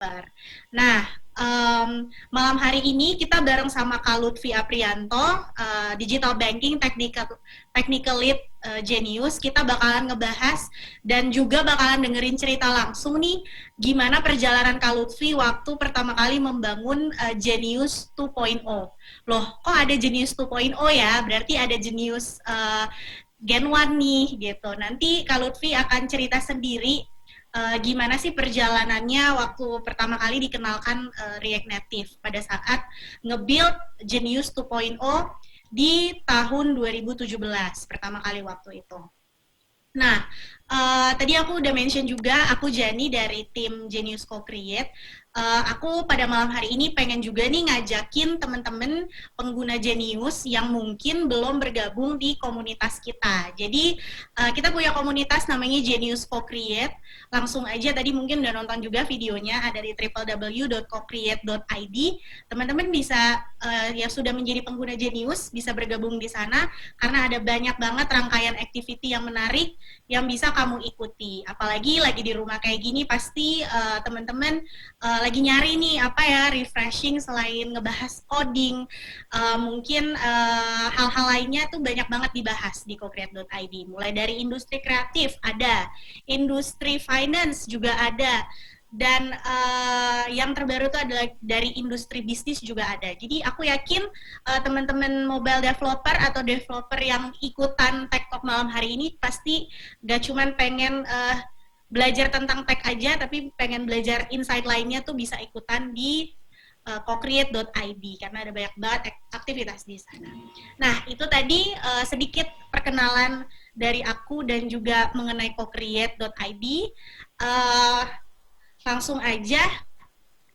Developer. Nah, malam hari ini kita bareng sama Kak Lutfi Aprianto, Digital Banking Technical Lead Genius. Kita bakalan ngebahas dan juga bakalan dengerin cerita langsung nih gimana perjalanan Kak Lutfi waktu pertama kali membangun Genius 2.0. Loh, kok ada Genius 2.0 ya? Berarti ada Genius Gen 1 nih gitu. Nanti Kak Lutfi akan cerita sendiri gimana sih perjalanannya waktu pertama kali dikenalkan React Native pada saat nge-build Genius 2.0 di tahun 2017 pertama kali waktu itu. Nah, tadi aku udah mention juga, aku Jani dari tim Genius Co-Create. Aku pada malam hari ini pengen juga nih ngajakin teman-teman pengguna Genius yang mungkin belum bergabung di komunitas kita. Jadi, kita punya komunitas namanya Genius Co-Create. Langsung aja tadi mungkin udah nonton juga videonya, ada di www.cocreate.id. Teman-teman bisa, yang sudah menjadi pengguna Genius, bisa bergabung di sana, karena ada banyak banget rangkaian activity yang menarik yang bisa kamu ikuti. Apalagi lagi di rumah kayak gini, pasti teman-teman lagi nyari nih apa ya, refreshing selain ngebahas coding, mungkin hal-hal lainnya tuh banyak banget dibahas di cocreate.id. Mulai dari industri kreatif ada, industri finance juga ada, dan yang terbaru itu adalah dari industri bisnis juga ada. Jadi aku yakin teman-teman mobile developer atau developer yang ikutan Tech Talk malam hari ini pasti gak cuman pengen belajar tentang tech aja, tapi pengen belajar insight lainnya tuh bisa ikutan di cocreate.id karena ada banyak banget aktivitas di sana. Nah, itu tadi sedikit perkenalan dari aku dan juga mengenai cocreate.id. Langsung aja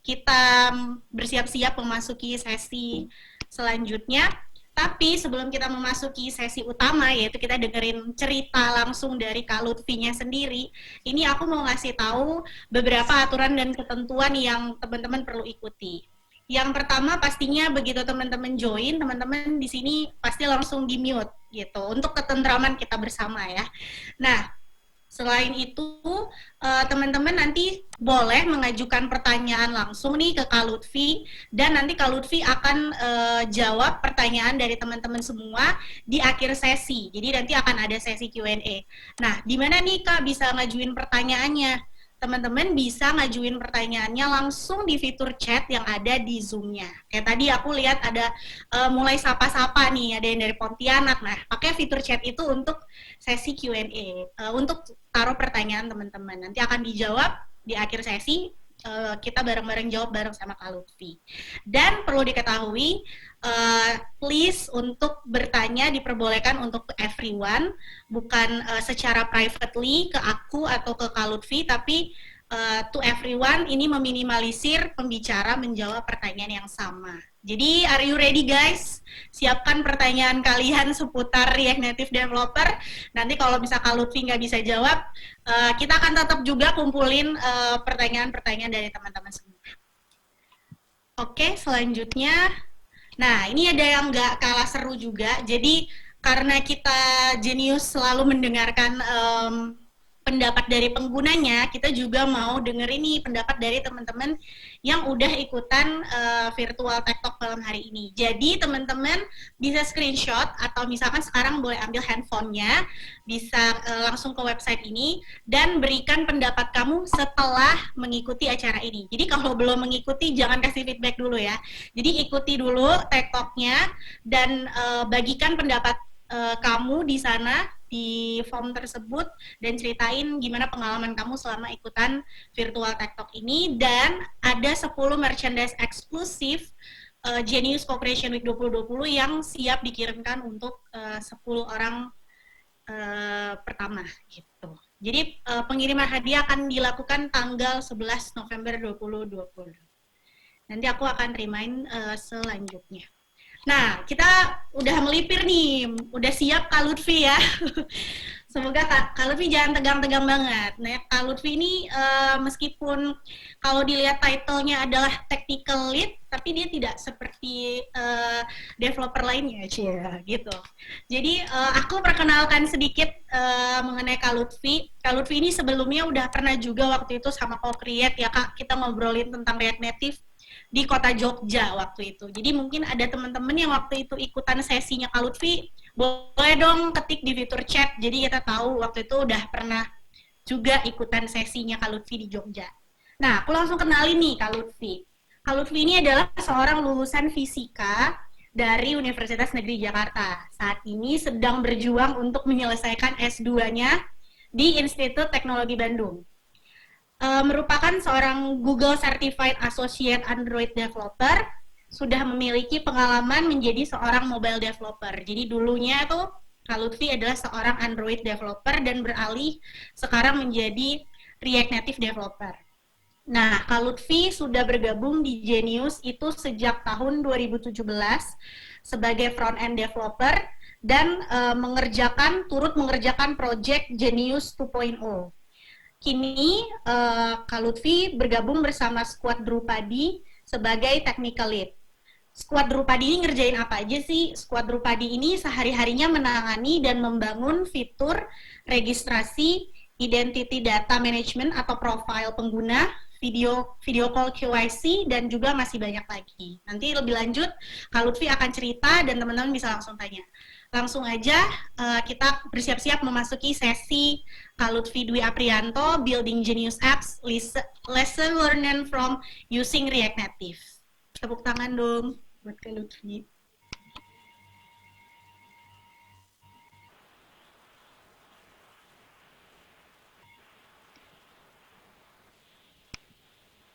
kita bersiap-siap memasuki sesi selanjutnya. Tapi sebelum kita memasuki sesi utama, yaitu kita dengerin cerita langsung dari Kak Lutfinya sendiri, ini aku mau ngasih tahu beberapa aturan dan ketentuan yang teman-teman perlu ikuti. Yang pertama pastinya begitu teman-teman join, teman-teman di sini pasti langsung di-mute gitu untuk ketentraman kita bersama ya. Nah, selain itu, teman-teman nanti boleh mengajukan pertanyaan langsung nih ke Kak Lutfi, dan nanti Kak Lutfi akan jawab pertanyaan dari teman-teman semua di akhir sesi. Jadi nanti akan ada sesi Q&A. Nah, di mana nih Kak bisa ngajuin pertanyaannya? Teman-teman bisa ngajuin pertanyaannya langsung di fitur chat yang ada di Zoom-nya. Kayak tadi aku lihat ada mulai sapa-sapa nih, ada yang dari Pontianak. Nah, pakai fitur chat itu untuk sesi Q&A, untuk taruh pertanyaan teman-teman. Nanti akan dijawab di akhir sesi, kita bareng-bareng jawab bareng sama Kak Lutfi. Dan perlu diketahui, please untuk bertanya diperbolehkan untuk everyone, bukan secara privately ke aku atau ke Kak Lutfi, tapi to everyone. Ini meminimalisir pembicara menjawab pertanyaan yang sama. Jadi, are you ready guys? Siapkan pertanyaan kalian seputar React Native Developer. Nanti kalau bisa Kak Lutfi nggak bisa jawab, kita akan tetap juga kumpulin pertanyaan-pertanyaan dari teman-teman semua. Oke, selanjutnya. Nah, ini ada yang nggak kalah seru juga. Jadi, karena kita Genius selalu mendengarkan pendapat dari penggunanya, kita juga mau dengerin nih pendapat dari teman-teman yang udah ikutan virtual Tech Talk malam hari ini. Jadi teman-teman bisa screenshot atau misalkan sekarang boleh ambil handphonenya, bisa langsung ke website ini dan berikan pendapat kamu setelah mengikuti acara ini. Jadi kalau belum mengikuti jangan kasih feedback dulu ya. Jadi ikuti dulu Tech Talk-nya dan bagikan pendapat kamu di sana di form tersebut dan ceritain gimana pengalaman kamu selama ikutan virtual Tech Talk ini. Dan ada 10 merchandise eksklusif Genius Co-Creation Week 2020 yang siap dikirimkan untuk 10 orang pertama gitu. Jadi pengiriman hadiah akan dilakukan tanggal 11 November 2020. Nanti aku akan remind selanjutnya. Nah, kita udah melipir nih, udah siap Kak Lutfi ya. Semoga Kak Lutfi jangan tegang-tegang banget. Nah, Kak Lutfi ini meskipun kalau dilihat title-nya adalah technical lead, tapi dia tidak seperti developer lainnya, cia, gitu. Jadi aku perkenalkan sedikit mengenai Kak Lutfi. Kak Lutfi ini sebelumnya udah pernah juga waktu itu sama Co-Create ya Kak, kita ngobrolin tentang React Native di kota Jogja waktu itu. Jadi mungkin ada teman-teman yang waktu itu ikutan sesinya Kak Lutfi, boleh dong ketik di fitur chat. Jadi kita tahu waktu itu udah pernah juga ikutan sesinya Kak Lutfi di Jogja. Nah, aku langsung kenalin nih Kak Lutfi. Kak Lutfi ini adalah seorang lulusan fisika dari Universitas Negeri Jakarta. Saat ini sedang berjuang untuk menyelesaikan S2-nya di Institut Teknologi Bandung. Merupakan seorang Google Certified Associate Android Developer, sudah memiliki pengalaman menjadi seorang mobile developer. Jadi dulunya tuh Kak Lutfi adalah seorang Android developer dan beralih sekarang menjadi React Native developer. Nah, Kak Lutfi sudah bergabung di Genius itu sejak tahun 2017 sebagai front-end developer dan turut mengerjakan project Genius 2.0. Kini Kak Lutfi bergabung bersama Squad Drupadi sebagai technical lead. Squad Drupadi ini ngerjain apa aja sih? Squad Drupadi ini sehari-harinya menangani dan membangun fitur registrasi, identity data management atau profile pengguna, video call KYC, dan juga masih banyak lagi. Nanti lebih lanjut, Kak Lutfi akan cerita dan teman-teman bisa langsung tanya. Langsung aja kita bersiap-siap memasuki sesi Kak Lutfi Dwi Aprianto, Building Genius Apps, Lesson Learned from Using React Native. Tepuk tangan dong buat Kak Lutfi.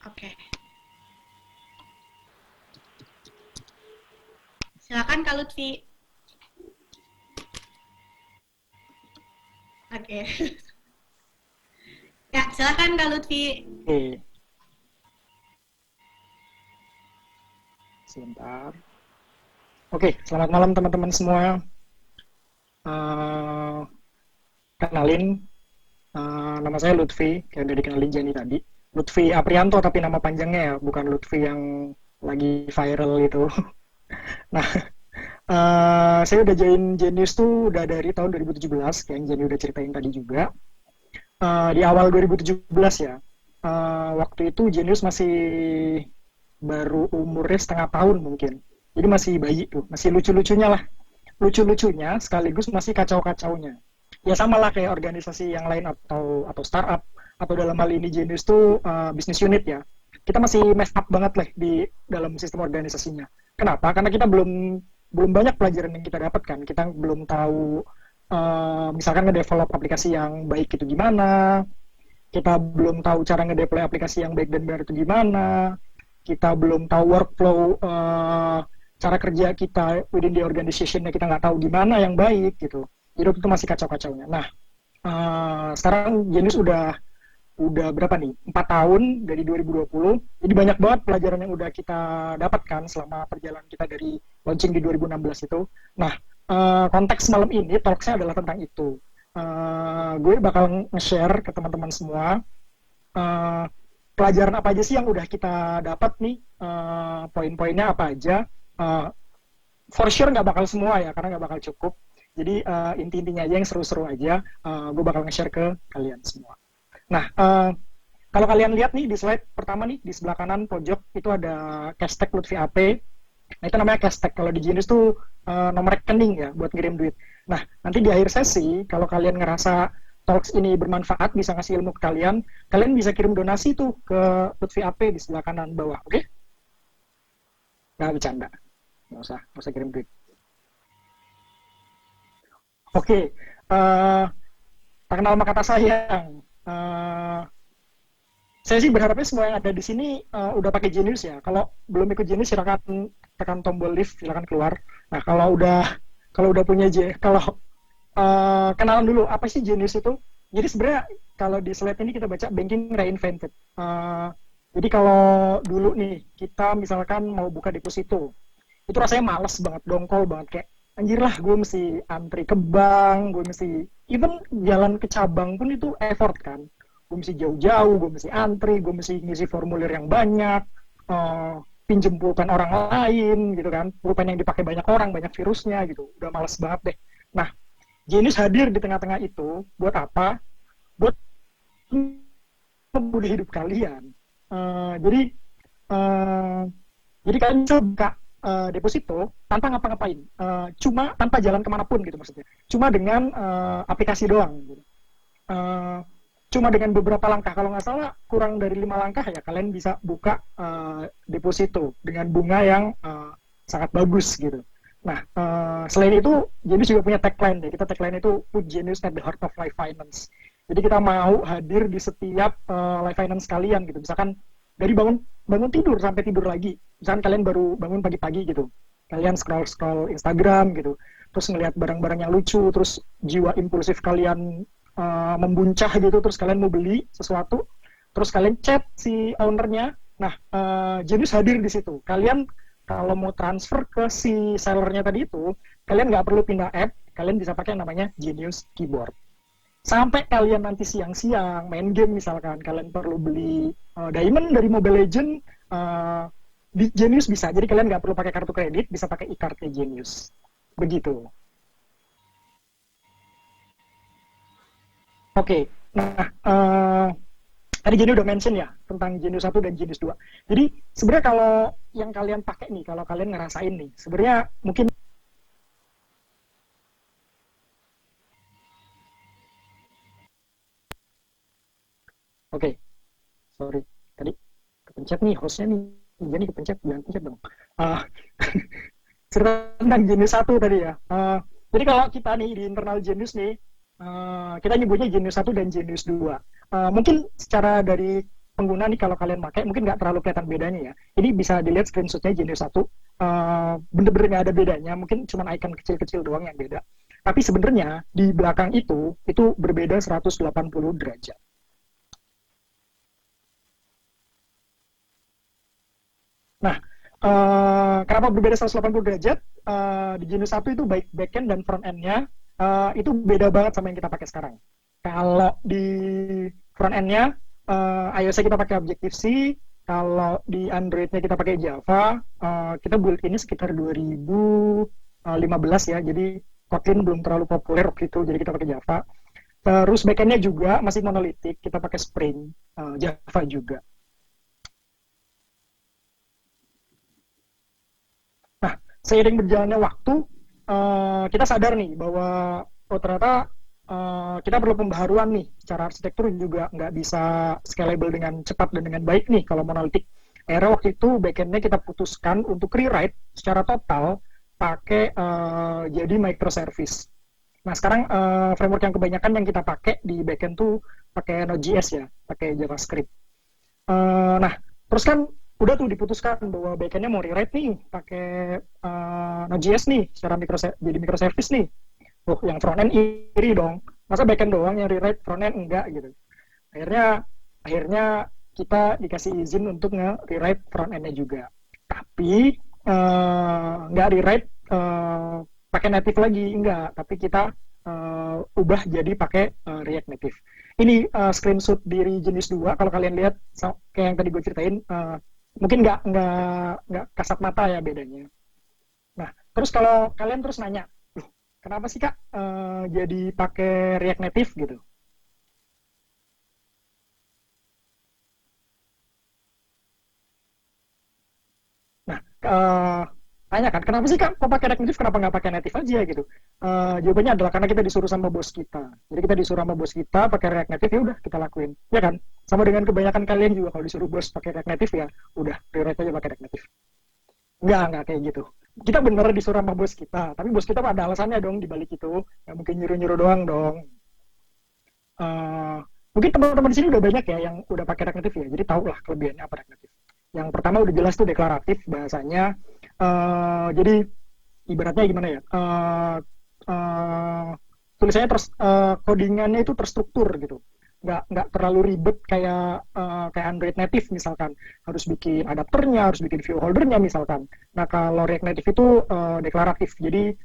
Oke. Silakan Kak Lutfi. Oke. Ya, silakan Kak Lutfi. Oke, sebentar. Oke, selamat malam teman-teman semua. Kenalin, nama saya Lutfi, kayak udah dikenalin Jenny tadi. Lutfi Aprianto, tapi nama panjangnya ya, bukan Lutfi yang lagi viral itu. Nah, saya udah join Genius tuh udah dari tahun 2017, kayak yang Jenny udah ceritain tadi juga. Di awal 2017 ya, waktu itu Genius masih baru umurnya setengah tahun mungkin. Jadi masih bayi tuh, masih lucu-lucunya lah. Lucu-lucunya sekaligus masih kacau-kacaunya. Ya sama lah kayak organisasi yang lain atau startup atau dalam hal ini Genius tuh bisnis unit ya. Kita masih mess up banget lah di dalam sistem organisasinya. Kenapa? Karena kita belum banyak pelajaran yang kita dapatkan. Kita belum tahu misalkan nge-develop aplikasi yang baik itu gimana. Kita belum tahu cara nge-deploy aplikasi yang baik dan benar itu gimana. Kita belum tahu workflow cara kerja kita within the organization-nya, kita nggak tahu gimana yang baik gitu. Jadi itu masih kacau-kacaunya. Nah, sekarang Genius udah berapa nih? 4 tahun dari 2020. Jadi banyak banget pelajaran yang udah kita dapatkan selama perjalanan kita dari launching di 2016 itu. Nah, konteks malam ini talksnya adalah tentang itu. Gue bakal nge-share ke teman-teman semua pelajaran apa aja sih yang udah kita dapat nih, poin-poinnya apa aja. For sure nggak bakal semua ya, karena nggak bakal cukup. Jadi inti-intinya aja yang seru-seru aja, gue bakal nge-share ke kalian semua. Nah, kalau kalian lihat nih di slide pertama nih, di sebelah kanan pojok itu ada hashtag Lutfi AP. Nah, itu namanya hashtag. Kalau di Genius tuh nomor rekening ya, buat ngirim duit. Nah, nanti di akhir sesi, kalau kalian ngerasa talks ini bermanfaat, bisa ngasih ilmu ke kalian, kalian bisa kirim donasi tuh ke Lutfi AP di sebelah kanan bawah, oke? Nggak bercanda. Nggak usah kirim duit. Oke, tak kenal maka kata sayang. Saya sih berharapnya semua yang ada di sini udah pakai Genius ya. Kalau belum ikut Genius, silakan tekan tombol leave, silakan keluar. Nah, kalau udah punya kenalan dulu apa sih Genius itu. Jadi sebenarnya kalau di slide ini kita baca banking reinvented. Jadi kalau dulu nih kita misalkan mau buka deposito, itu rasanya males banget, dongkol banget, kayak anjir lah gue mesti antri ke bank, gue mesti even jalan ke cabang pun itu effort kan, gue mesti jauh-jauh, gue mesti antri, gue mesti ngisi formulir yang banyak, eh, pinjem pulpen orang lain gitu kan, pulpen yang dipakai banyak orang, banyak virusnya gitu, udah males banget deh. Nah, Genius hadir di tengah-tengah itu buat apa? Buat mempermudah hidup kalian. Jadi uh, jadi kalian bisa buka deposito tanpa ngapa-ngapain, cuma tanpa jalan kemanapun gitu maksudnya, cuma dengan aplikasi doang gitu. Uh, Cuma dengan beberapa langkah, kalau nggak salah kurang dari 5 langkah ya kalian bisa buka deposito dengan bunga yang sangat bagus gitu. Nah, selain itu Genius juga punya tagline deh. Kita tagline itu put Genius at the heart of life finance. Jadi kita mau hadir di setiap life finance kalian gitu. Misalkan dari bangun tidur sampai tidur lagi. Misalkan kalian baru bangun pagi-pagi gitu, kalian scroll Instagram gitu, terus ngelihat barang-barang yang lucu, terus jiwa impulsif kalian membuncah gitu, terus kalian mau beli sesuatu, terus kalian chat si ownernya. Nah, Genius hadir di situ. Kalian kalau mau transfer ke si sellernya tadi itu, kalian nggak perlu pindah app, kalian bisa pakai yang namanya Genius Keyboard. Sampai kalian nanti siang-siang main game misalkan, kalian perlu beli diamond dari Mobile Legend, di Genius bisa. Jadi kalian nggak perlu pakai kartu kredit, bisa pakai e-cardnya Genius. Begitu. Oke, nah tadi Jenny udah mention ya tentang Genius 1 dan Genius 2. Jadi sebenarnya kalau yang kalian pakai nih, kalau kalian ngerasain nih, sebenarnya mungkin oke, sorry, tadi kepencet nih hostnya nih, Jenny kepencet, jangan pencet dong. Uh, Cerita tentang Genius 1 tadi ya. Jadi kalau kita nih di internal Genius nih, kita nyebutnya Genius 1 dan Genius 2. Mungkin secara dari pengguna nih kalau kalian pakai mungkin nggak terlalu kelihatan bedanya ya. Ini bisa dilihat screenshotnya Genius 1, bener-bener nggak ada bedanya, mungkin cuma icon kecil-kecil doang yang beda. Tapi sebenarnya di belakang itu berbeda 180 derajat. Nah, kenapa berbeda 180 derajat? Di Genius 1 itu baik backend dan front end-nya itu beda banget sama yang kita pakai sekarang. Kalau di front end-nya, iOS-nya kita pakai Objective-C, kalau di Android-nya kita pakai Java, kita build ini sekitar 2015 ya, jadi Kotlin belum terlalu populer waktu itu, jadi kita pakai Java. Terus backend-nya juga masih monolitik, kita pakai Spring, Java juga. Nah, seiring berjalannya waktu, kita sadar nih bahwa ternyata kita perlu pembaharuan nih. Secara arsitektur juga nggak bisa scalable dengan cepat dan dengan baik nih kalau monolitik. Akhirnya waktu itu backend-nya kita putuskan untuk rewrite secara total pakai jadi microservice. Nah, sekarang framework yang kebanyakan yang kita pakai di backend tuh pakai Node.js ya, pakai JavaScript. Nah, terus kan udah tuh diputuskan bahwa backend-nya mau rewrite nih pakai Node.js nih secara jadi microservice nih. Yang frontend iri dong. Masa backend doang yang rewrite, frontend enggak gitu. Akhirnya kita dikasih izin untuk nge-rewrite frontend-nya juga. Tapi nggak rewrite pakai native lagi, enggak. Tapi kita ubah jadi pakai React Native. Ini screenshot dari Genius 2. Kalau kalian lihat kayak yang tadi gue ceritain, mungkin nggak kasat mata ya bedanya. Nah, terus kalau kalian terus nanya, kenapa sih Kak jadi pakai React Native gitu? Nah, tanya kan, kenapa sih Kak kok pakai React Native, kenapa nggak pakai native aja gitu? Jawabannya adalah karena kita disuruh sama bos kita. Jadi kita disuruh sama bos kita pakai React Native, ya udah kita lakuin. Ya kan? Sama dengan kebanyakan kalian juga kalau disuruh bos pakai React Native ya udah rewrite aja pakai React Native. Enggak kayak gitu. Kita bener disuruh sama bos kita, tapi bos kita ada alasannya dong di balik itu. Nggak mungkin nyuruh-nyuruh doang dong. Uh, Mungkin teman-teman di sini udah banyak ya yang udah pakai React Native ya, jadi tau lah kelebihannya apa React Native. Yang pertama udah jelas tuh deklaratif bahasanya. Jadi ibaratnya gimana ya? Tulisannya codingannya itu terstruktur gitu. nggak terlalu ribet kayak Android native misalkan, harus bikin adapternya, harus bikin view holdernya misalkan. Nah kalau React Native itu deklaratif, jadi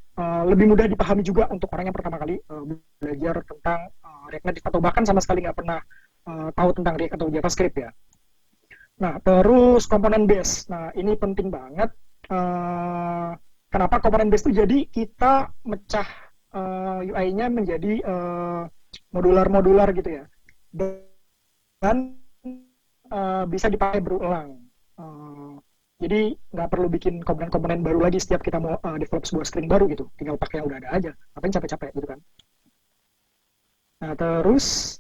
lebih mudah dipahami juga untuk orang yang pertama kali belajar tentang React Native atau bahkan sama sekali nggak pernah tahu tentang React atau JavaScript ya. Nah terus komponen base, nah ini penting banget. Kenapa komponen base itu? Jadi kita mecah UI-nya menjadi modular-modular gitu ya, dan bisa dipakai berulang. Jadi nggak perlu bikin komponen-komponen baru lagi setiap kita mau develop sebuah string baru gitu, tinggal pakai yang udah ada aja, ngapain capek-capek gitu kan. Nah terus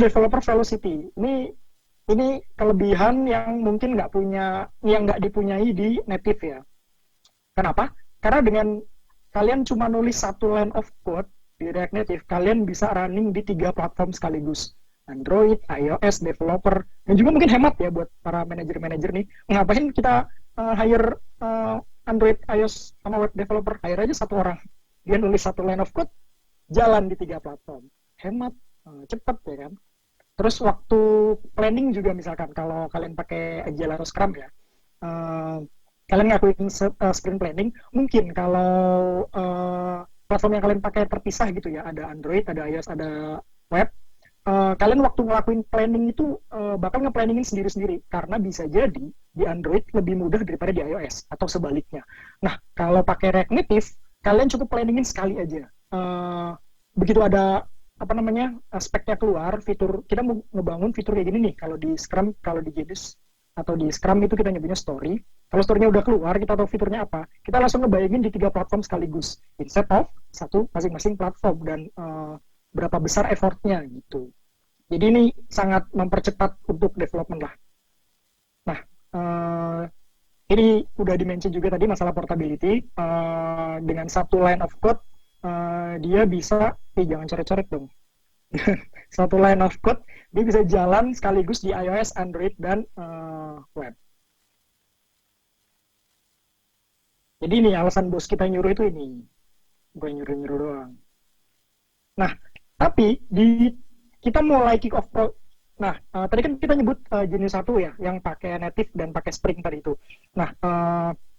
developer velocity ini kelebihan yang mungkin nggak dipunyai di native ya. Kenapa? Karena dengan kalian cuma nulis satu line of code di React Native, kalian bisa running di 3 platform sekaligus. Android, iOS, developer, dan juga mungkin hemat ya buat para manajer-manajer nih. Ngapain kita hire Android, iOS, sama web developer? Hire aja satu orang. Dia nulis satu line of code, jalan di 3 platform. Hemat, cepet ya kan? Terus waktu planning juga misalkan, kalau kalian pakai Agile atau Scrum ya, kalian ngakuin sprint planning, mungkin kalau platform yang kalian pakai terpisah gitu ya, ada Android, ada iOS, ada web, kalian waktu ngelakuin planning itu bakal nge-planningin sendiri-sendiri, karena bisa jadi di Android lebih mudah daripada di iOS, atau sebaliknya. Nah, kalau pakai React Native, kalian cukup planningin sekali aja. Begitu ada speknya keluar, fitur, kita mau ngebangun fitur kayak gini nih, kalau di Scrum, kalau di Genius, atau di Scrum itu kita nyebutnya story. Kalau story-nya udah keluar, kita tahu fiturnya apa, kita langsung ngebayangin di 3 platform sekaligus, instead of satu masing-masing platform, dan berapa besar effortnya gitu. Jadi ini sangat mempercepat untuk development lah. Nah, ini udah dimention juga tadi masalah portability. Dengan satu line of code, dia bisa, jangan coret-coret dong. Satu line of code, dia bisa jalan sekaligus di iOS, Android, dan web. Jadi ini alasan bos kita nyuruh itu ini. Bukan nyuruh-nyuruh doang. Nah, tapi kita mulai kick off tadi kan kita nyebut jenis 1 ya, yang pakai native dan pakai Spring tadi itu. Nah,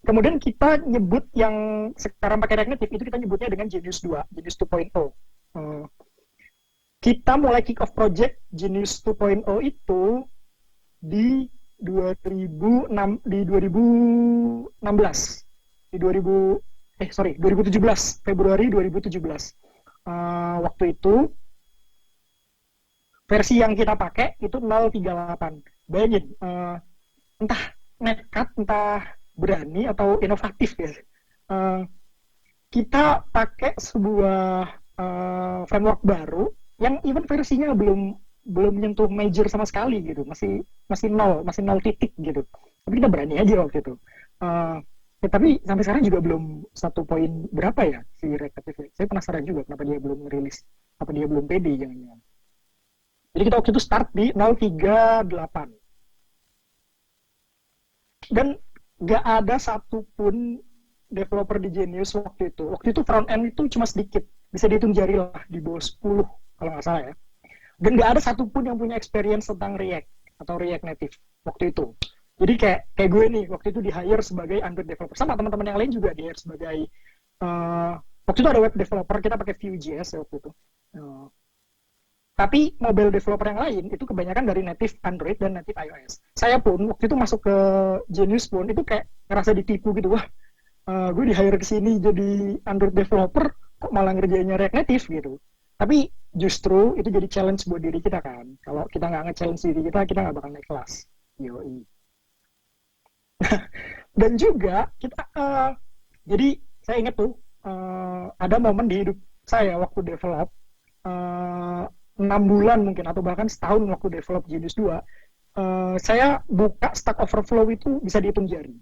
kemudian kita nyebut yang sekarang pakai React Native itu kita nyebutnya dengan Genius 2, Genius 2.0. Kita mulai kick off project Genius 2.0 itu di 2016, di 2017, Februari 2017. Waktu itu versi yang kita pakai itu 0.38. Bayangin, entah nekat, entah berani atau inovatif ya. Kita pakai sebuah framework baru yang even versinya belum menyentuh major sama sekali gitu, masih nol titik gitu. Tapi kita berani aja waktu itu. Tapi sampai sekarang juga belum 1 poin berapa ya si React Native. Saya penasaran juga kenapa dia belum rilis, apa dia belum pede jangan-jangan. Jadi kita waktu itu start di 0.38. Dan gak ada satupun developer di Genius waktu itu. Waktu itu front end itu cuma sedikit, bisa dihitung jari lah, di bawah 10 kalau nggak salah ya. Dan gak ada satupun yang punya experience tentang React atau React Native waktu itu. Jadi kayak gue nih, waktu itu di hire sebagai Android developer, sama teman-teman yang lain juga di hire sebagai waktu itu ada web developer, kita pakai Vue.js waktu itu. Tapi mobile developer yang lain itu kebanyakan dari native Android dan native iOS. Saya pun waktu itu masuk ke Genius pun itu kayak ngerasa ditipu gitu. Wah, gue di hire ke sini jadi Android developer, kok malah ngerjainnya React Native gitu. Tapi justru itu jadi challenge buat diri kita kan. Kalau kita nggak nge-challenge diri kita nggak bakal naik kelas. Yoi. Dan juga kita, jadi saya ingat tuh, ada momen di hidup saya waktu develop, 6 bulan mungkin atau bahkan setahun waktu develop Genius 2, saya buka Stack Overflow itu bisa dihitung jari.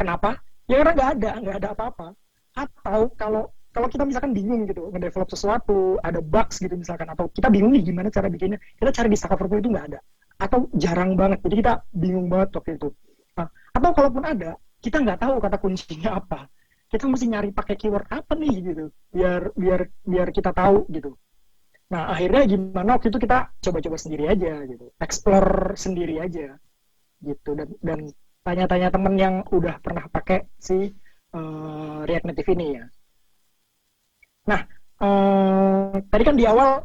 Kenapa? Ya karena nggak ada apa-apa. Atau kalau kita misalkan bingung gitu ngedevelop sesuatu, ada bugs gitu misalkan, atau kita bingung nih gimana cara bikinnya, kita cari di Stack Overflow itu nggak ada, atau jarang banget. Jadi kita bingung banget waktu itu. Nah, atau kalaupun ada, kita nggak tahu kata kuncinya apa. kita mesti nyari pakai keyword apa nih gitu, biar biar biar kita tahu gitu. Nah akhirnya gimana waktu itu kita coba-coba sendiri aja gitu, explore sendiri aja gitu, dan tanya-tanya temen yang udah pernah pakai si React Native ini ya. Nah tadi kan di awal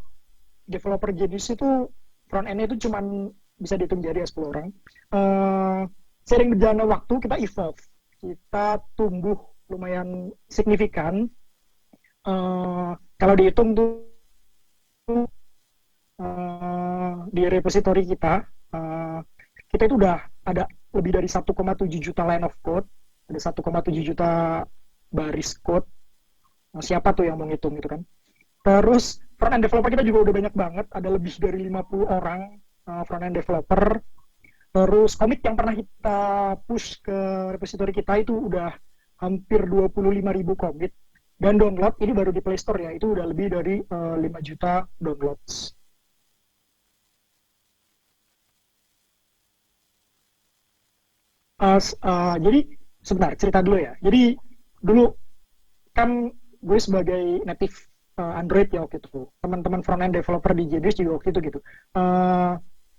developer Genius itu front end-nya itu cuman bisa dihitung jari ya 10 orang. Sering berjalannya waktu kita evolve, kita tumbuh lumayan signifikan. Kalau dihitung tuh di repository kita, kita itu udah ada lebih dari 1,7 juta line of code, ada 1,7 juta baris code. Nah, siapa tuh yang mau ngitung gitu kan? Terus front end developer kita juga udah banyak banget, ada lebih dari 50 orang front end developer. Terus commit yang pernah kita push ke repository kita itu udah hampir 25.000 commit. Dan download ini baru di Play Store ya, itu udah lebih dari 5 juta downloads. Jadi sebentar cerita dulu ya. Jadi dulu kan gue sebagai native Android ya waktu itu. Teman-teman front end developer di Genius juga waktu itu gitu.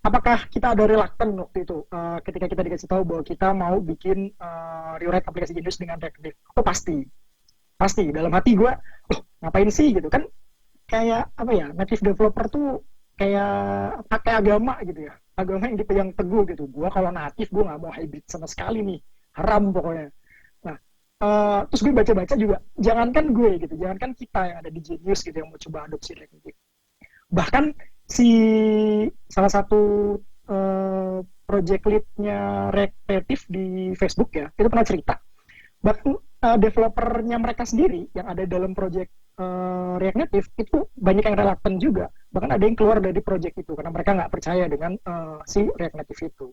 Apakah kita ada reluctant waktu itu ketika kita dikasih tahu bahwa kita mau bikin rewrite aplikasi Genius dengan React Native? Oh pasti. Dalam hati gue, loh ngapain sih gitu kan? Kayak apa ya? Native developer tuh kayak pakai agama gitu ya. Agama yang dipegang teguh gitu. Gue kalau native gue nggak mau hybrid sama sekali nih. Haram pokoknya. Nah, terus gue baca-baca juga, jangankan gue gitu, jangankan kita yang ada di Genius gitu yang mau coba adopsi React Native. Bahkan si salah satu project lead-nya React Native di Facebook ya, itu pernah cerita. Bahkan developernya mereka sendiri yang ada dalam project React Native itu banyak yang reluctant juga. Bahkan ada yang keluar dari project itu karena mereka nggak percaya dengan si React Native itu.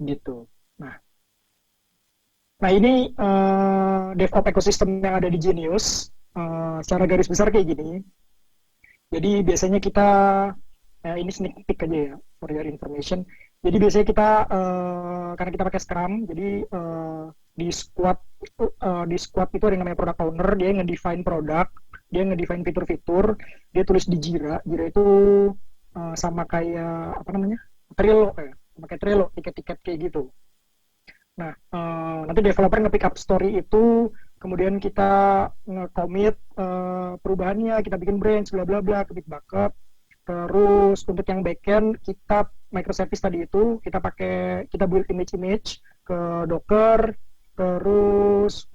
Gitu. Nah ini DevOps ekosistem yang ada di Genius secara garis besar kayak gini. Jadi biasanya kita ini sneak peek aja ya for your information. Jadi biasanya kita karena kita pakai Scrum, jadi di squad itu ada yang namanya product owner, dia nge-define produk, dia nge-define fitur-fitur, dia tulis di Jira. Jira itu sama kayak apa namanya? Trello ya, sama kayak Trello, tiket-tiket kayak gitu. Nah, nanti developer nge-pick up story itu, kemudian kita nge-commit perubahannya, kita bikin branch, bla bla bla, commit backup. Terus untuk yang backend, kita microservice tadi itu, kita build image ke Docker, terus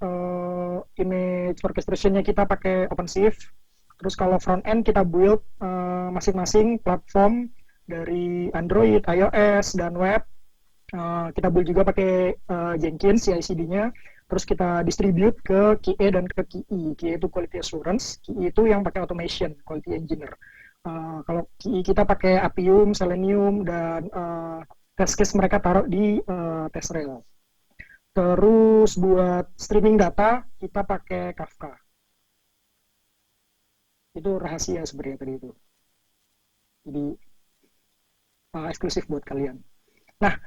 image orchestration-nya kita pakai OpenShift. Terus kalau front end kita build masing-masing platform dari Android, iOS, dan web. Kita build juga pakai Jenkins CI/CD-nya, terus kita distribute ke QA dan ke QE. QA itu quality assurance, QE itu yang pakai automation, quality engineer. Kalau QE kita pakai Appium, Selenium, dan test case mereka taruh di TestRail. Terus buat streaming data kita pakai Kafka. Itu rahasia sebenarnya tadi itu. Jadi eksklusif buat kalian. Nah,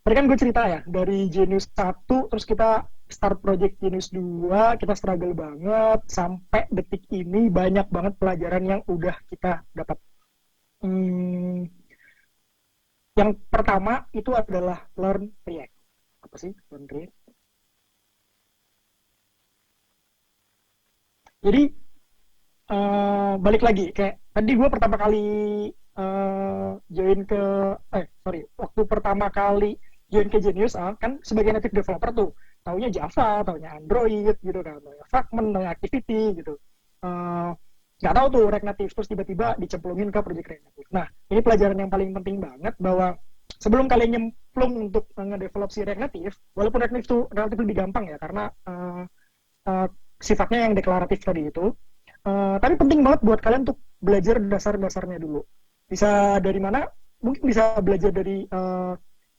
tadi kan gue cerita ya, dari Genius 1, terus kita start project Genius 2, kita struggle banget, sampai detik ini banyak banget pelajaran yang udah kita dapat. Yang pertama itu adalah learn React. Apa sih learn React? Jadi, balik lagi, kayak tadi gue pertama kali waktu pertama kali join ke Genius kan sebagai native developer tuh taunya Java, taunya Android gitu kan, taunya Fragment, taunya Activity gitu, nggak tahu tuh React Native, terus tiba-tiba dicemplungin ke project React Native. Nah ini pelajaran yang paling penting banget, bahwa sebelum kalian nyemplung untuk nge-develop si React Native, walaupun React Native itu relatif lebih gampang ya karena sifatnya yang deklaratif tadi itu, tapi penting banget buat kalian untuk belajar dasar-dasarnya dulu. Bisa dari mana? Mungkin bisa belajar dari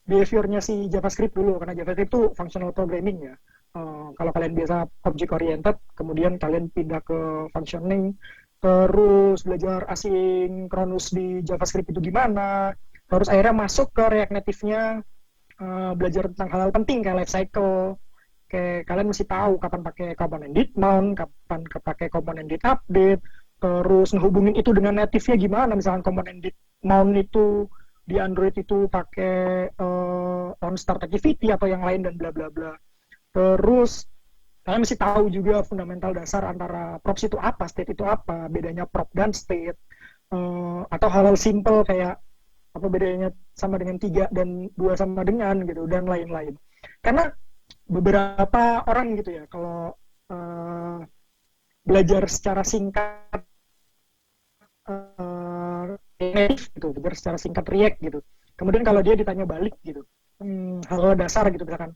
behavior-nya si JavaScript dulu, karena JavaScript itu functional programming ya. Kalau kalian biasa object oriented, kemudian kalian pindah ke functioning, terus belajar asynchronous di JavaScript itu gimana, terus akhirnya masuk ke React Native-nya, belajar tentang hal-hal penting kayak life cycle, kalian mesti tahu kapan pakai komponen did mount, kapan pakai komponen did update, terus ngehubungin itu dengan native-nya gimana, misalkan komponen did mount itu di Android itu pakai on start activity atau yang lain dan bla bla bla. Terus kalian mesti tahu juga fundamental dasar antara props itu apa, state itu apa, bedanya prop dan state, atau hal-hal simple kayak apa bedanya sama dengan 3 dan 2 sama dengan gitu, dan lain-lain. Karena beberapa orang gitu ya, kalau belajar secara singkat native gitu, belajar secara singkat React gitu. Kemudian kalau dia ditanya balik gitu, hal dasar gitu, misalkan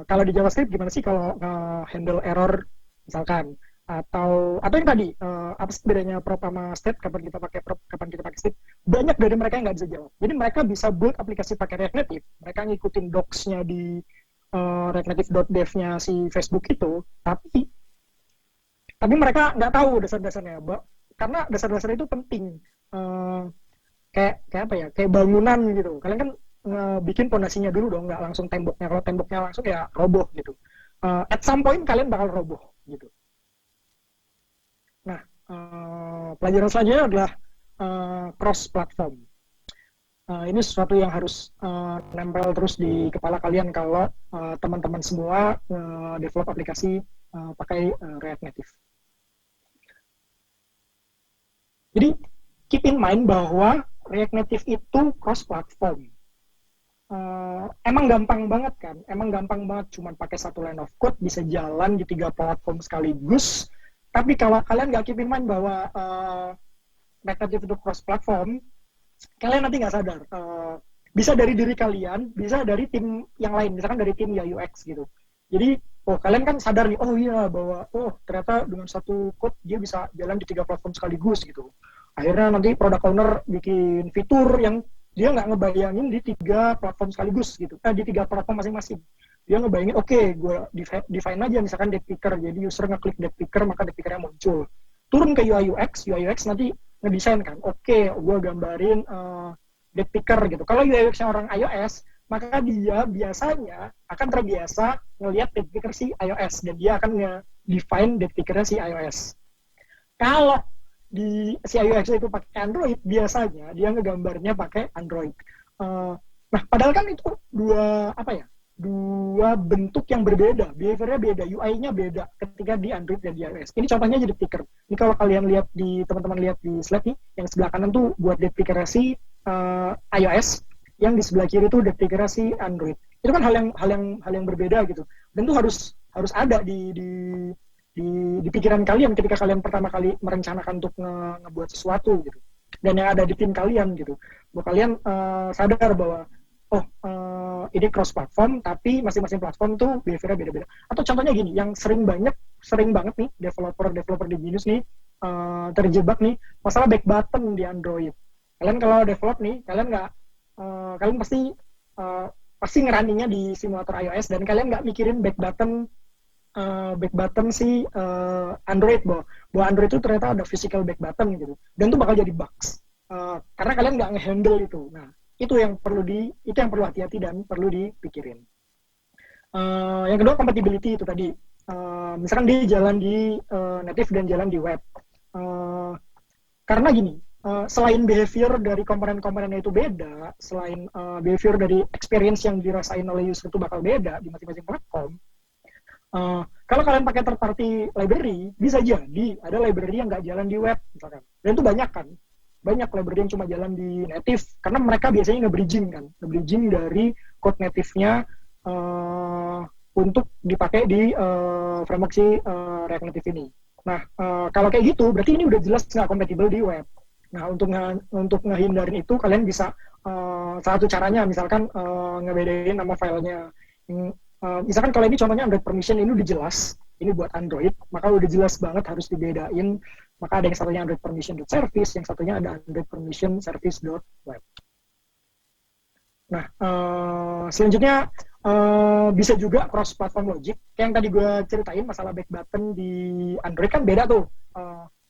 kalau di JavaScript gimana sih kalau handle error misalkan, atau yang tadi apa sih bedanya prop sama state, kapan kita pakai prop, kapan kita pakai state, banyak dari mereka yang nggak bisa jawab. Jadi mereka bisa build aplikasi pakai React Native, mereka ngikutin docs-nya di reactnative.dev-nya si Facebook itu, tapi mereka nggak tahu dasar-dasarnya, karena dasar-dasar itu penting. Kayak apa ya, kayak bangunan gitu, kalian kan bikin pondasinya dulu dong, nggak langsung temboknya. Kalau temboknya langsung ya roboh gitu. At some point kalian bakal roboh gitu. Nah, pelajaran selanjutnya adalah cross platform. Ini sesuatu yang harus nempel terus di kepala kalian kalau teman-teman semua develop aplikasi pakai React Native. Jadi keep in mind bahwa React Native itu cross platform. Emang gampang banget kan? Emang gampang banget, cuman pakai satu line of code bisa jalan di 3 platform sekaligus. Tapi kalau kalian nggak keep in mind bahwa React Native itu cross platform, kalian nanti nggak sadar. Bisa dari diri kalian, bisa dari tim yang lain, misalkan dari tim UI UX gitu. Jadi, kalian kan sadar nih, oh iya bahwa ternyata dengan satu code dia bisa jalan di 3 platform sekaligus gitu. Akhirnya nanti product owner bikin fitur yang dia nggak ngebayangin di 3 platform sekaligus gitu, di 3 platform masing-masing. Dia ngebayangin, gue define aja misalkan deck picker, jadi user ngeklik deck picker maka deck pickernya muncul. Turun ke UI UX nanti ngedesain kan, gue gambarin deck picker gitu. Kalau UI UX-nya orang iOS, maka dia biasanya akan terbiasa ngelihat deck picker si iOS, dan dia akan nge-define deck pickernya si iOS. Kalau di si iOX itu pakai Android, biasanya dia ngegambarnya pakai Android. Nah, padahal kan itu dua bentuk yang berbeda, behaviornya beda, UI-nya beda ketika di Android dan di iOS. Ini contohnya jadi picker. Ini kalau kalian lihat teman-teman lihat di slide nih, yang sebelah kanan tuh buat deck picker si iOS, yang di sebelah kiri tuh deck picker si Android. Itu kan hal yang berbeda gitu. Dan itu harus ada di pikiran kalian ketika kalian pertama kali merencanakan untuk ngebuat sesuatu gitu, dan yang ada di tim kalian gitu, bahwa kalian sadar bahwa ini cross platform, tapi masing-masing platform tuh behaviornya beda-beda. Atau contohnya gini, yang sering banget nih developer di Genius nih terjebak nih masalah back button di Android. Kalian kalau develop nih, kalian pasti ngeraninya di simulator iOS, dan kalian nggak mikirin back button si Android, bahwa Android itu ternyata ada physical back button gitu, dan itu bakal jadi bugs karena kalian nggak ngehandle itu. Nah, itu yang perlu hati-hati dan perlu dipikirin. Yang kedua, compatibility itu tadi. Misalkan dia jalan di native dan jalan di web. Karena gini, selain behavior dari komponen-komponennya itu beda, selain behavior dari experience yang dirasain oleh user itu bakal beda di masing-masing platform. Kalau kalian pakai third party library, bisa jadi ada library yang nggak jalan di web misalkan. Dan itu banyak library yang cuma jalan di native, karena mereka biasanya nge-bridging dari code native-nya untuk dipakai di framework si React Native ini. Nah, kalau kayak gitu, berarti ini udah jelas nggak compatible di web. Nah, untuk ngehindarin itu, kalian bisa salah satu caranya, misalkan ngebedain nama filenya. Misalkan kalau ini contohnya Android permission, ini udah jelas, ini buat Android, maka udah jelas banget harus dibedain. Maka ada yang satunya Android permission.service, yang satunya ada Android permission service.web. Nah, selanjutnya bisa juga cross platform logic. Kayak yang tadi gue ceritain masalah back button di Android kan beda tuh.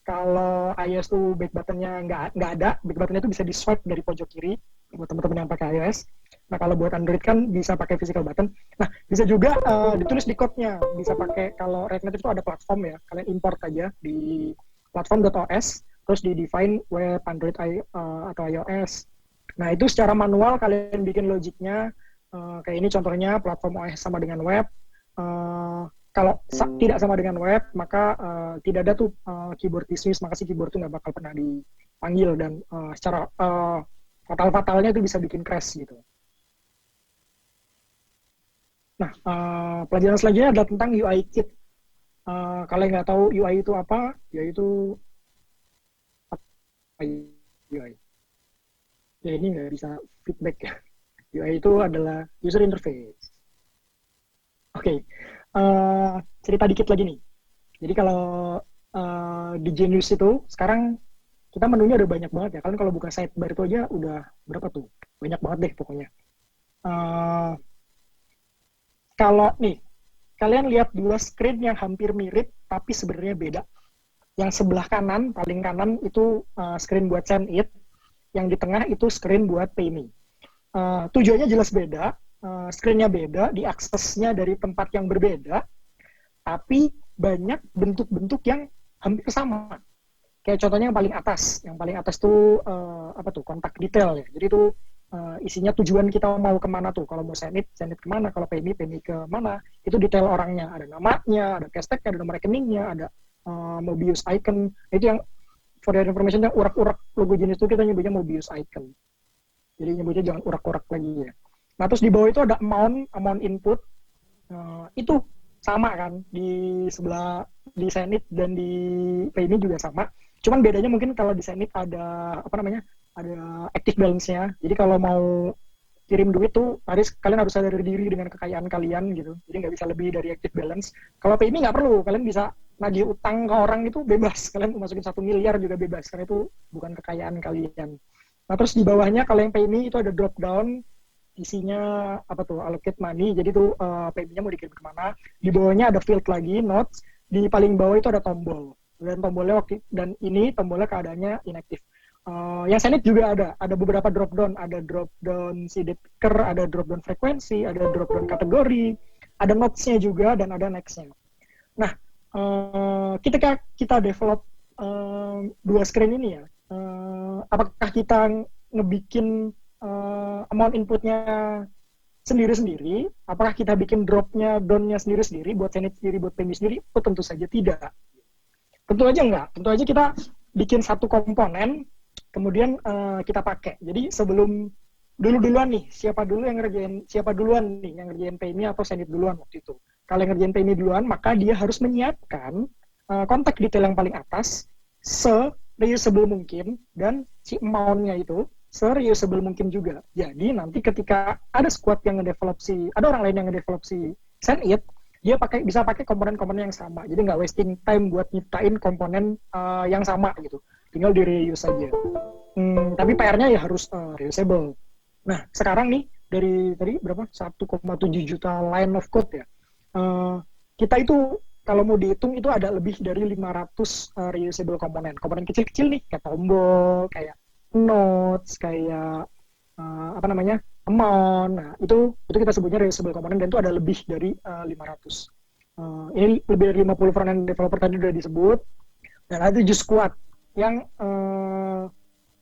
Kalau iOS tuh back buttonnya nggak ada, back buttonnya itu bisa di swipe dari pojok kiri buat teman-teman yang pakai iOS. Nah, kalau buat Android kan bisa pakai physical button. Nah, bisa juga ditulis di code-nya. Bisa pakai, kalau React Native itu ada platform ya, kalian import aja di platform.os, terus di define web Android atau iOS. Nah, itu secara manual kalian bikin logiknya. Kayak ini contohnya, platform OS sama dengan web. Kalau tidak sama dengan web, maka tidak ada tuh keyboard dismiss, maka si keyboard tuh nggak bakal pernah dipanggil, dan secara fatal-fatalnya itu bisa bikin crash gitu. Nah, pelajaran selanjutnya adalah tentang UI kit. Kalau yang nggak tahu UI itu apa, yaitu UI. Ya, ini nggak bisa feedback ya. UI itu adalah user interface. Oke, cerita dikit lagi nih. Jadi kalau di Genius itu sekarang kita menunya udah banyak banget ya. Kalian kalau buka sidebar itu aja udah berapa tuh? Banyak banget deh pokoknya. Kalau nih, kalian lihat dua screen yang hampir mirip tapi sebenarnya beda. Yang sebelah kanan, paling kanan itu screen buat send it, yang di tengah itu screen buat pay me. Tujuannya jelas beda, screen-nya beda, diaksesnya dari tempat yang berbeda, tapi banyak bentuk-bentuk yang hampir sama. Kayak contohnya yang paling atas tuh apa tuh, kontak detail ya. Jadi itu isinya tujuan kita mau kemana tuh. Kalau mau send it kemana, kalau pay me kemana, itu detail orangnya. Ada namanya, ada hashtag-nya, ada nomor rekeningnya, ada Mobius icon. Itu yang for your information, yang urak-urak logo jenis itu kita nyebutnya Mobius icon. Jadi nyebutnya jangan urak-urak lagi ya. Nah, terus di bawah itu ada amount input. Itu sama kan, di sebelah di send it dan di pay me juga sama. Cuman bedanya mungkin kalau di send it ada ada active balance-nya. Jadi kalau mau kirim duit tuh kalian harus sadar diri dengan kekayaan kalian gitu. Jadi nggak bisa lebih dari active balance. Kalau pay me nggak perlu, kalian bisa nagih utang ke orang itu bebas. Kalian mau masukin 1 miliar juga bebas, karena itu bukan kekayaan kalian. Nah, terus di bawahnya kalau yang pay me itu ada drop down, isinya apa tuh, allocate money. Jadi tuh pay me-nya mau dikirim kemana. Di bawahnya ada field lagi, notes. Di paling bawah itu ada tombol. Dan tombolnya ini tombolnya keadaannya inactive. Yang send it juga ada beberapa drop down, ada drop down seeded picker, ada drop down frekuensi, ada drop down kategori, ada notes-nya juga, dan ada next-nya. Nah, ketika kita develop dua screen ini ya, apakah kita ngebikin amount inputnya sendiri-sendiri, apakah kita bikin drop-nya, down-nya sendiri-sendiri, buat send it sendiri, buat pay me sendiri? Oh, tentu saja tidak. Tentu aja enggak. Tentu aja kita bikin satu komponen, kemudian kita pakai. Jadi duluan nih, siapa duluan nih yang ngerjain pay me atau send it duluan waktu itu. Kalau yang ngerjain pay me duluan, maka dia harus menyiapkan kontak detail yang paling atas se-reusable mungkin, dan si amount-nya itu se-reusable mungkin juga. Jadi nanti ketika ada squad yang ada orang lain yang ngedevelop si send it, dia bisa pakai komponen-komponen yang sama. Jadi nggak wasting time buat nyiptain komponen yang sama gitu. Tinggal di reuse saja. Tapi PR-nya ya harus reusable. Nah, sekarang nih dari tadi berapa? 1,7 juta line of code ya. Kita itu kalau mau dihitung itu ada lebih dari 500 reusable komponen. Komponen kecil-kecil nih, kayak tombol, kayak notes, kayak amount. Nah, itu kita sebutnya reusable komponen, dan itu ada lebih dari 500. Ini lebih dari 50 front-end developer tadi udah disebut. Dan ada 7 squad yang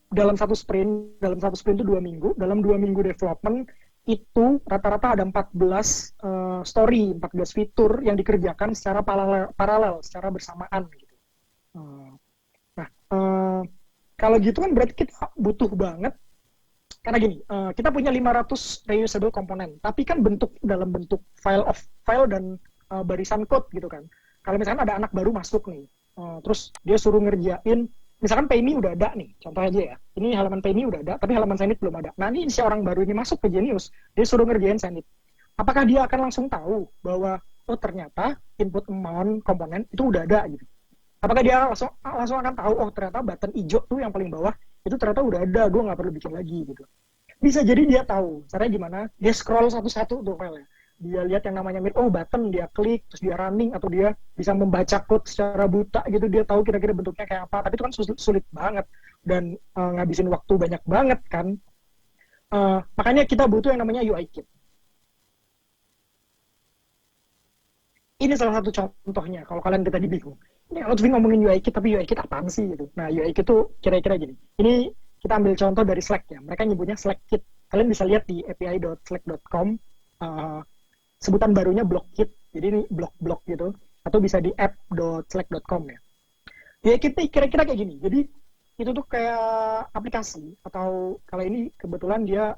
dalam satu sprint itu 2 minggu. Dalam 2 minggu development itu rata-rata ada 14 story, 14 fitur yang dikerjakan secara paralel, secara bersamaan gitu. Nah, kalau gitu kan berarti kita butuh banget, karena gini, kita punya 500 reusable komponen, tapi kan dalam bentuk file dan barisan code gitu kan. Kalau misalkan ada anak baru masuk nih, terus dia suruh ngerjain, misalkan pay me udah ada nih, contoh aja ya, ini halaman pay me udah ada, tapi halaman send it belum ada. Nah, ini si orang baru ini masuk ke Genius, dia suruh ngerjain send it. Apakah dia akan langsung tahu bahwa, oh ternyata input amount komponen itu udah ada gitu? Apakah dia langsung akan tahu, oh ternyata button hijau tuh yang paling bawah, itu ternyata udah ada, gue nggak perlu bikin lagi gitu. Bisa jadi dia tahu, caranya gimana? Dia scroll satu-satu tuh filenya. Dia lihat yang namanya button, dia klik, terus dia running, atau dia bisa membaca code secara buta gitu, dia tahu kira-kira bentuknya kayak apa. Tapi itu kan sulit banget, dan ngabisin waktu banyak banget kan. Makanya kita butuh yang namanya UI kit. Ini salah satu contohnya, kalau kalian tadi bingung. Ini Lutfi ngomongin UI kit, tapi UI kit apaan sih gitu. Nah, UI kit itu kira-kira gini. Ini kita ambil contoh dari Slack ya. Mereka nyebutnya Slack Kit. Kalian bisa lihat di api.slack.com. Uh, Sebutan barunya Block Kit. Jadi ini blok-blok gitu. Atau bisa di app.slack.com ya. UI kit ini kira-kira kayak gini. Jadi itu tuh kayak aplikasi. Atau kalau ini kebetulan dia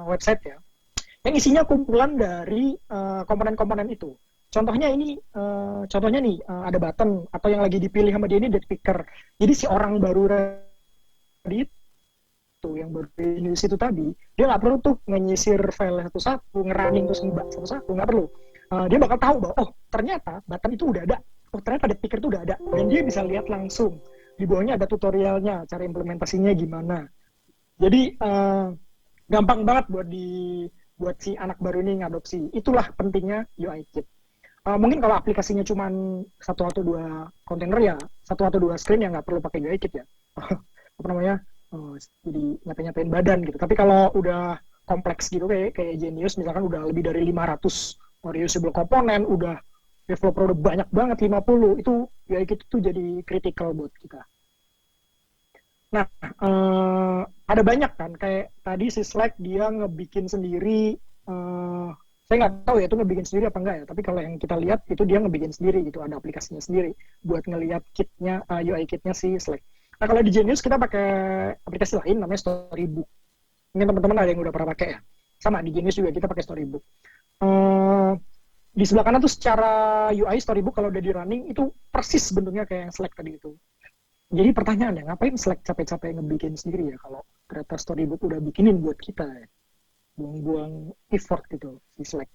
website ya. Yang isinya kumpulan dari komponen-komponen itu. Contohnya nih ada button atau yang lagi dipilih sama dia ini date picker. Jadi si orang baru ready itu yang baru di situ tadi, dia nggak perlu tuh ngenyisir file satu-satu, ngerunning terus ngebak satu-satu, nggak perlu. Dia bakal tahu bahwa oh ternyata button itu udah ada, oh ternyata date picker itu udah ada, dan dia bisa lihat langsung. Di bawahnya ada tutorialnya, cara implementasinya gimana. Jadi gampang banget buat si anak baru ini ngadopsi. Itulah pentingnya UI Kit. Mungkin kalau aplikasinya cuma satu atau dua kontainer ya, satu atau dua screen ya nggak perlu pakai UI Kit ya. Apa namanya? Jadi nyata-nyatain badan gitu. Tapi kalau udah kompleks gitu kayak Genius misalkan udah lebih dari 500 reusable komponen, udah developer udah banyak banget 50, itu UI Kit itu jadi critical buat kita. Nah, ada banyak kan, kayak tadi si Slack dia ngebikin sendiri, saya nggak tahu ya itu ngebikin sendiri apa enggak ya, tapi kalau yang kita lihat itu dia ngebikin sendiri gitu, ada aplikasinya sendiri buat ngelihat kitnya, UI kitnya si Slack. Nah, kalau di Genius kita pakai aplikasi lain namanya Storybook. Mungkin teman-teman ada yang udah pernah pakai ya. Sama, di Genius juga kita pakai Storybook. Di sebelah kanan tuh secara UI Storybook kalau udah di running itu persis bentuknya kayak yang Slack tadi itu. Jadi pertanyaannya, ngapain Slack capek-capek ngebikin sendiri ya kalau ternyata Storybook udah bikinin buat kita ya. Buang-buang effort gitu si Slack.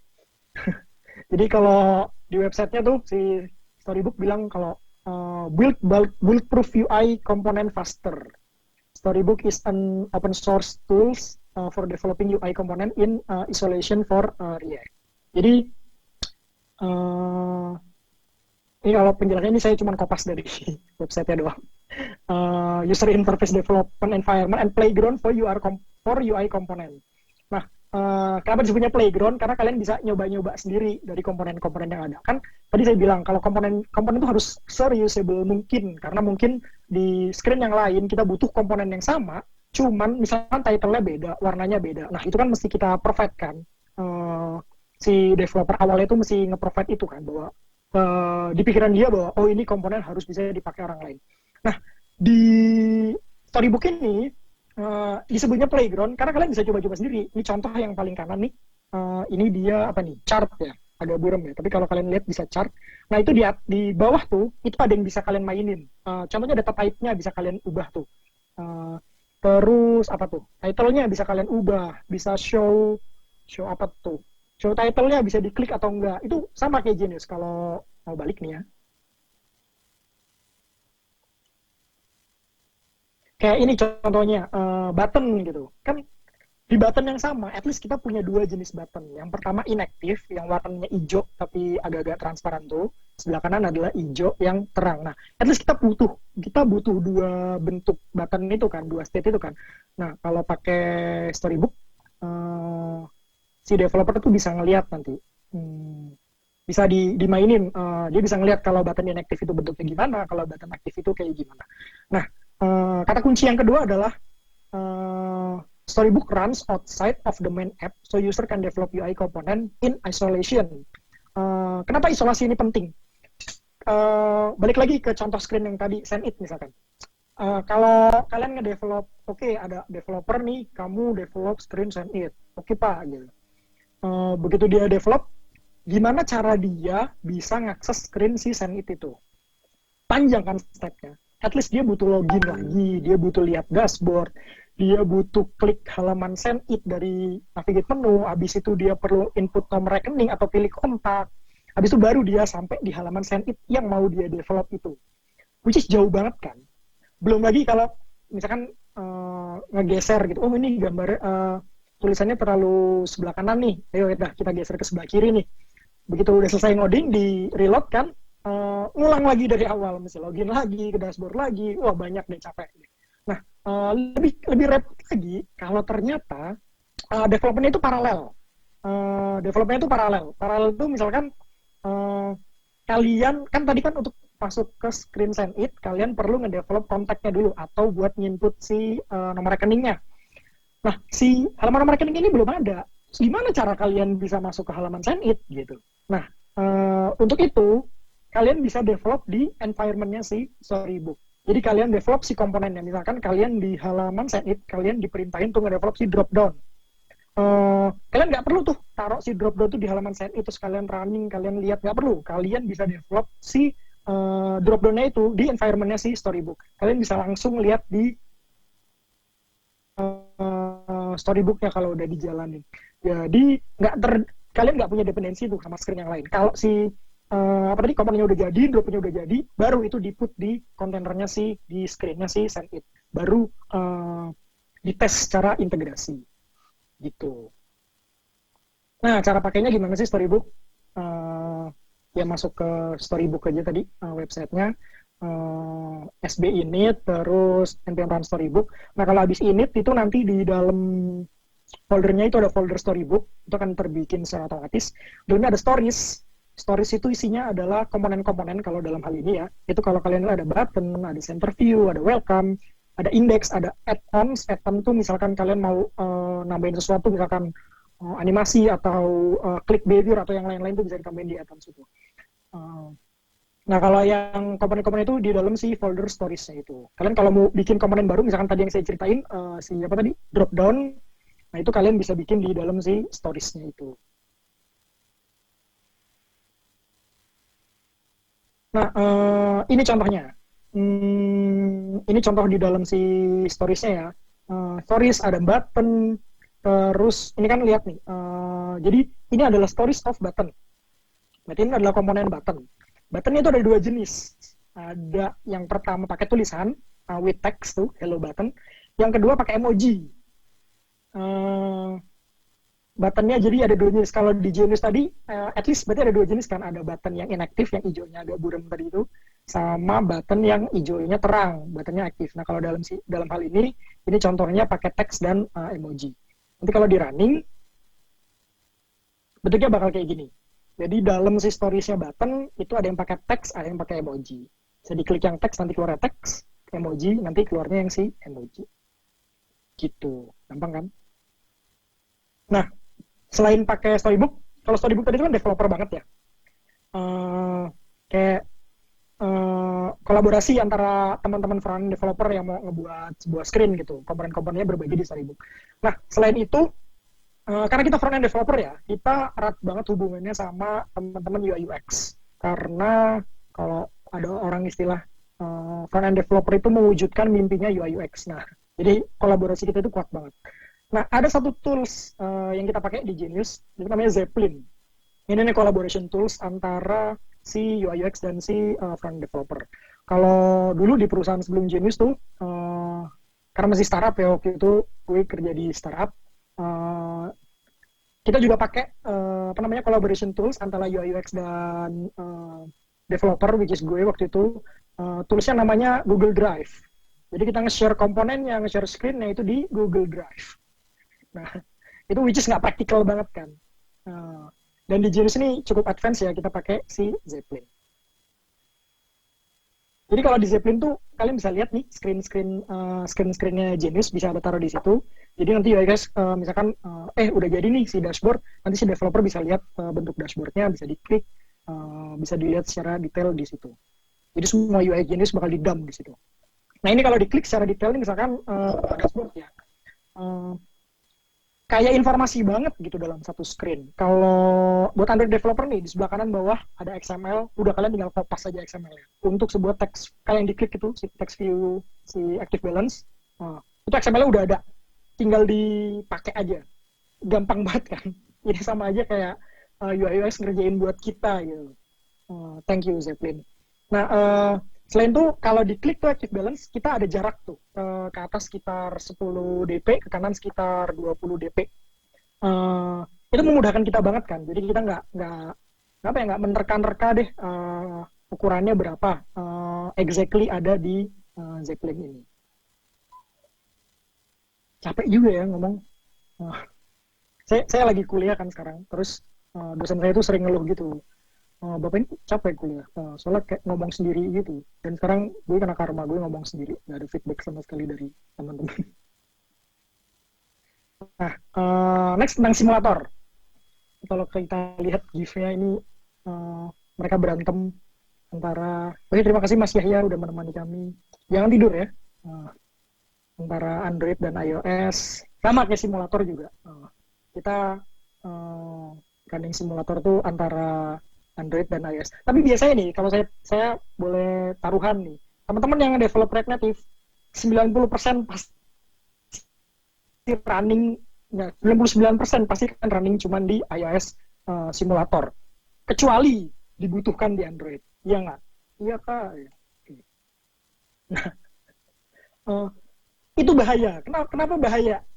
Jadi kalau di websitenya tuh si Storybook bilang kalau build bulletproof UI component faster. Storybook is an open source tools for developing UI component in isolation for React. Jadi ini kalau penjelasannya ini saya cuma kopas dari website-nya doang. User interface development environment and playground for UI component. Nah, kenapa disebutnya playground? Karena kalian bisa nyoba-nyoba sendiri dari komponen-komponen yang ada. Kan tadi saya bilang kalau komponen itu harus se-reusable mungkin, karena mungkin di screen yang lain kita butuh komponen yang sama, cuman misalkan title-nya beda, warnanya beda. Nah, itu kan mesti kita provide kan. Si developer awalnya itu mesti nge-provide itu kan, bahwa di pikiran dia bahwa oh ini komponen harus bisa dipakai orang lain. Nah, di Storybook ini disebutnya playground karena kalian bisa coba-coba sendiri. Ini contoh yang paling kanan nih. Ini dia apa nih? Chart ya. Ada burem ya. Tapi kalau kalian lihat bisa chart. Nah, itu di bawah tuh itu ada yang bisa kalian mainin. Contohnya data type-nya bisa kalian ubah tuh. Terus apa tuh? Title-nya bisa kalian ubah, bisa show apa tuh? Show title-nya bisa diklik atau enggak. Itu sama kayak Genius kalau mau balik nih ya. Kayak ini contohnya, button gitu. Kan di button yang sama, at least kita punya dua jenis button. Yang pertama inactive, yang warnanya hijau tapi agak-agak transparan tuh. Sebelah kanan adalah hijau yang terang. Nah, at least kita butuh dua bentuk button itu kan, dua state itu kan. Nah, kalau pakai Storybook, si developer tuh bisa ngelihat nanti. Bisa dimainin, dia bisa ngelihat kalau button inactive itu bentuknya gimana, kalau button aktif itu kayak gimana. Nah, kata kunci yang kedua adalah Storybook runs outside of the main app, so user can develop UI component in isolation. Kenapa isolasi ini penting? Balik lagi ke contoh screen yang tadi, send it misalkan. Kalau kalian nge-develop, oke, ada developer nih, kamu develop screen send it. Oke, Pak, gitu. Begitu dia develop, gimana cara dia bisa ngakses screen si send it itu? Panjang kan step-nya. At least dia butuh login lagi, dia butuh lihat dashboard, dia butuh klik halaman send it dari navigate menu, habis itu dia perlu input nomor rekening atau pilih kontak, habis itu baru dia sampai di halaman send it yang mau dia develop itu. Which is jauh banget kan. Belum lagi kalau misalkan ngegeser gitu, oh ini gambar tulisannya terlalu sebelah kanan nih, ayo kita geser ke sebelah kiri nih. Begitu udah selesai ngoding, di reload kan, ngulang lagi dari awal, mesti login lagi, ke dashboard lagi, wah banyak deh capek. Nah, lebih repot lagi kalau ternyata development itu paralel. Development itu paralel. Paralel itu misalkan uh, kalian kan tadi kan untuk masuk ke screen send it, kalian perlu ngedevelop kontaknya dulu atau buat nginput si nomor rekeningnya. Nah, si halaman nomor rekening ini belum ada. Gimana cara kalian bisa masuk ke halaman send it gitu? Nah, untuk itu kalian bisa develop di environment-nya si Storybook. Jadi kalian develop si komponennya. Misalkan kalian di halaman send it, kalian diperintahin untuk ngedevelop si drop down. Kalian nggak perlu tuh taruh si drop down tuh di halaman send it terus kalian running, kalian lihat, nggak perlu. Kalian bisa develop si drop down-nya itu di environment-nya si Storybook. Kalian bisa langsung lihat di Storybook-nya kalau udah dijalanin. Jadi kalian nggak punya dependensi tuh sama screen yang lain. Kalau si apa tadi komponennya udah jadi, drop-nya udah jadi, baru itu di-put di kontainernya si di screen-nya si send it. Baru dites secara integrasi. Gitu. Nah, cara pakainya gimana sih Storybook? Ya masuk ke Storybook aja tadi websitenya, SB init, terus npm run Storybook. Nah, kalau habis init itu nanti di dalam foldernya itu ada folder Storybook, itu akan terbikin secara otomatis. Dalamnya ada stories. Stories itu isinya adalah komponen-komponen kalau dalam hal ini ya. Itu kalau kalian lihat ada button, ada center view, ada welcome, ada index, ada add-ons. Add-on itu misalkan kalian mau nambahin sesuatu, misalkan animasi atau click behavior atau yang lain-lain itu bisa ditambahin di add-ons itu. Nah, kalau yang komponen-komponen itu di dalam si folder stories-nya itu. Kalian kalau mau bikin komponen baru, misalkan tadi yang saya ceritain, si apa tadi, drop down, nah itu kalian bisa bikin di dalam si stories-nya itu. Nah, ini contohnya. Ini contoh di dalam si stories-nya ya. Stories ada button, terus ini kan lihat nih. Jadi ini adalah stories of button. Berarti ini adalah komponen button. Button itu ada dua jenis. Ada yang pertama pakai tulisan with text tuh hello button. Yang kedua pakai emoji. Buttonnya jadi ada dua jenis. Kalau di Genius tadi, at least berarti ada dua jenis kan. Ada button yang inaktif, yang hijaunya agak buram tadi itu, sama button yang hijaunya terang, buttonnya aktif. Nah, kalau dalam hal ini contohnya pakai teks dan emoji. Nanti kalau di running, bentuknya bakal kayak gini. Jadi dalam si storiesnya button, itu ada yang pakai teks, ada yang pakai emoji. Bisa diklik yang teks, nanti keluar teks, emoji, nanti keluarnya yang si emoji. Gitu, gampang kan? Nah, selain pakai Storybook, kalau Storybook tadi itu kan developer banget ya. Kayak kolaborasi antara teman-teman front developer yang mau ngebuat sebuah screen gitu. Komponen-komponennya berbagi di Storybook. Nah, selain itu, karena kita front end developer ya, kita erat banget hubungannya sama teman-teman UI UX. Karena kalau ada orang istilah front end developer itu mewujudkan mimpinya UI UX. Nah, jadi kolaborasi kita itu kuat banget. Nah, ada satu tools yang kita pakai di Genius, itu namanya Zeppelin. Ini nih collaboration tools antara si UI UX dan si front developer. Kalau dulu di perusahaan sebelum Genius tuh, karena masih startup ya, waktu itu gue kerja di startup, kita juga pakai apa namanya collaboration tools antara UI UX dan developer, which is gue waktu itu. Toolsnya namanya Google Drive. Jadi kita nge-share komponennya, nge-share screen-nya itu di Google Drive. Nah, itu which is nggak praktikal banget kan. Dan di Genius ini cukup advance ya, kita pakai si Zeppelin. Jadi kalau di Zeppelin tuh kalian bisa lihat nih screen-screennya Genius bisa ada taruh di situ. Jadi nanti ya guys, misalkan udah jadi nih si dashboard, nanti si developer bisa lihat bentuk dashboardnya, bisa diklik, bisa dilihat secara detail di situ. Jadi semua UI Genius bakal di-dump di situ. Nah, ini kalau diklik secara detail nih, misalkan dashboard ya, kayak informasi banget gitu dalam satu screen. Kalau buat Android developer nih, di sebelah kanan bawah ada XML, udah kalian tinggal kopas aja XML-nya. Untuk sebuah teks, kalian diklik itu, si text view, si active balance, itu XML-nya udah ada. Tinggal dipakai aja. Gampang banget kan. Ini sama aja kayak UI UX ngerjain buat kita gitu. Thank you, Zeppelin. Nah, selain itu, kalau diklik tuh active balance, kita ada jarak tuh. Ke atas sekitar 10 dp, ke kanan sekitar 20 dp. Itu memudahkan kita banget kan. Jadi kita nggak menerka-nerka deh ukurannya berapa. Exactly ada di Zeppelin ini. Capek juga ya ngomong. saya lagi kuliah kan sekarang, terus dosen saya tuh sering ngeluh gitu. Bapak ini capek kuliah, soalnya kayak ngomong sendiri gitu. Dan sekarang gue kena karma, gue ngomong sendiri, gak ada feedback sama sekali dari teman-teman. Nah, next tentang simulator. Kalau kita lihat GIF-nya ini, mereka berantem antara, oke terima kasih Mas Yahya udah menemani kami. Jangan tidur ya. Antara Android dan iOS, sama kayak simulator juga. Kita running simulator tuh antara Android dan iOS. Tapi biasanya nih, kalau saya boleh taruhan nih, teman-teman yang develop React Native, 90% pasti running, ya, 99% pasti kan running cuman di iOS simulator. Kecuali dibutuhkan di Android. Iya nggak? Iya Kak. Nah, itu bahaya. Kenapa bahaya?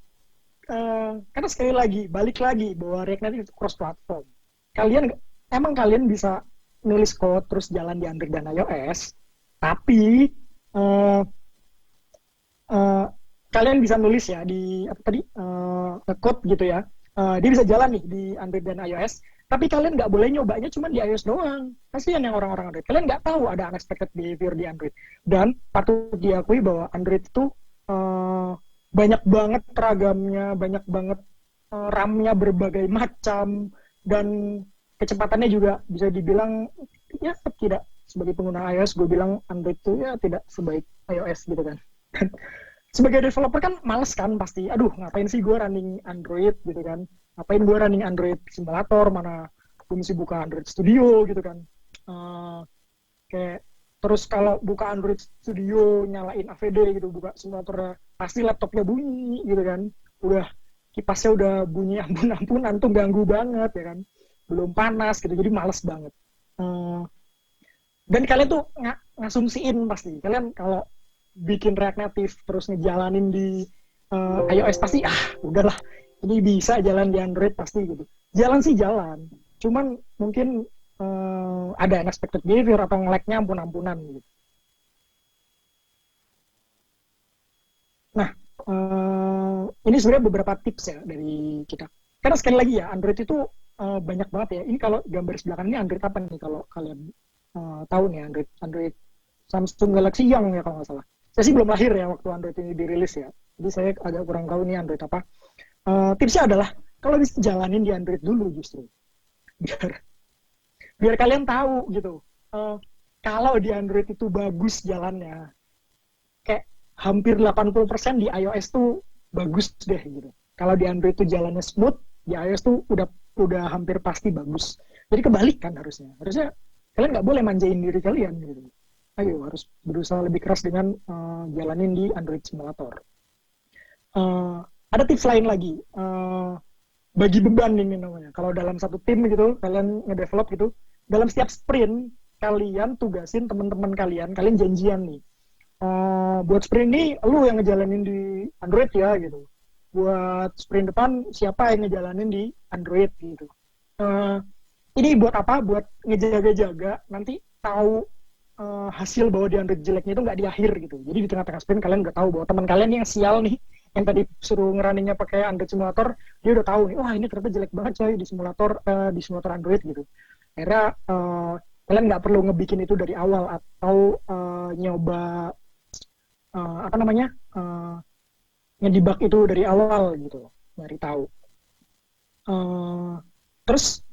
Karena sekali lagi, balik lagi bahwa React Native itu cross platform. Emang kalian bisa nulis code terus jalan di Android dan iOS, tapi kalian bisa nulis ya di apa tadi code gitu ya, dia bisa jalan nih di Android dan iOS, tapi kalian nggak boleh nyobanya cuma di iOS doang. Kasihan yang orang-orang Android, kalian nggak tahu ada unexpected behavior di Android. Dan patut diakui bahwa Android itu banyak banget ragamnya, banyak banget RAM-nya berbagai macam, dan kecepatannya juga bisa dibilang ya tidak sebagai pengguna iOS, gue bilang Android itu ya tidak sebaik iOS gitu kan. Sebagai developer kan males kan pasti, aduh ngapain sih gue running Android gitu kan, ngapain gue running Android simulator, mana gue mesti buka Android Studio gitu kan. Kayak terus kalau buka Android Studio nyalain AVD gitu, buka simulator pasti laptopnya bunyi gitu kan, udah kipasnya udah bunyi ampun-ampunan tuh ganggu banget ya kan, belum panas gitu, jadi males banget. Dan kalian tuh ngasumsiin pasti kalian kalau bikin React Native terus ngejalanin di iOS pasti udahlah ini bisa jalan di Android pasti gitu. Jalan sih jalan, cuman mungkin ada unexpected behavior atau nge-lag-nya ampun-ampunan gitu. Nah, ini sebenarnya beberapa tips ya dari kita. Karena sekali lagi ya, Android itu banyak banget ya. Ini kalau gambar sebelah kanan ini Android apa nih kalau kalian tahu nih, Android Samsung Galaxy Young ya kalau nggak salah. Saya sih belum lahir ya waktu Android ini dirilis ya. Jadi saya agak kurang tahu nih Android apa. Tipsnya adalah kalau bisa jalanin di Android dulu justru. Biar kalian tahu gitu. Kalau di Android itu bagus jalannya. Kayak hampir 80% di iOS tuh bagus deh gitu. Kalau di Android tuh jalannya smooth, di iOS tuh udah hampir pasti bagus. Jadi kebalik kan harusnya. Harusnya kalian nggak boleh manjain diri kalian gitu. Ayo harus berusaha lebih keras dengan jalanin di Android simulator. Ada tips lain lagi, bagi beban ini namanya. Kalau dalam satu tim gitu, kalian ngedevelop gitu, dalam setiap sprint kalian tugasin teman-teman kalian janjian nih. Buat sprint ini lu yang ngejalanin di Android ya gitu. Buat sprint depan siapa yang ngejalanin di Android gitu. Ini buat apa? Buat ngejaga-jaga nanti tahu hasil bahwa di Android jeleknya itu nggak di akhir gitu. Jadi di tengah-tengah sprint kalian udah tahu bahwa teman kalian yang sial nih, yang tadi suruh ngerunningnya pakai Android simulator, dia udah tahu nih, wah ini ternyata jelek banget coy di simulator Android gitu. Akhirnya kalian nggak perlu ngebikin itu dari awal atau nyoba ngedebug itu dari awal gitu, nyari tahu. Terus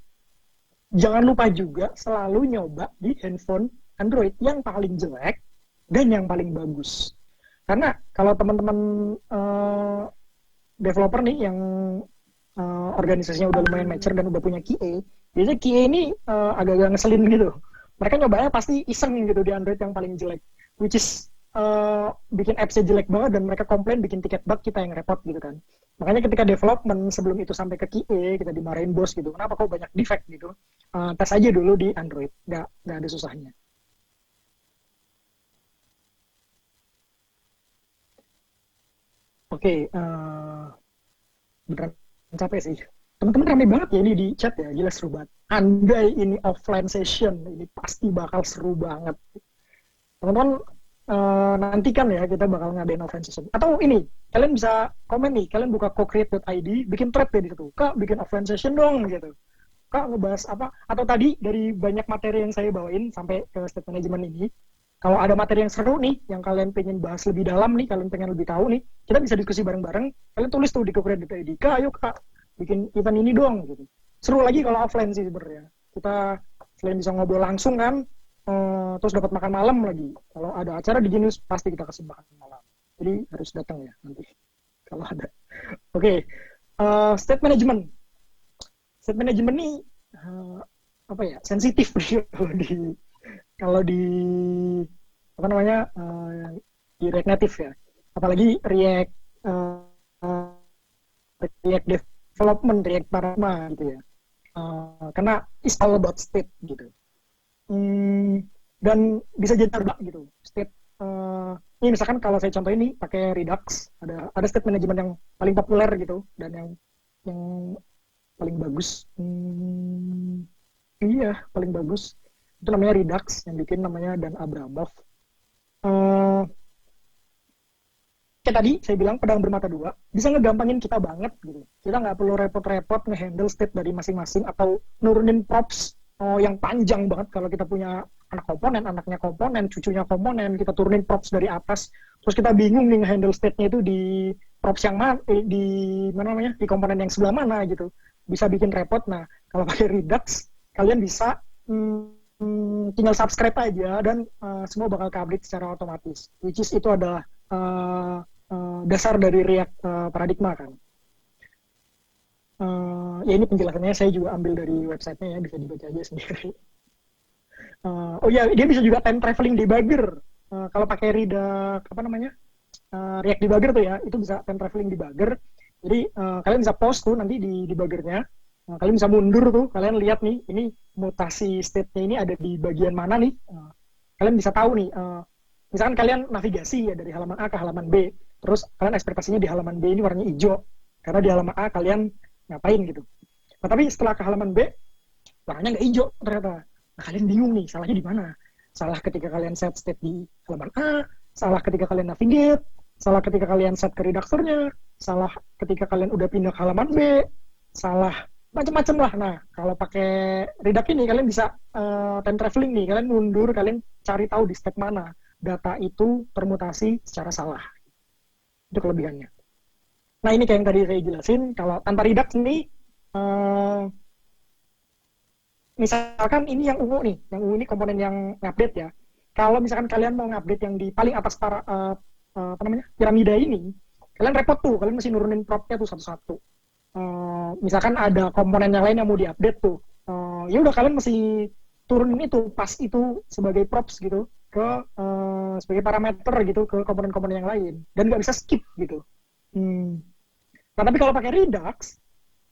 jangan lupa juga selalu nyoba di handphone Android yang paling jelek dan yang paling bagus. Karena kalau teman-teman developer nih yang organisasinya udah lumayan mature dan udah punya QA, biasanya QA ini agak-agak ngeselin gitu. Mereka nyobanya pasti iseng gitu di Android yang paling jelek, which is bikin apps-nya jelek banget dan mereka komplain, bikin tiket bug, kita yang repot gitu kan. Makanya ketika development sebelum itu sampai ke QA, kita dimarahin bos gitu, kenapa kok banyak defect gitu. Tes aja dulu di Android, nggak ada susahnya. Oke, beneran capek sih. Teman-teman ramai banget ya ini di chat ya, gila seru banget. Andai ini offline session, ini pasti bakal seru banget. Teman-teman nantikan ya kita bakal ngadain offline session. Atau ini, kalian bisa komen nih, kalian buka co-create.id, bikin thread ya di situ. Kak, bikin offline session dong gitu. Kak, ngebahas apa? Atau tadi dari banyak materi yang saya bawain sampai ke state management ini, kalau ada materi yang seru nih, yang kalian pengen bahas lebih dalam nih, kalian pengen lebih tahu nih, kita bisa diskusi bareng-bareng. Kalian tulis tuh di co-create.id, Kak, ayo Kak, bikin event ini dong gitu. Seru lagi kalau offline sih sebenarnya. Kita selain bisa ngobrol langsung kan, terus dapat makan malam lagi. Kalau ada acara di Genius pasti kita kasih makan malam. Jadi harus datang ya nanti kalau ada. Oke, state management. State management ini apa ya, sensitif kalau di apa namanya di React Native ya. Apalagi React Development, React Paradigma gitu ya. Karena it's all about state gitu. Dan bisa jadi terbak gitu state. Ini misalkan kalau saya contoh ini pakai Redux, ada state management yang paling populer gitu dan yang paling bagus. Iya, paling bagus itu namanya Redux, yang bikin namanya Dan Abramov. Kayak tadi saya bilang pedang bermata dua, bisa ngegampangin kita banget gitu. Kita nggak perlu repot-repot ngehandle state dari masing-masing atau nurunin props yang panjang banget. Kalau kita punya anak komponen, anaknya komponen, cucunya komponen, kita turunin props dari atas, terus kita bingung nih nge-handle state-nya itu di props yang mana, di mana namanya, di komponen yang sebelah mana gitu, bisa bikin repot. Nah, kalau pakai Redux, kalian bisa tinggal subscribe aja dan semua bakal ke-update secara otomatis, which is itu adalah dasar dari React Paradigma kan. Ya ini penjelasannya saya juga ambil dari websitenya ya, bisa dibaca aja sendiri. Oh ya, dia bisa juga time traveling debugger. Kalau pakai Redux apa namanya, React debugger tuh ya, itu bisa time traveling debugger. Jadi kalian bisa pause tuh nanti di debuggernya. Kalian bisa mundur tuh, kalian lihat nih, ini mutasi state-nya ini ada di bagian mana nih. Kalian bisa tahu nih, misalkan kalian navigasi ya dari halaman A ke halaman B, terus kalian ekspektasinya di halaman B ini warnanya hijau, karena di halaman A kalian ngapain gitu. Nah, tapi setelah ke halaman B, warnanya nggak hijau ternyata. Nah, kalian bingung nih, salahnya di mana? Salah ketika kalian set state di halaman A, salah ketika kalian navigate, salah ketika kalian set ke redaktornya, salah ketika kalian udah pindah ke halaman B, salah macam-macam lah. Nah, kalau pakai Redux ini kalian bisa time traveling nih, kalian mundur, kalian cari tahu di step mana data itu termutasi secara salah. Itu kelebihannya. Nah, ini kayak yang tadi saya jelasin, kalau tanpa Redux ini misalkan ini yang ungu nih, yang ungu ini komponen yang ngupdate ya. Kalau misalkan kalian mau ngupdate yang di paling atas apa namanya, piramida ini, kalian repot tuh, kalian mesti nurunin propnya tuh satu-satu. Misalkan ada komponen yang lain yang mau diupdate tuh, ya udah kalian mesti turunin itu pas itu sebagai props gitu ke sebagai parameter gitu ke komponen-komponen yang lain dan nggak bisa skip gitu. Nah, tapi kalau pakai Redux,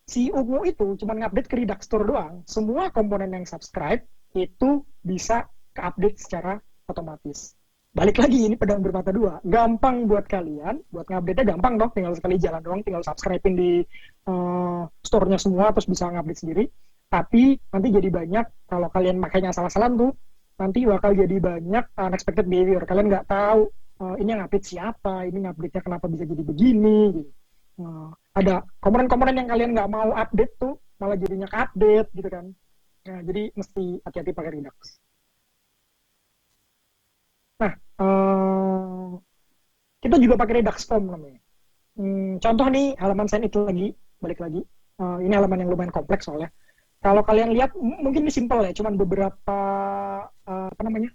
si ungu itu cuma ngupdate ke Redux Store doang. Semua komponen yang subscribe itu bisa ke-update secara otomatis. Balik lagi, ini pedang bermata dua. Gampang buat kalian, buat ngupdate-nya gampang dong, tinggal sekali jalan doang, tinggal subscribe-in di store-nya semua, terus bisa ngupdate sendiri. Tapi nanti jadi banyak, kalau kalian makanya salah-salah tuh, nanti bakal jadi banyak unexpected behavior. Kalian nggak tahu, ini yang update siapa, ini ngupdate-nya kenapa bisa jadi begini, gitu. Ada komponen-komponen yang kalian nggak mau update tuh, malah jadinya ke-update, gitu kan. Nah, jadi mesti hati-hati pakai Redux. Nah, kita juga pakai Redux Form namanya. Contoh nih, halaman sign itu lagi, balik lagi. Ini halaman yang lumayan kompleks soalnya. Kalau kalian lihat, mungkin ini simple ya, cuman beberapa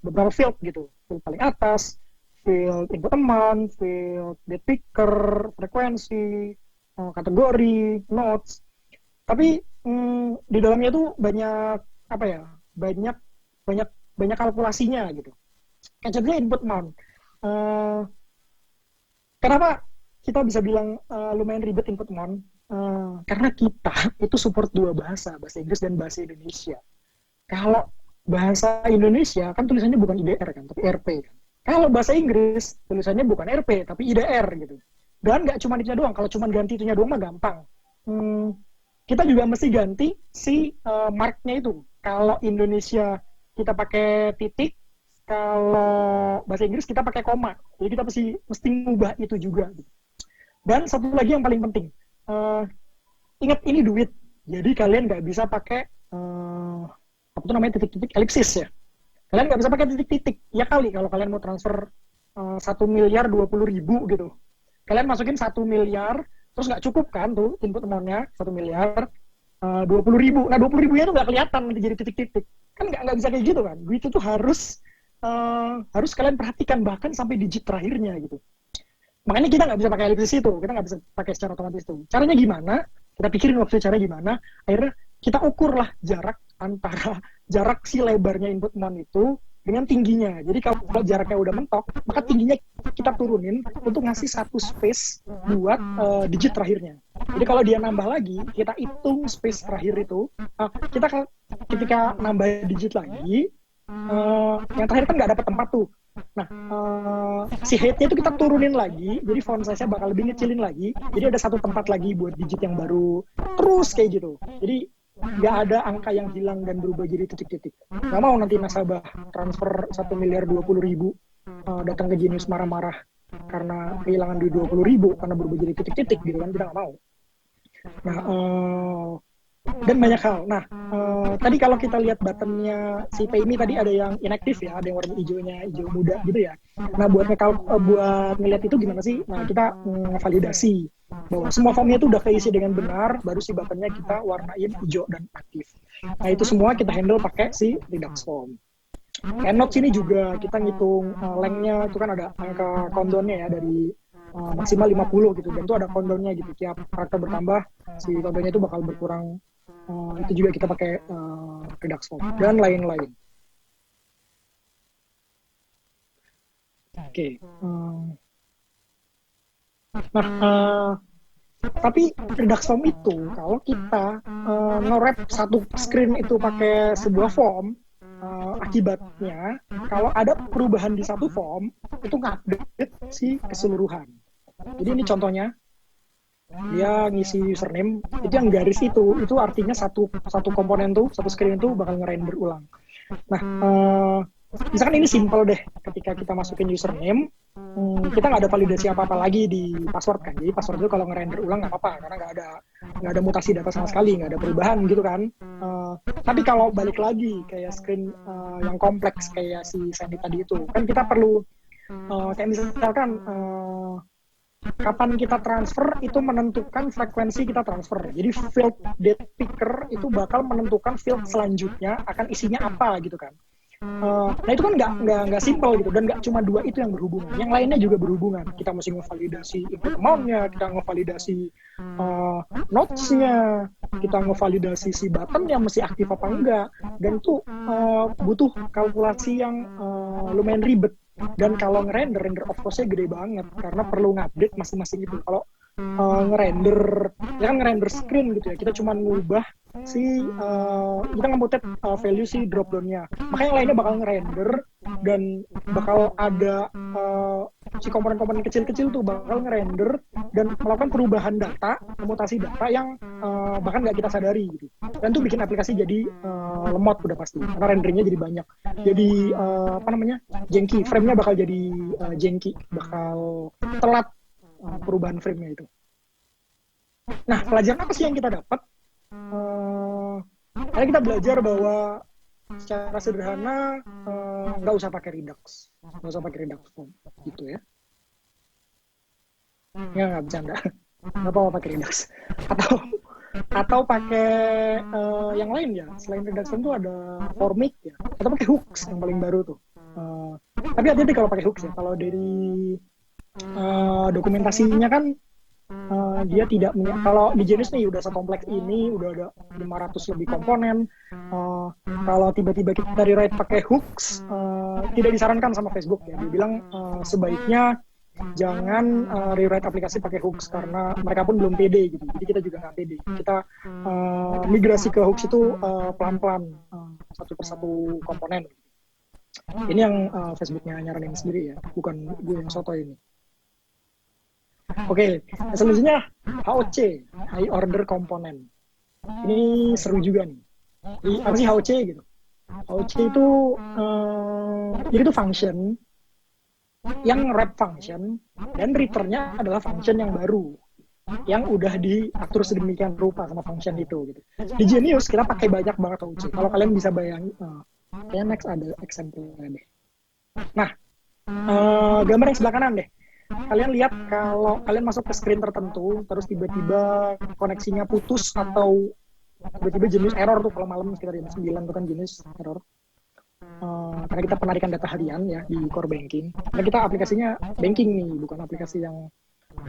beberapa field gitu. Field paling atas, field input teman, field date picker, frekuensi, kategori, notes. Tapi di dalamnya tuh banyak apa ya? Banyak kalkulasinya gitu. Contohnya input mount. Kenapa kita bisa bilang lumayan ribet input mount? Karena kita itu support dua bahasa Inggris dan bahasa Indonesia. Kalau bahasa Indonesia kan tulisannya bukan IDR kan, tapi RP kan. Kalau bahasa Inggris tulisannya bukan RP, tapi IDR gitu. Dan nggak cuma itunya doang, kalau cuma ganti itunya doang mah gampang. Kita juga mesti ganti si marknya itu. Kalau Indonesia kita pakai titik, kalau bahasa Inggris kita pakai koma, jadi kita mesti mengubah itu juga. Dan satu lagi yang paling penting, ingat ini duit, jadi kalian nggak bisa pakai apa tuh namanya titik-titik elipsis ya. Kalian nggak bisa pakai titik-titik. Ya kali kalau kalian mau transfer 1.020.000 gitu, kalian masukin 1 miliar, terus nggak cukup kan tuh input amount-nya 1 miliar 20.000. Nah 20.000-nya tuh nggak kelihatan nanti jadi titik-titik. Kan nggak bisa kayak gitu kan. Duit itu harus kalian perhatikan bahkan sampai digit terakhirnya gitu. Makanya kita nggak bisa pakai elipsis itu, kita nggak bisa pakai secara otomatis itu. Caranya gimana? Kita pikirin waktu caranya gimana. Akhirnya kita ukurlah jarak si lebarnya input amount itu dengan tingginya. Jadi kalau jaraknya udah mentok, maka tingginya kita turunin untuk ngasih satu space buat digit terakhirnya. Jadi kalau dia nambah lagi, kita hitung space terakhir itu. Kita ketika nambah digit lagi, yang terakhir kan nggak dapat tempat tuh. Nah, si height-nya itu kita turunin lagi, jadi font size-nya bakal lebih ngecilin lagi. Jadi ada satu tempat lagi buat digit yang baru, terus kayak gitu. Jadi nggak ada angka yang hilang dan berubah jadi titik-titik. Nggak mau nanti nasabah transfer 1.020.000 datang ke Genius marah-marah karena kehilangan duit 20.000 karena berubah jadi titik-titik gitu kan, kita nggak mau. Nah, dan banyak hal. Nah, tadi kalau kita lihat buttonnya si PayMe tadi ada yang inaktif ya, ada yang warna hijaunya, hijau muda gitu ya. Nah, buat ngeliat itu gimana sih? Nah, kita validasi bahwa semua formnya itu udah keisi dengan benar, baru si buttonnya kita warnain hijau dan aktif. Nah, itu semua kita handle pakai si Redux Form. Keynote sini juga kita ngitung lengthnya, itu kan ada angka countdown-nya ya, dari maksimal 50 gitu, dan itu ada countdown-nya gitu, tiap karakter bertambah si countdown-nya itu bakal berkurang. Itu juga kita pakai Redux Form dan lain-lain. Oke. Nah, tapi Redux Form itu kalau kita nge-wrap satu screen itu pakai sebuah form, akibatnya kalau ada perubahan di satu form itu nge-update si keseluruhan. Jadi ini contohnya, dia ngisi username, itu yang garis itu artinya satu komponen tuh, satu screen itu bakal nge-render ulang. Nah, misalkan ini simple deh, ketika kita masukin username, kita nggak ada validasi apa-apa lagi di password kan, jadi password itu kalau nge-render ulang nggak apa-apa, karena nggak ada mutasi data sama sekali, nggak ada perubahan gitu kan. Tapi kalau balik lagi kayak screen yang kompleks kayak si Sandy tadi itu, kan kita perlu kayak misalkan kapan kita transfer itu menentukan frekuensi kita transfer. Jadi field date picker itu bakal menentukan field selanjutnya akan isinya apa gitu kan. Nah itu kan nggak simple gitu, dan nggak cuma dua itu yang berhubungan, yang lainnya juga berhubungan. Kita mesti ngevalidasi input amount-nya, kita ngevalidasi notes-nya, kita ngevalidasi si button yang mesti aktif apa enggak, dan itu butuh kalkulasi yang lumayan ribet. Dan kalau ngerender of course-nya gede banget karena perlu ngupdate masing-masing itu. Kalau ngerender, ya kan ngerender screen gitu ya, kita cuma ngubah kita ngemutet value si drop down-nya. Makanya yang lainnya bakal ngerender dan bakal ada si komponen-komponen kecil-kecil tuh bakal ngerender dan melakukan perubahan data, mutasi data yang bahkan nggak kita sadari gitu. Dan tuh bikin aplikasi jadi lemot udah pasti, karena renderingnya jadi banyak. Jadi janky, frame-nya bakal jadi janky, bakal telat perubahan frame-nya itu. Nah, pelajaran apa sih yang kita dapat? Karena kita belajar bahwa secara sederhana nggak usah pakai Redux Form gitu ya. Nggak bercanda, nggak apa-apa pakai Redux atau pakai yang lain ya. Selain Redux Form tuh ada Formic ya, atau pakai Hooks yang paling baru tuh. Tapi hati-hati kalau pakai Hooks ya. Kalau dari dokumentasinya kan dia tidak kalau di Genius nih udah sekompleks ini, udah ada 500 lebih komponen. Kalau tiba-tiba kita rewrite pakai hooks, tidak disarankan sama Facebook ya. Dia bilang sebaiknya jangan rewrite aplikasi pakai hooks karena mereka pun belum pede gitu. Jadi kita juga nggak pede. Kita migrasi ke hooks itu pelan-pelan, satu persatu komponen. Ini yang Facebooknya nyaranin sendiri ya, bukan gue yang soto ini. Oke, selanjutnya HOC, High Order Component. Ini seru juga nih. Apa sih HOC gitu? HOC itu jadi itu function yang wrap function dan returnnya adalah function yang baru yang udah diatur sedemikian rupa sama function itu gitu. Di Genius kita pakai banyak banget HOC. Kalau kalian bisa bayangin, kayaknya next ada example-nya deh. Nah, gambar yang sebelah kanan deh. Kalian lihat kalau kalian masuk ke screen tertentu, terus tiba-tiba koneksinya putus atau tiba-tiba Genius error tuh kalau malam sekitar jam 9 tuh kan Genius error. Karena kita penarikan data harian ya di core banking. Karena kita aplikasinya banking nih, bukan aplikasi yang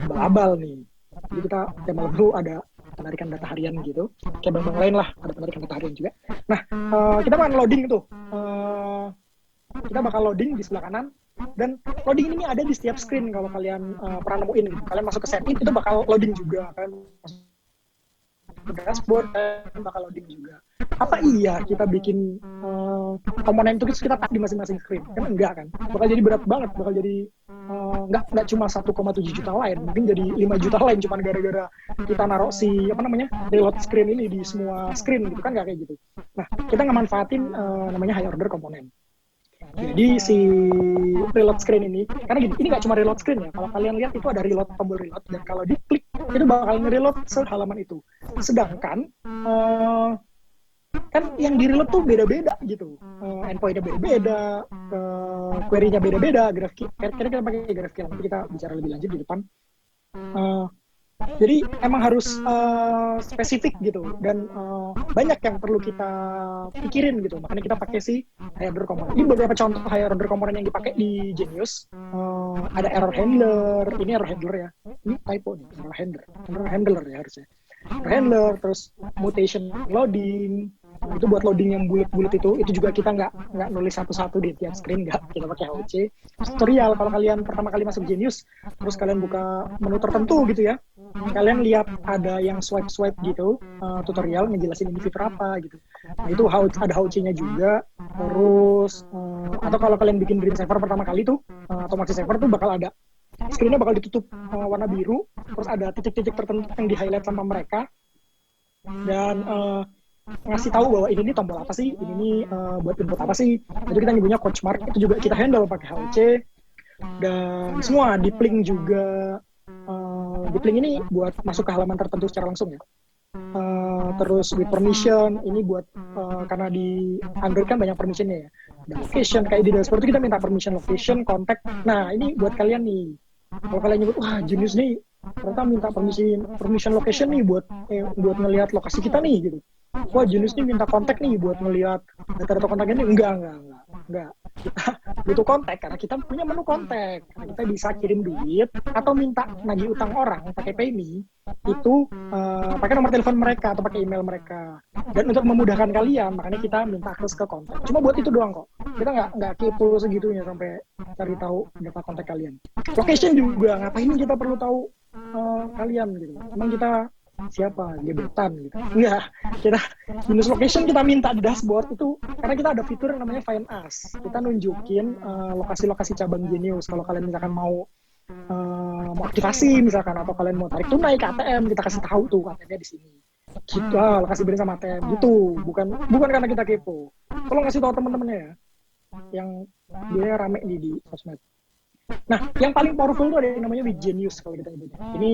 abal-abal nih. Jadi kita tiap malam dulu ada penarikan data harian gitu. Kayak bank-bank lain lah ada penarikan data harian juga. Nah, kita akan loading tuh. Kita bakal loading di sebelah kanan. Dan loading ini ada di setiap screen kalau kalian pernah nemuin gitu. Kalian masuk ke setting itu bakal loading juga. Kalian masuk ke dashboard kalian bakal loading juga. Apa iya kita bikin komponen itu kita tak di masing-masing screen? Kan enggak kan? Bakal jadi berat banget, bakal jadi nggak cuma 1,7 juta line, mungkin jadi 5 juta line cuma gara-gara kita naruh si reload screen ini di semua screen gitu kan, nggak kayak gitu. Nah, kita ngemanfaatin namanya high order komponen. Jadi si reload screen ini, karena gini, ini nggak cuma reload screen ya. Kalau kalian lihat itu ada reload, tombol reload, dan kalau diklik itu bakal nge-reload sehalaman itu. Sedangkan kan yang di reload tuh beda-beda gitu, endpoint-nya beda-beda, query-nya beda-beda, kira-kira kita pakai GraphQL, nanti kita bicara lebih lanjut di depan. Jadi emang harus spesifik gitu, dan banyak yang perlu kita pikirin gitu, makanya kita pakai si high order component. Ini beberapa contoh high order component yang dipakai di Genius. Ada error handler, ini error handler ya, ini typo nih, error handler ya harusnya. Error handler, terus mutation loading, itu buat loading yang bulat-bulat itu juga kita nggak nulis satu-satu di tiap screen, nggak, kita pakai HOC. Tutorial, kalau kalian pertama kali masuk Genius terus kalian buka menu tertentu gitu ya, kalian lihat ada yang swipe gitu, tutorial ngejelasin ini fitur apa gitu. Nah itu ada HOC-nya juga. Terus atau kalau kalian bikin Dream Saver pertama kali tuh, atau Maxi Saver tuh bakal ada screen-nya bakal ditutup warna biru, terus ada titik-titik tertentu yang di highlight sama mereka, dan ngasih tahu bahwa ini tombol apa sih, ini buat input apa sih. Jadi kita nyebutnya coach mark, itu juga kita handle pakai HOC. Dan semua di Plink juga, di Plink ini buat masuk ke halaman tertentu secara langsung ya. Terus with permission ini buat karena di Android kan banyak permissionnya ya. Dan location kayak di dashboard itu kita minta permission location, contact. Nah ini buat kalian nih, kalau kalian nyebut wah Genius nih ternyata minta permission location nih buat ngelihat lokasi kita nih gitu. Wah Genius nih minta kontak nih buat ngelihat data-data kontaknya nih. Enggak. Kita butuh kontak karena kita punya menu kontak. Karena kita bisa kirim duit atau minta nagih utang orang pakai PayMe itu pakai nomor telepon mereka atau pakai email mereka. Dan untuk memudahkan kalian, makanya kita minta akses ke kontak. Cuma buat itu doang kok. Kita nggak kepo segitunya sampai cari tahu data kontak kalian. Location juga, ngapain kita perlu tahu kalian gitu. Emang kita siapa, gebetan gitu. Enggak, kita Genius location kita minta di dashboard itu karena kita ada fitur yang namanya find us. Kita nunjukin lokasi-lokasi cabang Genius. Kalau kalian misalkan mau aktivasi misalkan, atau kalian mau tarik tunai ke ATM, kita kasih tahu tuh ATM-nya di sini. Gitu, lokasi beli sama ATM gitu. Bukan karena kita kepo. Tolong kasih tahu teman-temannya ya, yang dia rame di sosmed. Nah, yang paling powerful itu ada yang namanya with Genius kalau kita nyebutnya. Ini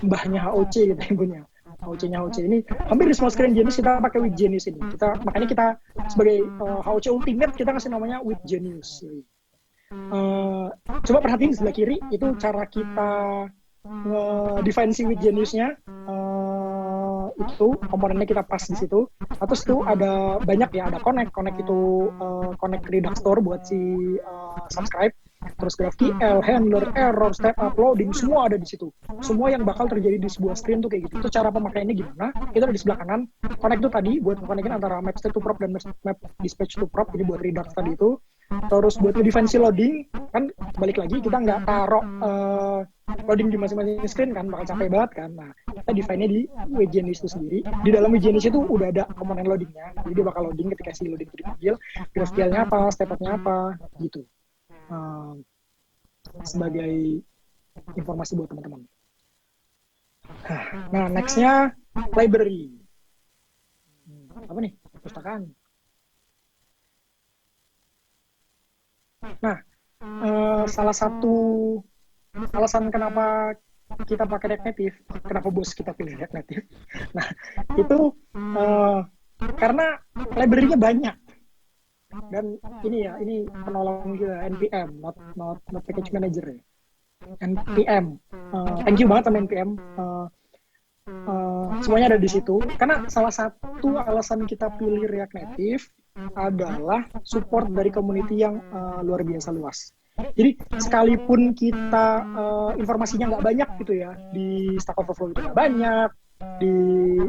mbahnya HOC kita nyebutnya. HOC-nya HOC ini hampir di semua screen Genius kita pakai with Genius ini. Makanya kita sebagai HOC Ultimate kita kasih namanya with Genius. Coba perhatiin di sebelah kiri itu cara kita define si with Genius-nya. Itu komponennya kita pas di situ. Terus itu ada banyak ya, ada connect itu connect Redux Store buat si subscribe. Terus GraphQL, handler, error, step uploading, semua ada di situ. Semua yang bakal terjadi di sebuah screen tuh kayak gitu. Itu cara pemakaiannya gimana? Kita ada di sebelah kanan. Connect itu tadi buat mengkonektin antara map state to prop dan map dispatch to prop. Ini buat Redux tadi itu. Terus buat defense loading, kan balik lagi kita nggak taruh loading di masing-masing screen kan, bakal capek banget kan. Nah, kita define-nya di WGenius itu sendiri. Di dalam WGenius itu udah ada komponen loadingnya. Jadi dia bakal loading ketika si loading itu dipanggil. GraphQL-nya apa, step-nya apa, gitu. Sebagai informasi buat teman-teman. Nah, next-nya library. Apa nih? Perpustakaan. Nah, salah satu alasan kenapa kita pakai React Native, kenapa bos kita pilih React Native? Nah, itu karena library-nya banyak. Dan ini penolong juga npm, not package manager ya. npm, thank you banget sama npm. Semuanya ada di situ. Karena salah satu alasan kita pilih React Native adalah support dari community yang luar biasa luas. Jadi sekalipun kita informasinya nggak banyak gitu ya, di Stack Overflow itu nggak banyak, di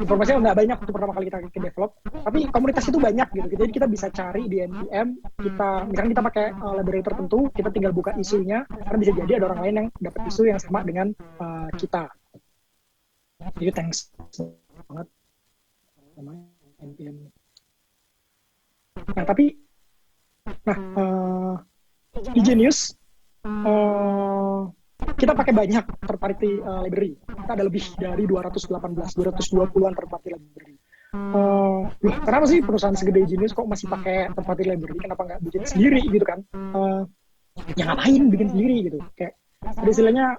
informasinya nggak banyak waktu pertama kali kita ke develop, tapi komunitas itu banyak gitu. Jadi kita bisa cari di npm, misalkan kita pakai library tertentu, kita tinggal buka isunya, karena bisa jadi ada orang lain yang dapat isu yang sama dengan kita. Jadi thanks banget sama npm. Nah tapi, di Genius kita pakai banyak third party library. Kita ada lebih dari 220-an third party library. Kenapa sih perusahaan segede Genius kok masih pakai third party library? Kenapa nggak bikin sendiri gitu kan? Ya ngapain bikin sendiri gitu? Kayak ada istilahnya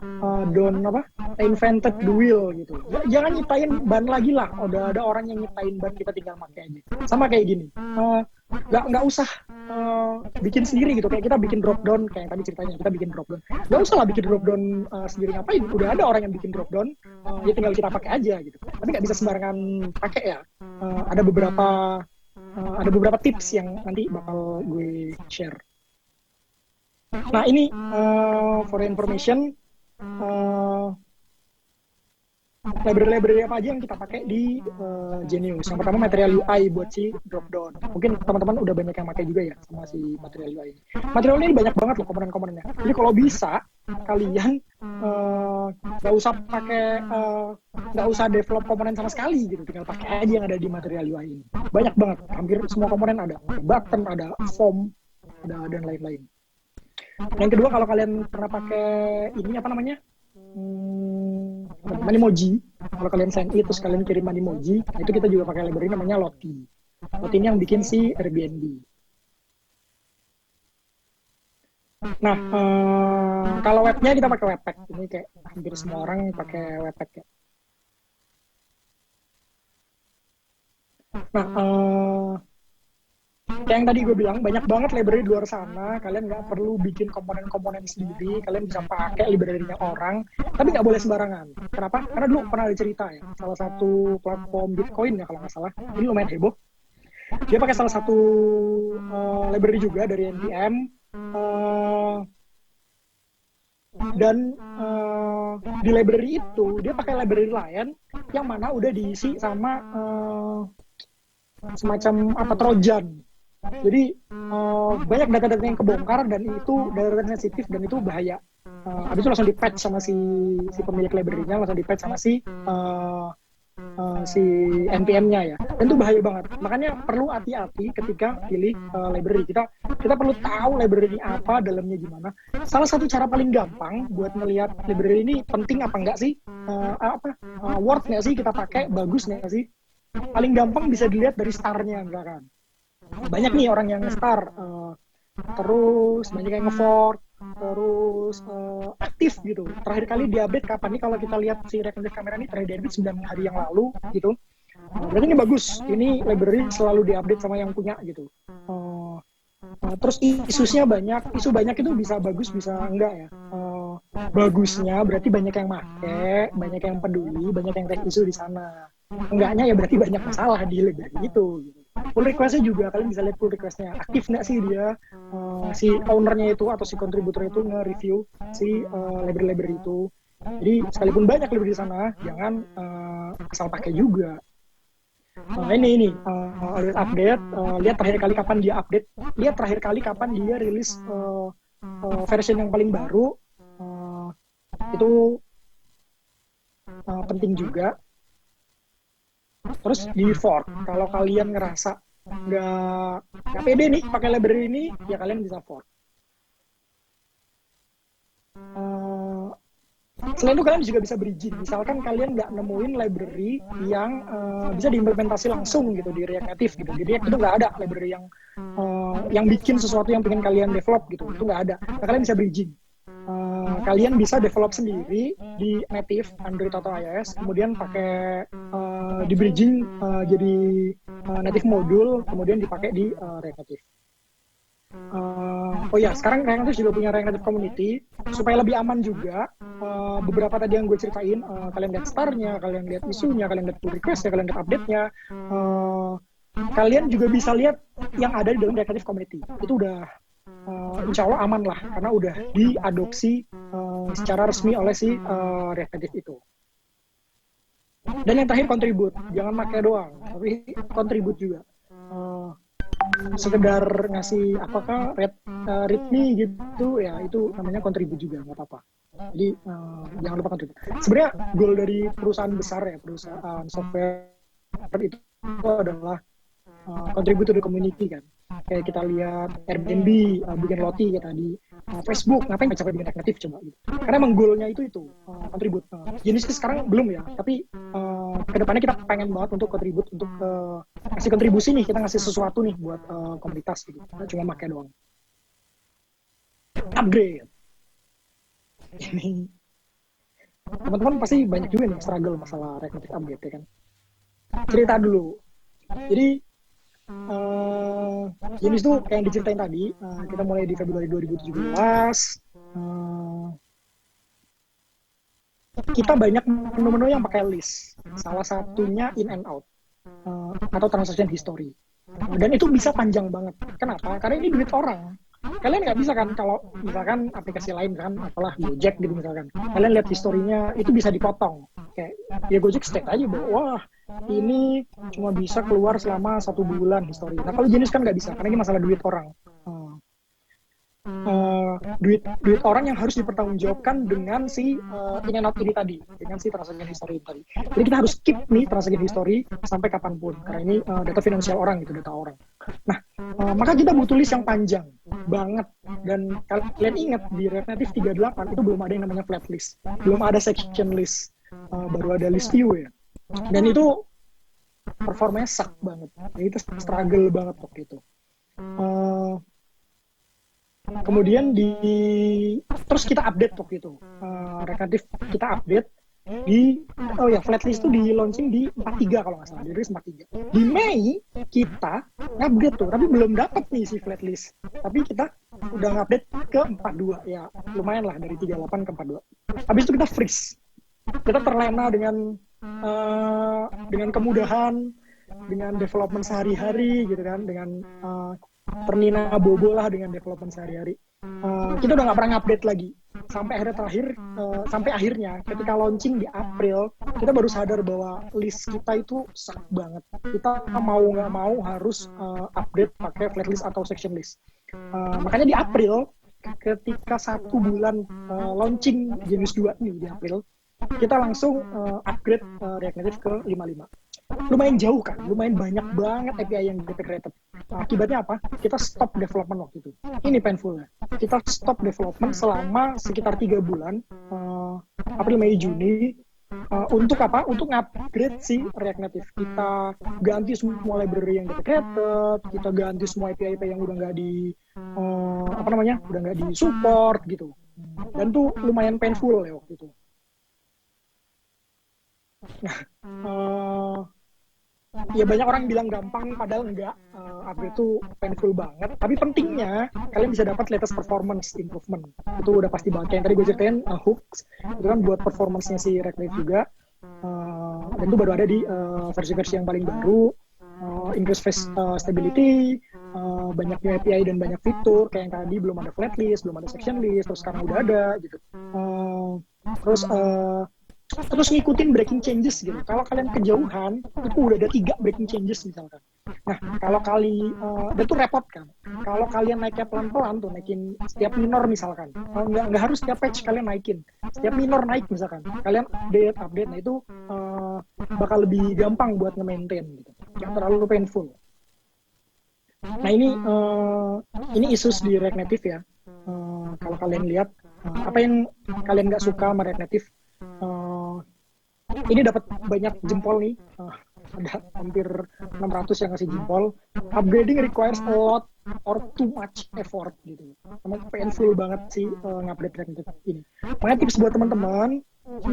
invented the wheel gitu. Jangan nyiptain ban lagi lah. Udah ada orang yang nyiptain ban, kita tinggal pakai aja. Sama kayak gini. Nggak usah bikin sendiri gitu. Kayak kita bikin drop down, kayak tadi ceritanya kita bikin drop down. Nggak usah lah bikin drop down sendiri, ngapain? Udah ada orang yang bikin drop down, ya tinggal kita pakai aja gitu. Tapi nggak bisa sembarangan pakai ya. Ada beberapa tips yang nanti bakal gue share. Nah ini for information, library apa aja yang kita pakai di Genius. Yang pertama Material UI buat si dropdown. Mungkin teman-teman udah banyak yang pakai juga ya sama si Material UI ini. Material ini banyak banget loh komponen-komponennya. Jadi kalau bisa kalian nggak usah develop komponen sama sekali gitu, tinggal pakai aja yang ada di Material UI ini. Banyak banget, hampir semua komponen ada button, ada form, ada dan lain-lain. Yang kedua, kalau kalian pernah pakai ini apa namanya Manimoji, kalau kalian sign in terus kalian kirim Manimoji, itu kita juga pakai library namanya Lottie. Lottie ini yang bikin si Airbnb. Nah, kalau webnya kita pakai Webpack. Ini kayak hampir semua orang pakai Webpack ya. Nah, kayak yang tadi gue bilang, banyak banget library di luar sana. Kalian nggak perlu bikin komponen-komponen sendiri. Kalian bisa pakai library-nya orang, tapi nggak boleh sembarangan. Kenapa? Karena dulu pernah ada cerita ya, salah satu platform Bitcoin ya kalau nggak salah, ini lumayan heboh. Dia pakai salah satu library juga dari npm, dan di library itu dia pakai library lain yang mana udah diisi sama semacam apa Trojan. Jadi banyak data-data yang kebongkar dan itu data-data sensitif dan itu bahaya. Habis itu langsung di patch sama si pemilik library-nya, langsung di patch sama si npm-nya ya. Dan itu bahaya banget. Makanya perlu hati-hati ketika pilih library. Kita perlu tahu library ini apa, dalamnya gimana. Salah satu cara paling gampang buat melihat library ini penting apa enggak sih, worth nggak sih kita pakai, bagus nggak sih. Paling gampang bisa dilihat dari star-nya misalkan. Banyak nih orang yang nge-star, terus banyak yang nge-fork, terus aktif gitu. Terakhir kali diupdate kapan nih? Kalau kita lihat si React Native Camera ini terakhir diupdate 9 hari yang lalu gitu. Berarti ini bagus. Ini library selalu diupdate sama yang punya gitu. Terus isu banyak itu bisa bagus bisa enggak ya. Bagusnya berarti banyak yang make, banyak yang peduli, banyak yang take isu di sana. Enggaknya ya berarti banyak masalah di library itu gitu. Pull request-nya juga, kalian bisa lihat pull request-nya aktif nggak sih dia, si owner-nya itu atau si kontributor itu nge-review si library itu. Jadi sekalipun banyak library di sana, jangan asal pakai juga. Ini update, lihat terakhir kali kapan dia update, lihat terakhir kali kapan dia rilis version yang paling baru, itu penting juga. Terus di fork, kalau kalian ngerasa nggak pede nih pakai library ini, ya kalian bisa fork. Selain itu kalian juga bisa berizin. Misalkan kalian nggak nemuin library yang bisa diimplementasi langsung gitu di React Native gitu. Di React itu nggak ada library yang bikin sesuatu yang pengen kalian develop gitu. Itu nggak ada. Nah, kalian bisa berizin. Kalian bisa develop sendiri di native Android atau iOS, kemudian pakai di bridging jadi native module, kemudian dipakai di React Native. Oh ya, sekarang React Native juga punya React Native Community supaya lebih aman juga. Beberapa tadi yang gue ceritain, kalian lihat star-nya, kalian lihat isunya, kalian lihat pull request-nya, kalian lihat update-nya. Kalian juga bisa lihat yang ada di dalam React Native Community. Itu udah insya Allah aman lah, karena udah diadopsi secara resmi oleh si React Native itu. Dan yang terakhir contribute, jangan pakai doang, tapi contribute juga. Sekedar ngasih apakah readme gitu ya, itu namanya contribute juga, nggak apa-apa. Jadi jangan lupa contribute. Sebenarnya goal dari perusahaan besar ya, perusahaan software itu adalah contribute to the community kan. Kayak kita lihat Airbnb bikin Loti kayak tadi, Facebook ngapain capek bikin React Native coba gitu. Karena emang goalnya itu contribute. Jenisnya sekarang belum ya, tapi kedepannya kita pengen banget untuk contribute, untuk ngasih kontribusi nih, kita ngasih sesuatu nih buat komunitas gitu. Kita cuma pakai doang. Upgrade. Ini teman-teman pasti banyak juga nih struggle masalah React Native upgrade ya kan. Cerita dulu. Jadi jenis itu kayak yang diceritain tadi, kita mulai di Februari 2017. Kita banyak menu-menu yang pakai list. Salah satunya in and out atau transaction history. Dan itu bisa panjang banget. Kenapa? Karena ini duit orang. Kalian nggak bisa kan kalau misalkan aplikasi lain kan, apalah Gojek gitu misalkan. Kalian lihat historinya itu bisa dipotong. Kayak ya Gojek state aja bahwa wah ini cuma bisa keluar selama 1 bulan histori. Nah kalau jenis kan nggak bisa karena ini masalah duit orang. Duit orang yang harus dipertanggungjawabkan dengan si in and out ini tadi, dengan si transaction history tadi. Jadi kita harus keep nih transaction history sampai kapanpun karena ini data finansial orang gitu, data orang. Nah maka kita butuh list yang panjang banget, dan kalian ingat di React Native 38 itu belum ada yang namanya flat list, belum ada section list, baru ada list view ya, dan itu performanya suck banget, jadi itu struggle banget waktu itu. Kemudian terus kita update waktu itu, React Native kita update di flatlist itu di launching di 43 kalau nggak salah, di release 43. Di Mei kita update tuh, tapi belum dapat nih si flatlist, tapi kita udah ngupdate ke 42 ya, lumayan lah dari 38 ke 42. Habis itu kita freeze, kita terlena dengan kemudahan, dengan development sehari-hari gitu kan, dengan ternina bobo lah dengan development sehari-hari. Kita udah nggak pernah update lagi sampai akhirnya ketika launching di April, kita baru sadar bahwa list kita itu suck banget. Kita mau nggak mau harus update pakai flatlist atau section list. Makanya di April ketika 1 bulan launching jenis 2 nih di April, kita langsung upgrade React Native ke 55. Lumayan jauh kan, lumayan banyak banget API yang kita created. Akibatnya apa? Kita stop development waktu itu. Ini painfulnya. Kita stop development selama sekitar 3 bulan, April, Mei, Juni, untuk apa? Untuk upgrade si React Native. Kita ganti semua library yang kita created, kita ganti semua API yang udah nggak udah nggak di support gitu. Dan tuh lumayan painful ya waktu itu. Ya banyak orang bilang gampang, padahal enggak. Upgrade itu painful banget, tapi pentingnya kalian bisa dapat latest performance improvement. Itu udah pasti banget. Yang tadi gue ceritain hooks itu kan buat performance-nya si React Native juga, dan itu baru ada di versi-versi yang paling baru. Increase stability, banyak new API dan banyak fitur kayak yang tadi, belum ada flat list, belum ada section list, terus sekarang udah ada gitu. Terus ngikutin breaking changes gitu. Kalau kalian kejauhan, itu udah ada 3 breaking changes misalkan. Nah, kalau dan itu repot kan. Kalau kalian naiknya pelan-pelan tuh, naikin setiap minor misalkan. Nggak harus setiap patch kalian naikin. Setiap minor naik misalkan. Kalian update. Nah itu bakal lebih gampang buat nge-maintain gitu. Jangan terlalu painful. Nah ini issues di React Native ya. Kalau kalian lihat, apa yang kalian nggak suka sama React Native, Uh, ini dapat banyak jempol nih. Ada hampir 600 yang ngasih jempol. Upgrading requires a lot or too much effort gitu. Emang painful banget sih ngupgrade React Native ini. Makanya tips buat teman-teman,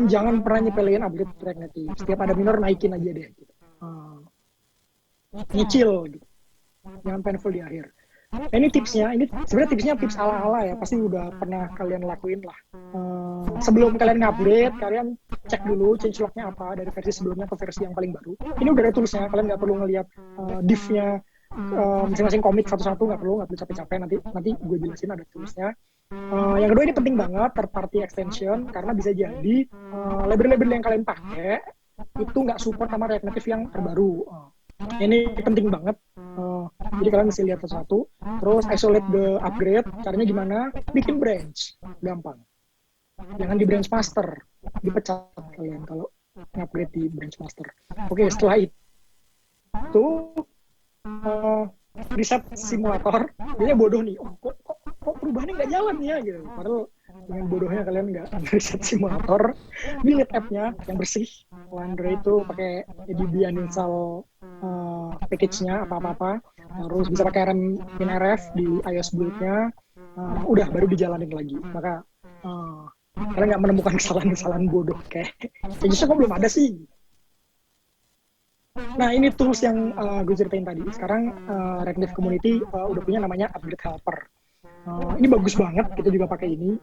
jangan pernah nyepelein upgrade React Native. Setiap ada minor naikin aja deh. Gitu. Nyicil gitu. Jangan painful di akhir. Ini tipsnya, ini sebenarnya tipsnya tips ala-ala ya, pasti udah pernah kalian lakuin lah. Sebelum kalian ngupgrade, kalian cek dulu changelog-nya apa dari versi sebelumnya ke versi yang paling baru. Ini udah ada toolsnya, kalian nggak perlu ngelihat div-nya masing-masing commit satu-satu, nggak perlu capek-capek. Nanti gue jelasin ada toolsnya. Yang kedua ini penting banget, third party extension, karena bisa jadi library-library yang kalian pakai itu nggak support sama React Native yang terbaru. Ini penting banget. Jadi kalian mesti lihat satu-satu. Terus isolate the upgrade. Caranya gimana? Bikin branch. Gampang. Jangan di branch master. Dipecat kalian kalau upgrade di branch master. Oke, setelah itu reset simulator. Dia bodoh nih. Oh, kok perubahannya nggak jalan ya? Gitu. Padahal dengan bodohnya kalian nggak reset simulator. Delete app-nya yang bersih. Landry itu pakai Debian install package-nya apa-apa, harus bisa pakai RF di iOS build-nya, udah baru dijalanin lagi. Maka kalian nggak menemukan kesalahan-kesalahan bodoh kayak justru kok belum ada sih. Nah ini tools yang gue ceritain tadi. Sekarang React Native Community udah punya namanya Upgrade Helper. Ini bagus banget, kita juga pakai ini.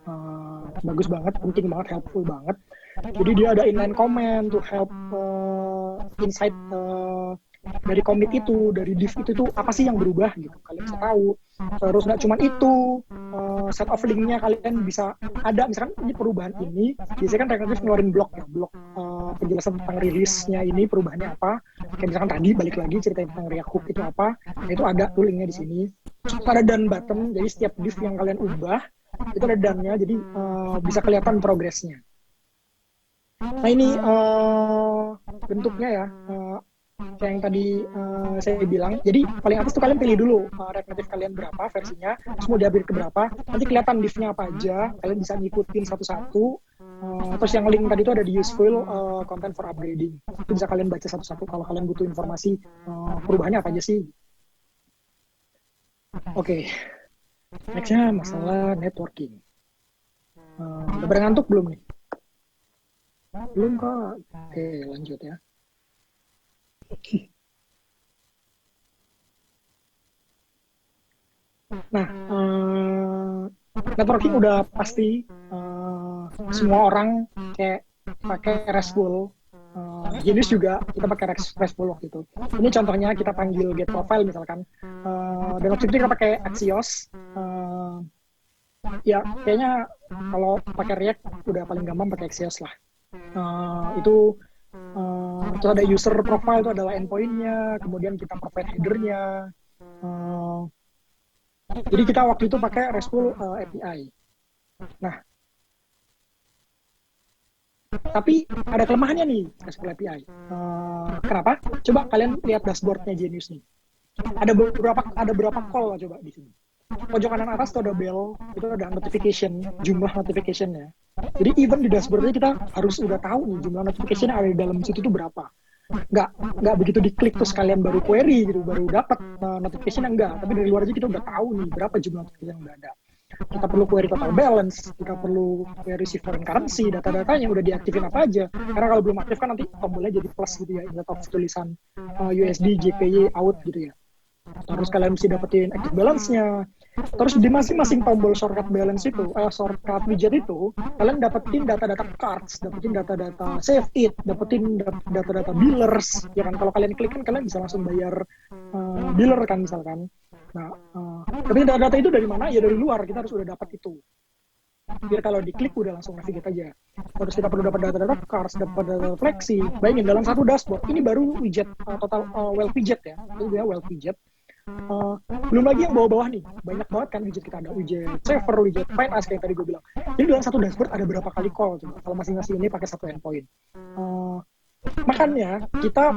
Bagus banget, penting banget, helpful banget. Jadi dia ada inline comment to help insight dari commit itu, dari div itu tuh apa sih yang berubah gitu. Kalian bisa tahu. Terus nggak cuma itu, set of link-nya kalian bisa ada, misalkan ini perubahan ini, biasanya kan React Native ngeluarin blog ya, blog penjelasan tentang rilisnya ini perubahannya apa. Kayak misalkan tadi balik lagi ceritain tentang React Hook itu apa, nah, itu ada tuh linknya di sini. Terus ada done button, jadi setiap div yang kalian ubah itu ada done-nya, jadi bisa kelihatan progresnya. Nah ini bentuknya ya, kayak yang tadi saya bilang. Jadi paling atas tuh kalian pilih dulu React Native kalian berapa versinya, terus mau diupgrade ke berapa, nanti kelihatan div-nya apa aja, kalian bisa ngikutin satu-satu. Terus yang link tadi itu ada di useful content for upgrading, itu bisa kalian baca satu-satu kalau kalian butuh informasi perubahannya apa aja sih. Oke. Next-nya masalah networking. Udah pada ngantuk belum nih? Belum kok. Oke, lanjut ya. Nah, networking udah pasti semua orang kayak pakai RESTful. Jenis juga kita pakai RESTful waktu itu. Ini contohnya kita panggil get profile misalkan. Dan waktu itu kita pakai Axios. Ya kayaknya kalau pakai React udah paling gampang pakai Axios lah. Itu terus ada user profile, itu adalah endpoint-nya, kemudian kita provide header-nya. Jadi kita waktu itu pakai RESTful API. Nah, tapi ada kelemahannya nih RESTful API. Kenapa? Coba kalian lihat dashboard-nya Genius nih. Ada berapa call lah coba di sini. Pojok kanan atas itu ada bell, itu ada notification, jumlah notification-nya. Jadi even di dashboard-nya kita harus udah tahu nih jumlah notification yang ada di dalam situ itu berapa. Nggak begitu diklik terus kalian baru query gitu, baru dapat notification enggak. Tapi dari luar aja kita udah tahu nih berapa jumlah notification yang udah ada. Kita perlu query total balance, kita perlu query si foreign currency, data-datanya udah diaktifin apa aja. Karena kalau belum aktif kan nanti tombolnya jadi plus gitu ya, instead of tulisan USD, JPY, out gitu ya. Terus kalian mesti dapetin active balance-nya. Terus di masing-masing tombol shortcut balance itu, shortcut widget itu, kalian dapetin data-data cards, dapetin data-data save it, dapetin data-data billers. Ya kan, kalau kalian klik kan kalian bisa langsung bayar biller kan misalkan. Nah, tapi data-data itu dari mana? Ya dari luar, kita harus udah dapat itu. Biar kalau diklik udah langsung navigate aja. Terus kita perlu dapat data-data cards, dapat data flexi. Bayangin dalam satu dashboard, ini baru widget total wealth widget ya. Itu dia wealth widget. Belum lagi yang bawah-bawah nih, banyak banget kan widget kita, ada widget saver, widget find us kayak tadi gue bilang. Jadi dalam satu dashboard ada berapa kali call coba kalau masing-masing ini pakai satu endpoint. Makanya kita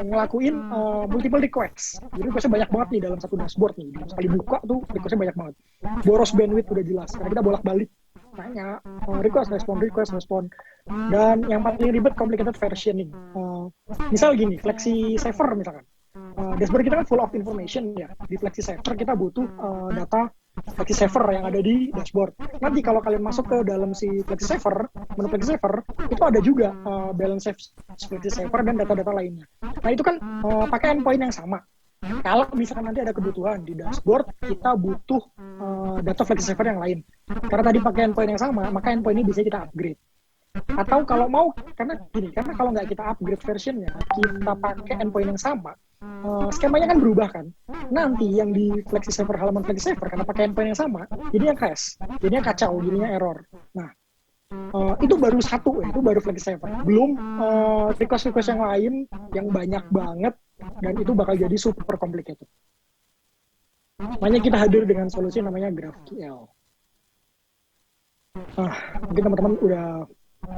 ngelakuin multiple requests. Jadi requestnya banyak banget nih dalam satu dashboard nih. Sekali buka tuh requestnya banyak banget. Boros bandwidth udah jelas karena kita bolak-balik nanya, request, respon. Dan yang paling ribet complicated versioning. Misal gini, Flexi Saver misalkan. Dashboard kita kan full of information ya. Di Flexi Saver kita butuh data Flexi Saver yang ada di dashboard. Nanti kalau kalian masuk ke dalam si Flexi Saver, menu Flexi Saver, itu ada juga balance Flexi Saver dan data-data lainnya. Nah itu kan pakai endpoint yang sama. Kalau misalkan nanti ada kebutuhan di dashboard, kita butuh data Flexi Saver yang lain. Karena tadi pakai endpoint yang sama, maka endpoint ini bisa kita upgrade. Atau kalau mau, karena kalau nggak kita upgrade versionnya, kita pakai endpoint yang sama, skemanya kan berubah kan. Nanti yang di Flexi Saver, halaman Flexi Saver, karena pakai endpoint yang sama, jadinya crash, jadinya kacau, jadinya error. Nah, itu baru satu, itu baru Flexi Saver. Belum request-request yang lain yang banyak banget, dan itu bakal jadi super complicated. Makanya kita hadir dengan solusi namanya GraphQL. Mungkin teman-teman udah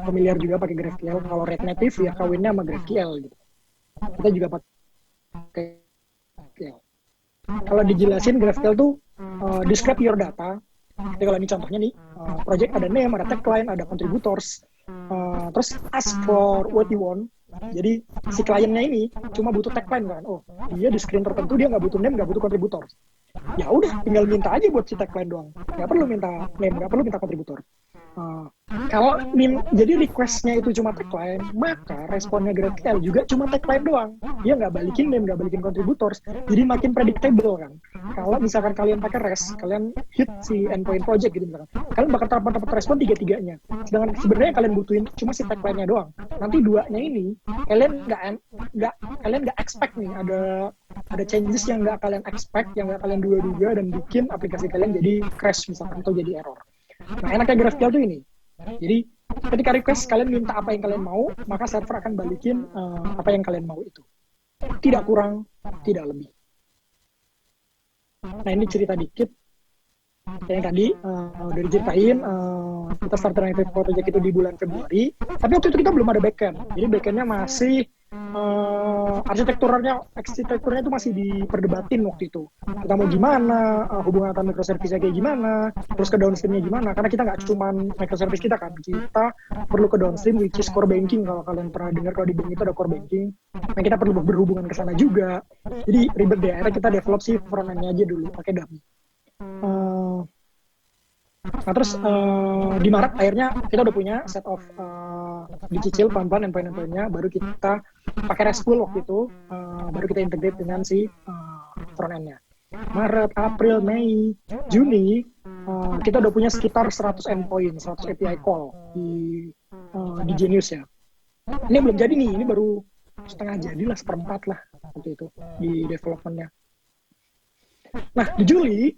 familiar juga pakai GraphQL. Kalau React Native ya kawinnya sama GraphQL gitu. Kita juga pakai GraphQL. Kalau dijelasin GraphQL tuh describe your data. Jadi kalau ini contohnya nih, project ada name, ada tagline, ada contributors, terus ask for what you want. Jadi si kliennya ini cuma butuh tagline kan. Oh, dia di screen tertentu dia nggak butuh name, nggak butuh contributors. Ya udah, tinggal minta aja buat si tagline doang. Nggak perlu minta name, nggak perlu minta contributor. Kalau jadi requestnya itu cuma tagline, maka responnya GraphQL juga cuma tagline doang. Dia nggak balikin name, nggak balikin contributors. Jadi makin predictable kan. Kalau misalkan kalian pakai REST, kalian hit si endpoint project gitu misalkan, kalian bakal dapat respon tiga-tiganya. Sedangkan sebenarnya kalian butuhin cuma si tagline-nya doang. Nanti duanya ini kalian nggak expect nih ada changes yang nggak kalian expect, yang nggak kalian duga-duga dan bikin aplikasi kalian jadi crash misalkan atau jadi error. Nah, enaknya GraphQL tuh ini. Jadi, ketika request kalian minta apa yang kalian mau, maka server akan balikin apa yang kalian mau itu. Tidak kurang, tidak lebih. Nah, ini cerita dikit. Kayak yang tadi udah diceritain, kita start Native Project itu di bulan Februari. Tapi waktu itu kita belum ada backend. Jadi backendnya masih arsitekturnya itu masih diperdebatin waktu itu. Kita mau gimana, hubungan antara microservice-nya kayak gimana, terus ke downstream-nya gimana. Karena kita nggak cuma microservice kita kan, kita perlu ke downstream, which is core banking. Kalau kalian pernah dengar, kalau di bank itu ada core banking. Nah, kita perlu berhubungan ke sana juga. Jadi ribet deh, akhirnya kita develop sih front-end-nya aja dulu, pakai dummy. Nah terus di Maret akhirnya kita udah punya set of dicicil pelan-pelan endpoint-endpointnya, baru kita pakai RESTful waktu itu, baru kita integrate dengan si front-end-nya. Maret, April, Mei, Juni kita udah punya sekitar 100 endpoint, 100 API call di Genius ya. Ini belum jadi nih, ini baru setengah jadi lah, seperempat lah waktu itu di development-nya. Nah di Juli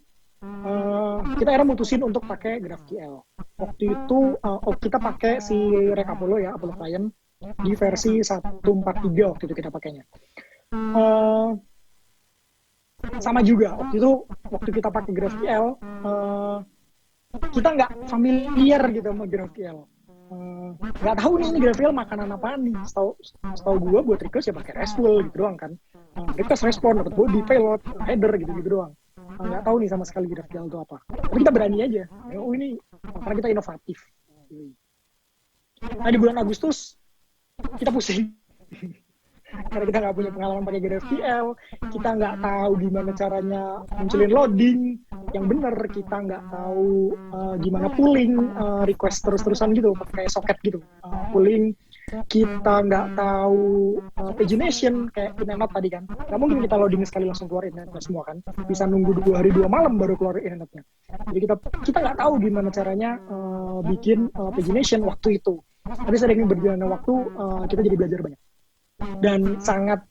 kita akhirnya mutusin untuk pakai GraphQL. Waktu itu kita pakai si React Apollo ya, Apollo Client di versi 1.43 waktu itu kita pakainya. Sama juga waktu kita pakai GraphQL, kita nggak familiar gitu sama GraphQL. Nggak tahu nih ini GraphQL makanan apaan nih. Setahu gue buat request ya pakai RESTful gitu doang kan. Request respon, dapat body, payload, header gitu doang. Nggak tahu nih sama sekali GraphQL itu apa. Tapi kita berani aja. Oh ini karena kita inovatif. Nah di bulan Agustus kita pusing. Karena kita nggak punya pengalaman pakai GraphQL, kita nggak tahu gimana caranya munculin loading yang benar, kita nggak tahu gimana pooling request terus-terusan gitu pakai socket gitu, pooling. Kita nggak tahu pagination kayak in and out tadi kan, nggak mungkin kita loading sekali langsung keluar internetnya semua kan, bisa nunggu 2 hari 2 malam baru keluar internetnya. Jadi kita nggak tahu gimana caranya bikin pagination waktu itu. Tapi sering berjalannya waktu kita jadi belajar banyak dan sangat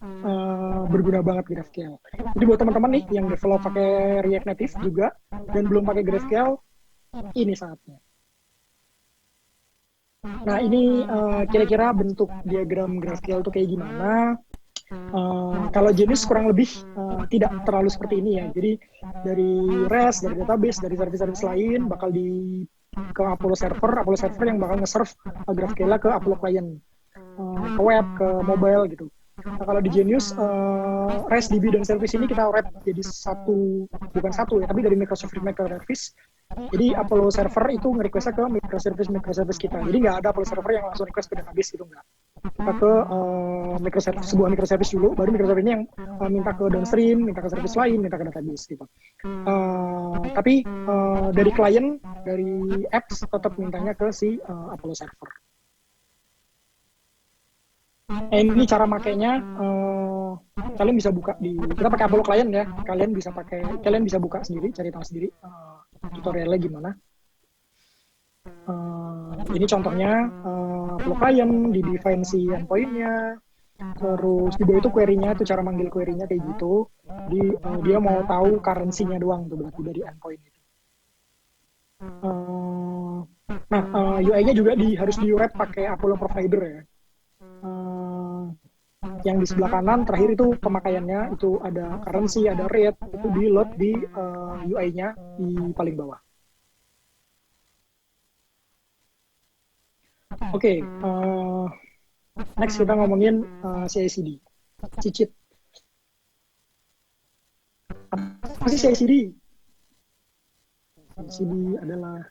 berguna banget GraphQL. Jadi buat teman-teman nih yang develop pakai React Native juga dan belum pakai GraphQL, ini saatnya. Nah ini kira-kira bentuk diagram GraphQL itu kayak gimana. Kalau Genius kurang lebih tidak terlalu seperti ini ya. Jadi dari REST, dari database, dari service-service lain bakal ke Apollo server yang bakal nge-serve GraphQL ke Apollo client, ke web, ke mobile gitu. Nah kalau di Genius, REST, DB, dan service ini kita wrap jadi bukan satu ya, tapi dari microservice Jadi Apollo server itu nge-request ke microservice kita. Jadi nggak ada Apollo server yang langsung request ke database gitu, nggak. Kita ke sebuah microservice dulu, baru microservice ini yang minta ke downstream, minta ke service lain, minta ke database gitu. Tapi dari klien, dari apps tetap mintanya ke si Apollo server. Ini cara makainya, kalian bisa buka kita pakai Apollo client ya, kalian bisa buka sendiri, cari tahu sendiri tutorialnya gimana. Ini contohnya Apollo client, di define si endpoint-nya, terus di bawah itu query-nya, itu cara manggil query-nya kayak gitu. Dia mau tahu currency-nya doang tuh berarti dari endpoint itu. UI-nya juga harus di wrap pakai Apollo provider ya. Yang di sebelah kanan terakhir itu pemakaiannya, itu ada currency, ada rate, itu di load di UI-nya di paling bawah. Oke, next kita ngomongin CI/CD, cicit. Apa sih CI/CD? CI/CD adalah,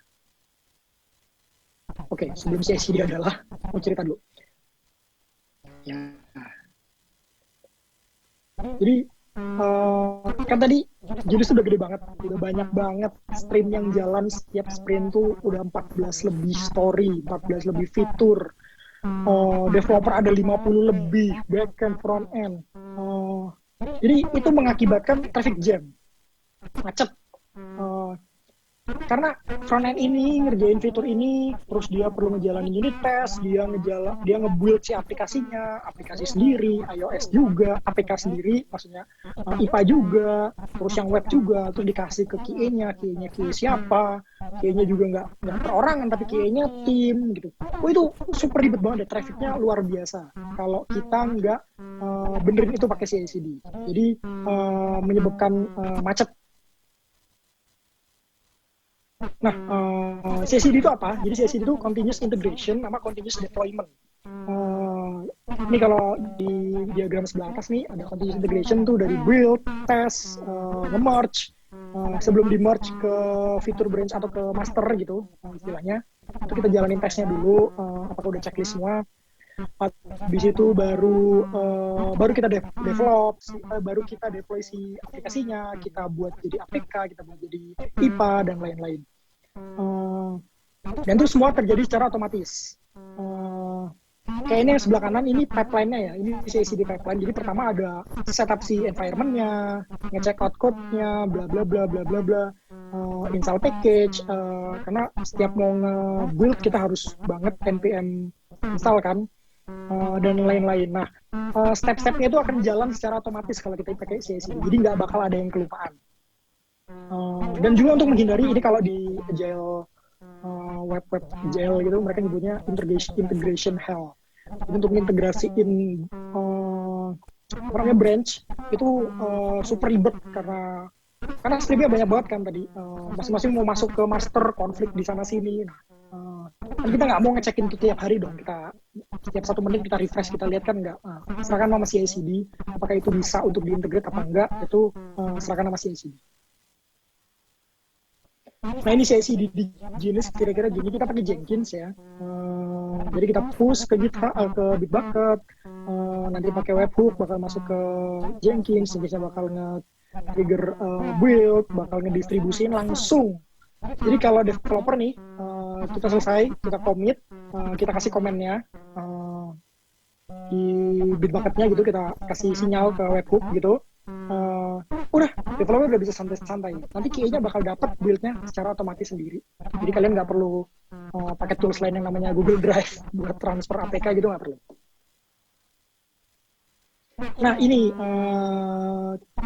sebelum CI/CD adalah, mau cerita dulu. Ya. Jadi kan tadi Julius udah gede banget, udah banyak banget sprint yang jalan. Setiap sprint tuh udah 14 lebih story, 14 lebih fitur. Developer ada 50 lebih, backend, frontend. Jadi itu mengakibatkan traffic jam, macet. Karena frontend ini ngerjain fitur ini, terus dia perlu ngejalanin unit test, dia nge-build si aplikasinya, aplikasi sendiri, iOS juga, APK sendiri, maksudnya IPA juga, terus yang web juga, terus dikasih ke QA-nya QA siapa, QA-nya juga nggak perorangan, tapi QA-nya tim, gitu. Itu super ribet banget deh, traffic-nya luar biasa. Kalau kita nggak benerin itu pakai CI/CD, jadi menyebabkan macet. Nah, CI/CD itu apa? Jadi CI/CD itu continuous integration sama continuous deployment. Ini kalau di diagram sebelah atas nih ada continuous integration tuh dari build, test, nge-merge, sebelum di-merge ke fitur branch atau ke master gitu istilahnya. Itu kita jalanin tesnya dulu, apakah udah checklist semua. Habis itu baru kita develop, baru kita deploy si aplikasinya, kita buat jadi APK, kita buat jadi IPA dan lain-lain. Dan itu semua terjadi secara otomatis. Kayak ini yang sebelah kanan, ini pipeline-nya ya, ini CI/CD pipeline. Jadi pertama ada setup si environment-nya, ngecek out code-nya, bla bla bla bla bla bla, install package, karena setiap mau nge-build kita harus banget npm install kan. Dan lain-lain. Nah, step-stepnya itu akan jalan secara otomatis kalau kita pakai CI/CD. Jadi nggak bakal ada yang kelupaan. Dan juga untuk menghindari ini, kalau di agile web agile gitu, mereka nyebutnya integration hell. Jadi untuk integrasiin branch itu super ribet karena stripnya banyak banget kan tadi. Masing-masing mau masuk ke master, konflik di sana sini. Kan kita nggak mau ngecekin itu tiap hari dong, kita setiap 1 menit kita refresh, kita lihat kan nggak. Serahkan sama CI/CD, apakah itu bisa untuk diintegrate apa enggak, itu serahkan sama CI/CD. Nah, ini CI/CD di Genius kira-kira gini, kita pakai Jenkins ya. Jadi kita push ke GitHub, ke Bitbucket, nanti pakai webhook bakal masuk ke Jenkins, bisa bakal nge-trigger build, bakal ngedistribusin langsung. Jadi kalau developer nih, kita selesai, kita commit, kita kasih komennya di Bitbucket-nya gitu, kita kasih sinyal ke webhook gitu. Udah, developer udah bisa santai-santai. Nanti QA-nya bakal dapat build-nya secara otomatis sendiri. Jadi kalian nggak perlu pakai tools lain yang namanya Google Drive buat transfer APK gitu, nggak perlu. Nah, ini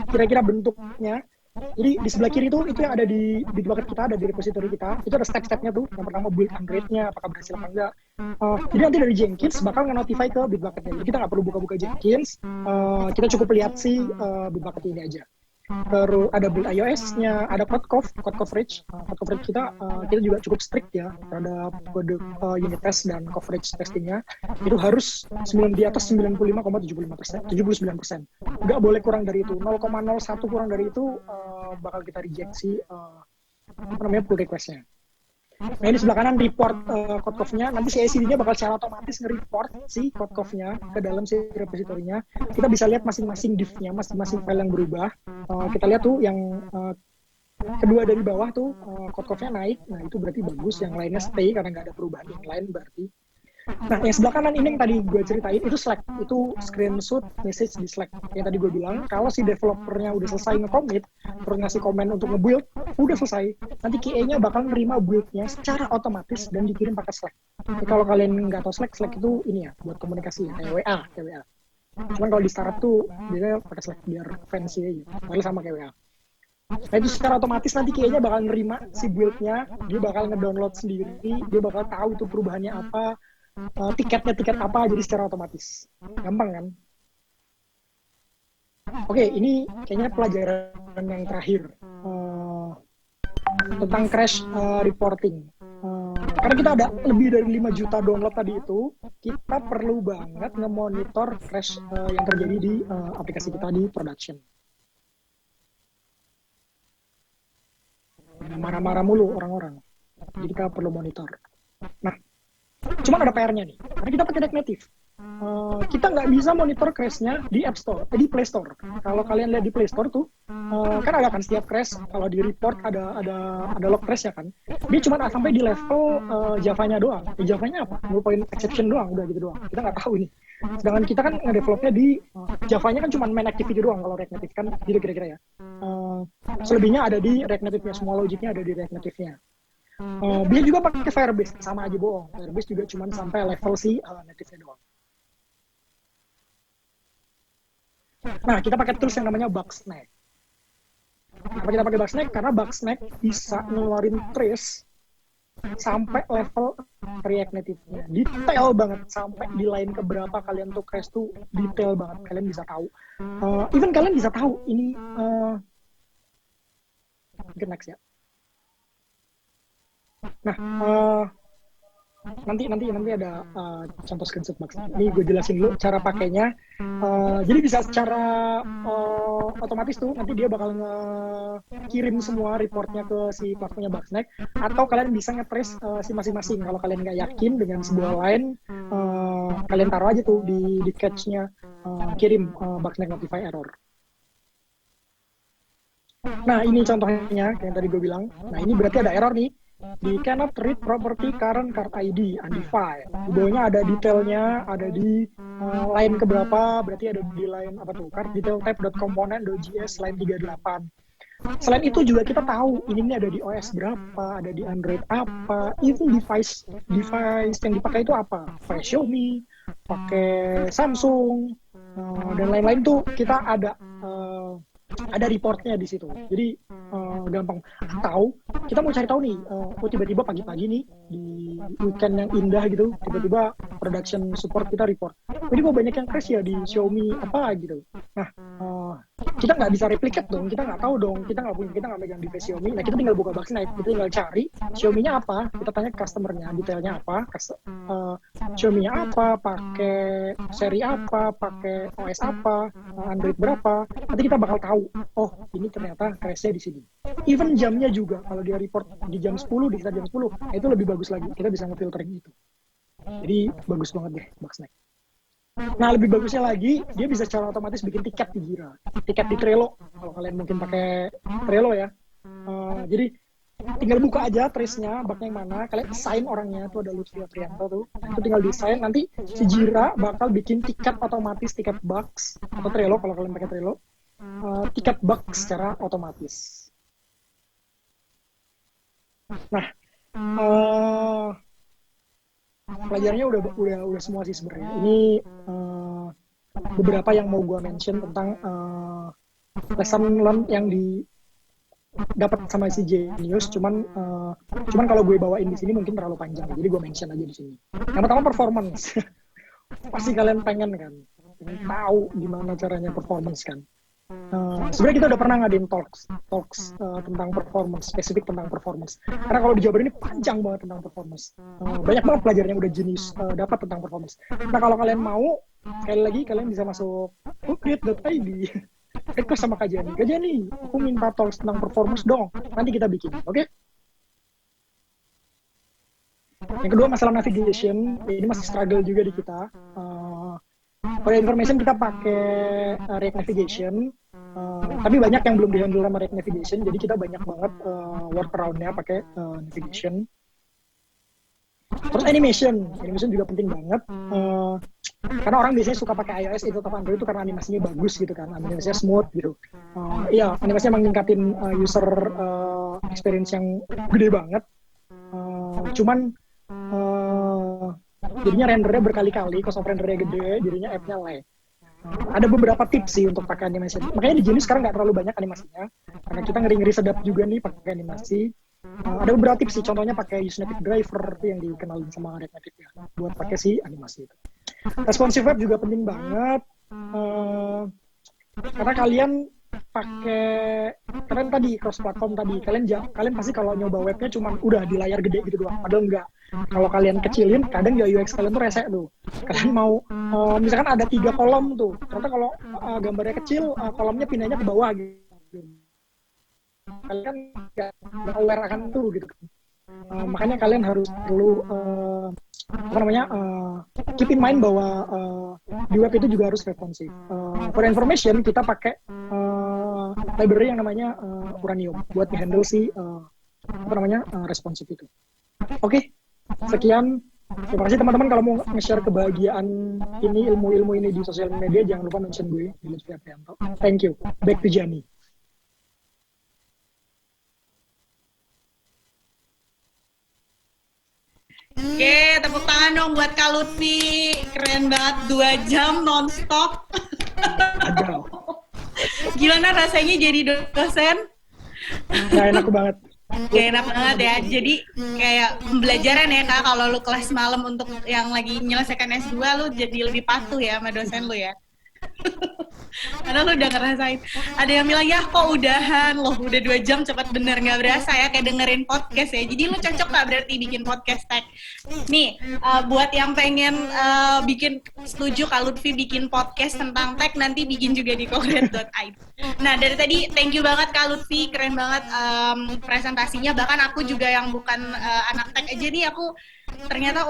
kira-kira bentuknya. Jadi di sebelah kiri itu yang ada di Bitbucket kita, ada di repository kita, itu ada step-stepnya tuh. Yang pertama build and rate-nya, apakah berhasil apa enggak. Jadi nanti dari Jenkins bakal nge-notify ke Bitbucket-nya. Jadi kita nggak perlu buka-buka Jenkins, kita cukup lihat si Bitbucket ini aja. Terus ada build iOS-nya, ada code coverage. Code coverage kita juga cukup strict ya terhadap kode unit test dan coverage testingnya. Itu harus di atas 95,75%, 79%. Nggak boleh kurang dari itu. 0,01 kurang dari itu bakal kita reject si apa namanya, pull request-nya. Nah, ini sebelah kanan report code cough-nya. Nanti si ACD-nya bakal secara otomatis nge-report si code cough-nya ke dalam si repositorinya. Kita bisa lihat masing-masing div-nya, masing-masing file yang berubah. Kita lihat tuh yang kedua dari bawah tuh code cough-nya naik. Nah, itu berarti bagus. Yang lainnya stay karena nggak ada perubahan yang lain berarti. Nah, yang sebelah kanan ini yang tadi gue ceritain, itu Slack. Itu screenshot message di Slack. Yang tadi gue bilang, kalau si developernya udah selesai nge-commit, terus ngasih komen untuk nge-build, udah selesai. Nanti QA-nya bakal nerima build-nya secara otomatis dan dikirim pakai Slack. Jadi kalau kalian nggak tahu Slack, Slack itu ini ya, buat komunikasi, kayak WA. Cuman kalau di startup tuh, biasanya pakai Slack, biar fancy aja. Padahal sama kayak WA. Nah, itu secara otomatis nanti QA-nya bakal nerima si build-nya, dia bakal nge-download sendiri, dia bakal tahu tuh perubahannya apa, tiketnya tiket apa, jadi secara otomatis. Gampang kan? Oke, ini kayaknya pelajaran yang terakhir tentang crash reporting. Karena kita ada lebih dari 5 juta download tadi itu, kita perlu banget nge-monitor crash yang terjadi di aplikasi kita di production. Marah-marah mulu orang-orang, jadi kita perlu monitor. Nah, cuman ada PR-nya nih, karena kita pakai React Native. Kita nggak bisa monitor crash-nya di App Store, di Play Store. Kalau kalian lihat di Play Store tuh, kan ada kan setiap crash, kalau di report ada log crash ya kan. Dia cuma sampai di level Java-nya doang. Java-nya apa? Ngelupain exception doang, udah gitu doang. Kita nggak tahu ini. Sedangkan kita kan nge-developnya di Java-nya kan cuma main activity doang kalau React Native kan gitu kira-kira ya. Selebihnya ada di React Native-nya, semua logiknya ada di React Native-nya. Dia juga pakai Firebase, sama aja bohong. Firebase juga cuma sampai level si native-nya doang. Nah, kita pakai tools yang namanya Bugsnag. Kenapa kita pakai Bugsnag? Karena Bugsnag bisa ngeluarin trace sampai level React Native-nya. Detail banget, sampai di line keberapa kalian tuh crash tuh detail banget. Kalian bisa tahu. Even kalian bisa tahu ini next ya. Nah, nanti ada contoh screenshot Bugsnag. Ini gue jelasin dulu cara pakainya. Jadi bisa secara otomatis tuh nanti dia bakal ngirim semua reportnya ke si platformnya Bugsnag, atau kalian bisa nge-trace si masing-masing. Kalau kalian nggak yakin dengan sebuah line, kalian taruh aja tuh di catch-nya, kirim Bugsnag notify error. Nah, ini contohnya kayak tadi gue bilang. Nah, ini berarti ada error nih. Di cannot read property current card ID undefined. Di bawahnya ada detailnya, ada di line keberapa, berarti ada di line apa tuh, card detail type.component.js line 38. Selain itu juga kita tahu ini ada di OS berapa, ada di Android apa, itu device yang dipakai itu apa, pakai Xiaomi, pakai Samsung, dan lain-lain tuh kita ada reportnya di situ. Jadi gampang. Atau kita mau cari tahu nih, tiba-tiba pagi-pagi nih di weekend yang indah gitu, tiba-tiba production support kita report. Jadi kok banyak yang crash ya di Xiaomi apa gitu. Nah, kita nggak bisa replicate dong, kita nggak tahu dong, kita nggak megang device Xiaomi. Nah, kita tinggal buka Bugsnag, kita tinggal cari Xiaomi-nya apa, kita tanya ke customer-nya, detailnya apa, Xiaomi-nya apa, pakai seri apa, pakai OS apa, Android berapa. Nanti kita bakal tahu, oh ini ternyata crash-nya di sini. Even jamnya juga, kalau dia report di jam 10, di sekitar jam 10, nah itu lebih bagus lagi, kita bisa ngefiltering itu. Jadi bagus banget deh Bugsnag. Nah, lebih bagusnya lagi, dia bisa secara otomatis bikin tiket di Jira, tiket di Trello, kalau kalian mungkin pakai Trello ya. Jadi tinggal buka aja trace-nya, bugnya yang mana, kalian assign orangnya, tuh ada Lutfi Aprianto tuh, itu tinggal desain, nanti si Jira bakal bikin tiket otomatis, tiket bugs, atau Trello kalau kalian pakai Trello, tiket bug secara otomatis. Nah, pelajarannya udah semua sih sebenarnya. Ini beberapa yang mau gue mention tentang lesson learned yang dapat sama si Genius. Cuman kalau gue bawain di sini mungkin terlalu panjang, jadi gue mention aja di sini. Yang pertama performance. Pasti kalian pengen tahu gimana caranya performance kan. Sebenarnya kita udah pernah ngadain talks tentang performance, spesifik tentang performance. Karena kalau di Jawaban ini panjang banget tentang performance. Banyak banget pelajaran yang udah jenis dapat tentang performance. Nah, kalau kalian mau, sekali lagi kalian bisa masuk update.id request sama Kak Jani, aku minta talks tentang performance dong, nanti kita bikin, oke? Yang kedua masalah navigation, ini masih struggle juga di kita. For information kita pakai React Navigation, tapi banyak yang belum dihandle sama React Navigation, jadi kita banyak banget workaround-nya pakai navigation. Terus animation juga penting banget, karena orang biasanya suka pakai iOS itu atau Android itu karena animasinya bagus gitu kan, animasinya smooth gitu. Iya, animasinya emang ningkatin user experience yang gede banget. Cuman jadinya rendernya berkali-kali, cost of rendernya gede, jadinya app-nya lag. Ada beberapa tips sih untuk pakai animasi. Makanya di Genius sekarang nggak terlalu banyak animasinya, karena kita ngeri-ngeri sedap juga nih pakai animasi. Ada beberapa tips sih, contohnya pakai Usenative Driver yang dikenalin sama React Native ya, buat pakai si animasi itu. Responsive web juga penting banget, karena kalian tadi cross platform tadi, kalian pasti kalau nyoba webnya cuma udah di layar gede gitu doang, padahal enggak. Kalau kalian kecilin, kadang ya UX kalian tuh resek tuh. Kalian mau misalkan ada 3 kolom tuh, ternyata kalau gambarnya kecil, kolomnya pindahnya ke bawah gitu. Kalian nggak aware akan itu gitu. Makanya kalian harus perlu keep in mind bahwa di web itu juga harus responsive. For information, kita pakai library yang namanya Uranium buat handle si responsive itu. Oke, sekian. Terima kasih teman-teman. Kalau mau nge-share kebahagiaan ini, ilmu-ilmu ini di sosial media, jangan lupa mention gue di Lutfi Aprianto. Thank you. Back to Jani. Oke, tepuk tangan dong buat Kak Lutfi. Keren banget, 2 jam non-stop. Gimana rasanya jadi dosen? Nah, enak banget. Kayak enak banget ya. Jadi kayak pembelajaran ya Kak, kalau lu kelas malam untuk yang lagi menyelesaikan S2, lu jadi lebih patuh ya sama dosen lu ya. Karena lu udah ngerasain. Ada yang bilang, ya kok udahan loh, udah 2 jam cepet bener, nggak berasa ya, kayak dengerin podcast ya. Jadi lu cocok gak berarti bikin podcast tech. Nih, buat yang pengen setuju Kak Lutfi bikin podcast tentang tech, nanti bikin juga di Concrete.id. Nah, dari tadi thank you banget Kak Lutfi, keren banget presentasinya. Bahkan aku juga yang bukan anak tech aja nih, aku ternyata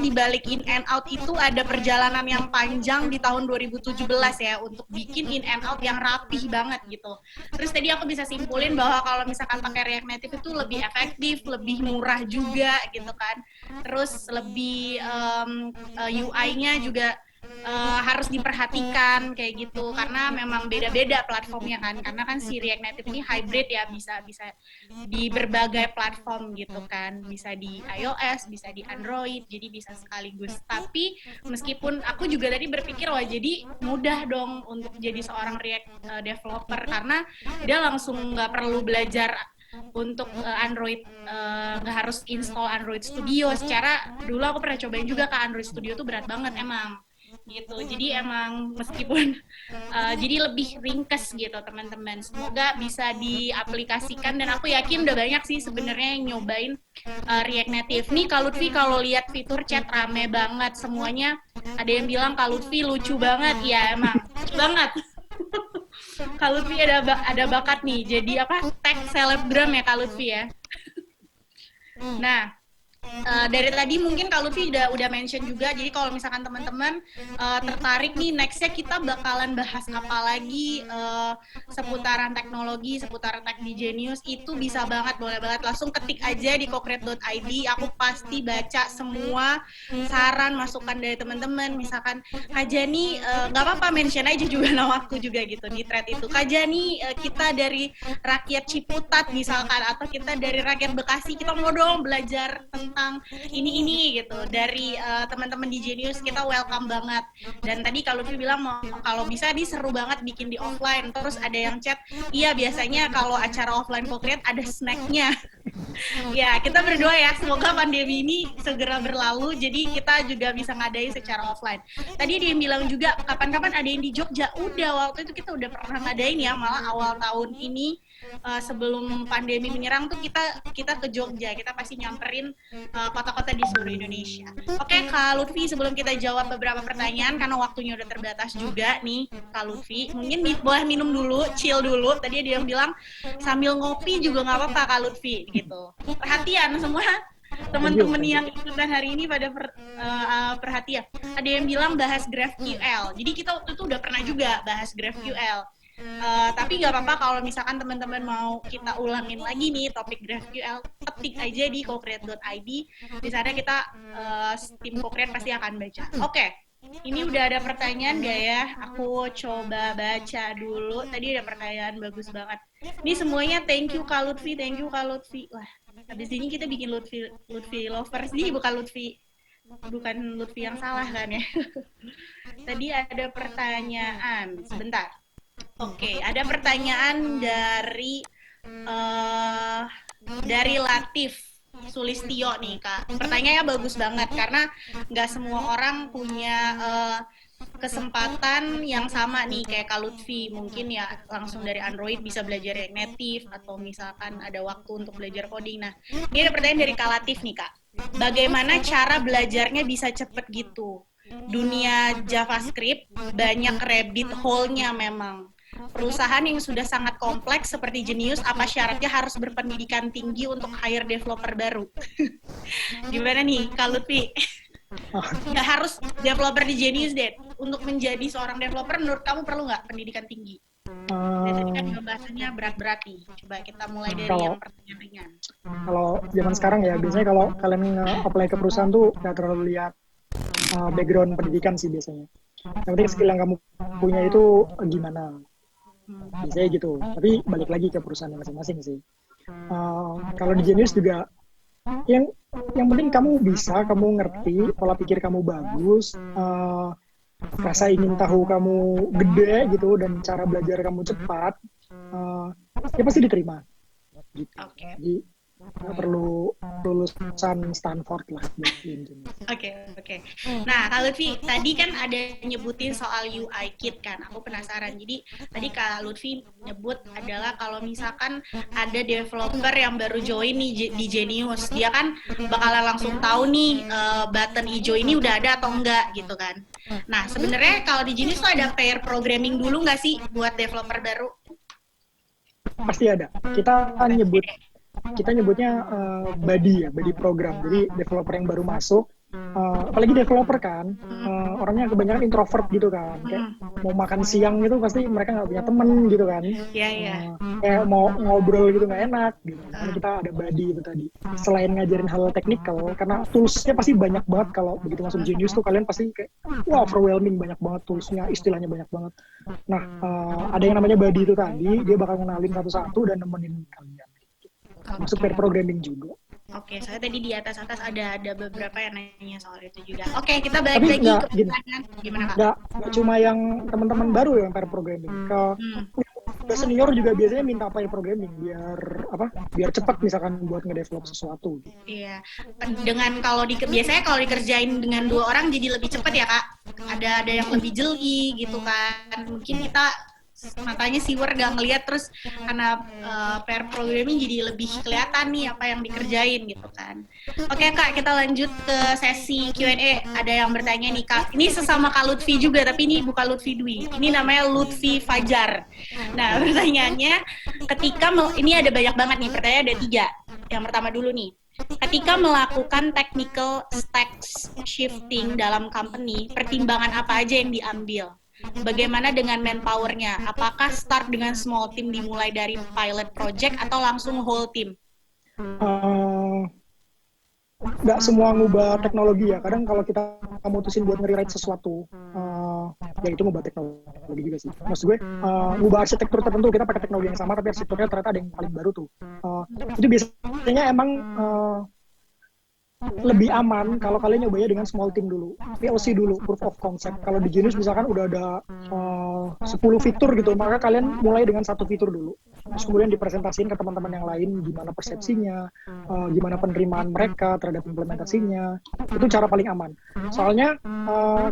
di balik in and out itu ada perjalanan yang panjang di tahun 2017 ya untuk bikin in and out yang rapih banget gitu. Terus tadi aku bisa simpulin bahwa kalau misalkan pakai React Native itu lebih efektif, lebih murah juga gitu kan. Terus lebih UI-nya juga harus diperhatikan kayak gitu, karena memang beda-beda platformnya kan, karena kan si React Native ini hybrid ya, bisa di berbagai platform gitu kan, bisa di iOS, bisa di Android, jadi bisa sekaligus. Tapi meskipun aku juga tadi berpikir wah jadi mudah dong untuk jadi seorang React developer, karena dia langsung nggak perlu belajar untuk Android, nggak harus install Android Studio. Secara dulu aku pernah cobain juga ke Android Studio tuh berat banget emang gitu. Jadi emang meskipun jadi lebih ringkes gitu teman-teman. Semoga bisa diaplikasikan, dan aku yakin udah banyak sih sebenarnya yang nyobain React Native. Nih Kak Lutfi kalau lihat fitur chat rame banget semuanya. Ada yang bilang Kak Lutfi lucu banget, ya emang lucu banget. Kak Lutfi ada bakat nih jadi tech selebgram ya Kak Lutfi ya. Nah, dari tadi mungkin Kak Lutfi udah mention juga, jadi kalau misalkan teman-teman tertarik nih, nextnya kita bakalan bahas apa lagi seputaran teknologi, seputaran tech di Genius, itu bisa banget, boleh banget langsung ketik aja di Concrete.id. Aku pasti baca semua saran, masukan dari teman-teman. Misalkan Kak Jani, nggak apa-apa mention aja juga nama aku juga gitu di thread itu. Kak Jani, kita dari rakyat Ciputat misalkan, atau kita dari rakyat Bekasi, kita mau dong belajar tentang ini gitu. Dari teman-teman di Genius kita welcome banget. Dan tadi kalau Lutfi bilang kalau bisa seru banget bikin di offline. Terus ada yang chat, iya biasanya kalau acara offline Concrete ada snacknya. Ya, kita berdoa ya, semoga pandemi ini segera berlalu, jadi kita juga bisa ngadain secara offline. Tadi ada yang bilang juga, kapan-kapan ada yang di Jogja. Udah, waktu itu kita udah pernah ngadain ya, malah awal tahun ini, sebelum pandemi menyerang tuh kita ke Jogja, kita pasti nyamperin kota-kota di seluruh Indonesia. Oke, Kak Lutfi, sebelum kita jawab beberapa pertanyaan, karena waktunya udah terbatas juga nih, Kak Lutfi, mungkin boleh minum dulu, chill dulu. Tadi ada yang bilang, sambil ngopi juga nggak apa-apa, Kak Lutfi, gitu. Perhatian semua teman-teman yang ikutan hari ini pada perhatian. Ada yang bilang bahas GraphQL. Jadi kita waktu itu udah pernah juga bahas GraphQL. Tapi nggak apa-apa kalau misalkan teman-teman mau kita ulangin lagi nih topik GraphQL, ketik aja di co-create.id. Di sana kita tim co-create pasti akan baca. Oke. Ini udah ada pertanyaan gak ya? Aku coba baca dulu. Tadi ada pertanyaan bagus banget. Ini semuanya thank you Kak Lutfi, thank you Kak Lutfi. Wah, habis ini kita bikin Lutfi lovers nih, bukan Lutfi yang salah kan ya. Tadi ada pertanyaan. Sebentar. Oke, ada pertanyaan dari Latif Sulistio nih Kak. Pertanyaannya bagus banget karena nggak semua orang punya kesempatan yang sama nih kayak Kak Lutfi. Mungkin ya langsung dari Android bisa belajar yang native atau misalkan ada waktu untuk belajar coding. Nah, ini ada pertanyaan dari Kak Latif nih Kak. Bagaimana cara belajarnya bisa cepet gitu? Dunia JavaScript banyak rabbit hole-nya memang. Perusahaan yang sudah sangat kompleks seperti Genius, apa syaratnya harus berpendidikan tinggi untuk hire developer baru? Gimana nih, Kak Lutfi? Nggak harus developer di Genius deh. Untuk menjadi seorang developer, menurut kamu perlu nggak pendidikan tinggi? Tadi kan pembahasannya berat-berat nih. Coba kita mulai dari yang pertanyaan ringan. Kalau zaman sekarang ya, biasanya kalau kalian nge-apply ke perusahaan tuh nggak terlalu lihat background pendidikan sih biasanya. Yang penting skill yang kamu punya itu gimana. Biasanya gitu, tapi balik lagi ke perusahaan masing-masing sih. Kalau di Genius juga yang penting kamu bisa, kamu ngerti, pola pikir kamu bagus, rasa ingin tahu kamu gede gitu, dan cara belajar kamu cepat, ya pasti diterima gitu. Jadi nggak perlu lulusan Stanford lah di Indonesia. Oke. Nah, Kak Lutfi, tadi kan ada nyebutin soal UI Kit kan, aku penasaran. Jadi tadi Kak Lutfi nyebut adalah kalau misalkan ada developer yang baru join nih di Genius, dia kan bakalan langsung tahu nih button hijau ini udah ada atau enggak gitu kan. Nah, sebenarnya kalau di Genius tuh ada pair programming dulu nggak sih buat developer baru? Pasti ada. Kita nyebutnya buddy program. Jadi developer yang baru masuk, apalagi developer kan, orangnya kebanyakan introvert gitu kan, kayak mau makan siang gitu pasti mereka nggak punya temen gitu kan. Kayak mau ngobrol gitu nggak enak gitu. Karena kita ada buddy itu tadi. Selain ngajarin hal technical, karena toolsnya pasti banyak banget. Kalau begitu masuk Genius tuh kalian pasti kayak wah, overwhelming, banyak banget toolsnya, istilahnya banyak banget. Nah, ada yang namanya buddy itu tadi, dia bakal kenalin satu-satu dan nemenin kalian. Masuk pair programming juga. Oke, saya tadi di atas ada beberapa yang nanya soal itu juga. Oke, kita balik lagi ke pertanyaan. Gimana Kak? Nggak cuma yang teman-teman baru yang pair programming. Udah senior juga biasanya minta pair programming biar cepat misalkan buat ngedevelop sesuatu. Iya. Biasanya kalau dikerjain dengan 2 orang jadi lebih cepat ya Kak. Ada yang lebih jeli gitu kan. Mungkin kita matanya siwer gak ngeliat, terus karena pair programming jadi lebih kelihatan nih apa yang dikerjain gitu kan. Oke Kak, kita lanjut ke sesi Q&A. Ada yang bertanya nih Kak, ini sesama Kak Lutfi juga, tapi ini bukan Lutfi Dwi, ini namanya Lutfi Fajar. Nah, pertanyaannya, ini ada banyak banget nih, pertanyaan ada 3. Yang pertama dulu nih, ketika melakukan technical stack shifting dalam company, pertimbangan apa aja yang diambil? Bagaimana dengan manpower-nya? Apakah start dengan small team dimulai dari pilot project atau langsung whole team? Nggak semua ngubah teknologi ya. Kadang kalau kita mutusin buat nge-rewrite sesuatu, ya itu ngubah teknologi juga sih. Maksud gue, ngubah arsitektur tertentu, kita pakai teknologi yang sama, tapi arsitekturnya ternyata ada yang paling baru tuh. Itu biasanya emang lebih aman kalau kalian nyobanya dengan small team dulu, POC dulu, proof of concept. Kalau di Genius misalkan udah ada 10 fitur gitu, maka kalian mulai dengan satu fitur dulu. Terus kemudian dipresentasikan ke teman-teman yang lain gimana persepsinya, gimana penerimaan mereka terhadap implementasinya. Itu cara paling aman. Soalnya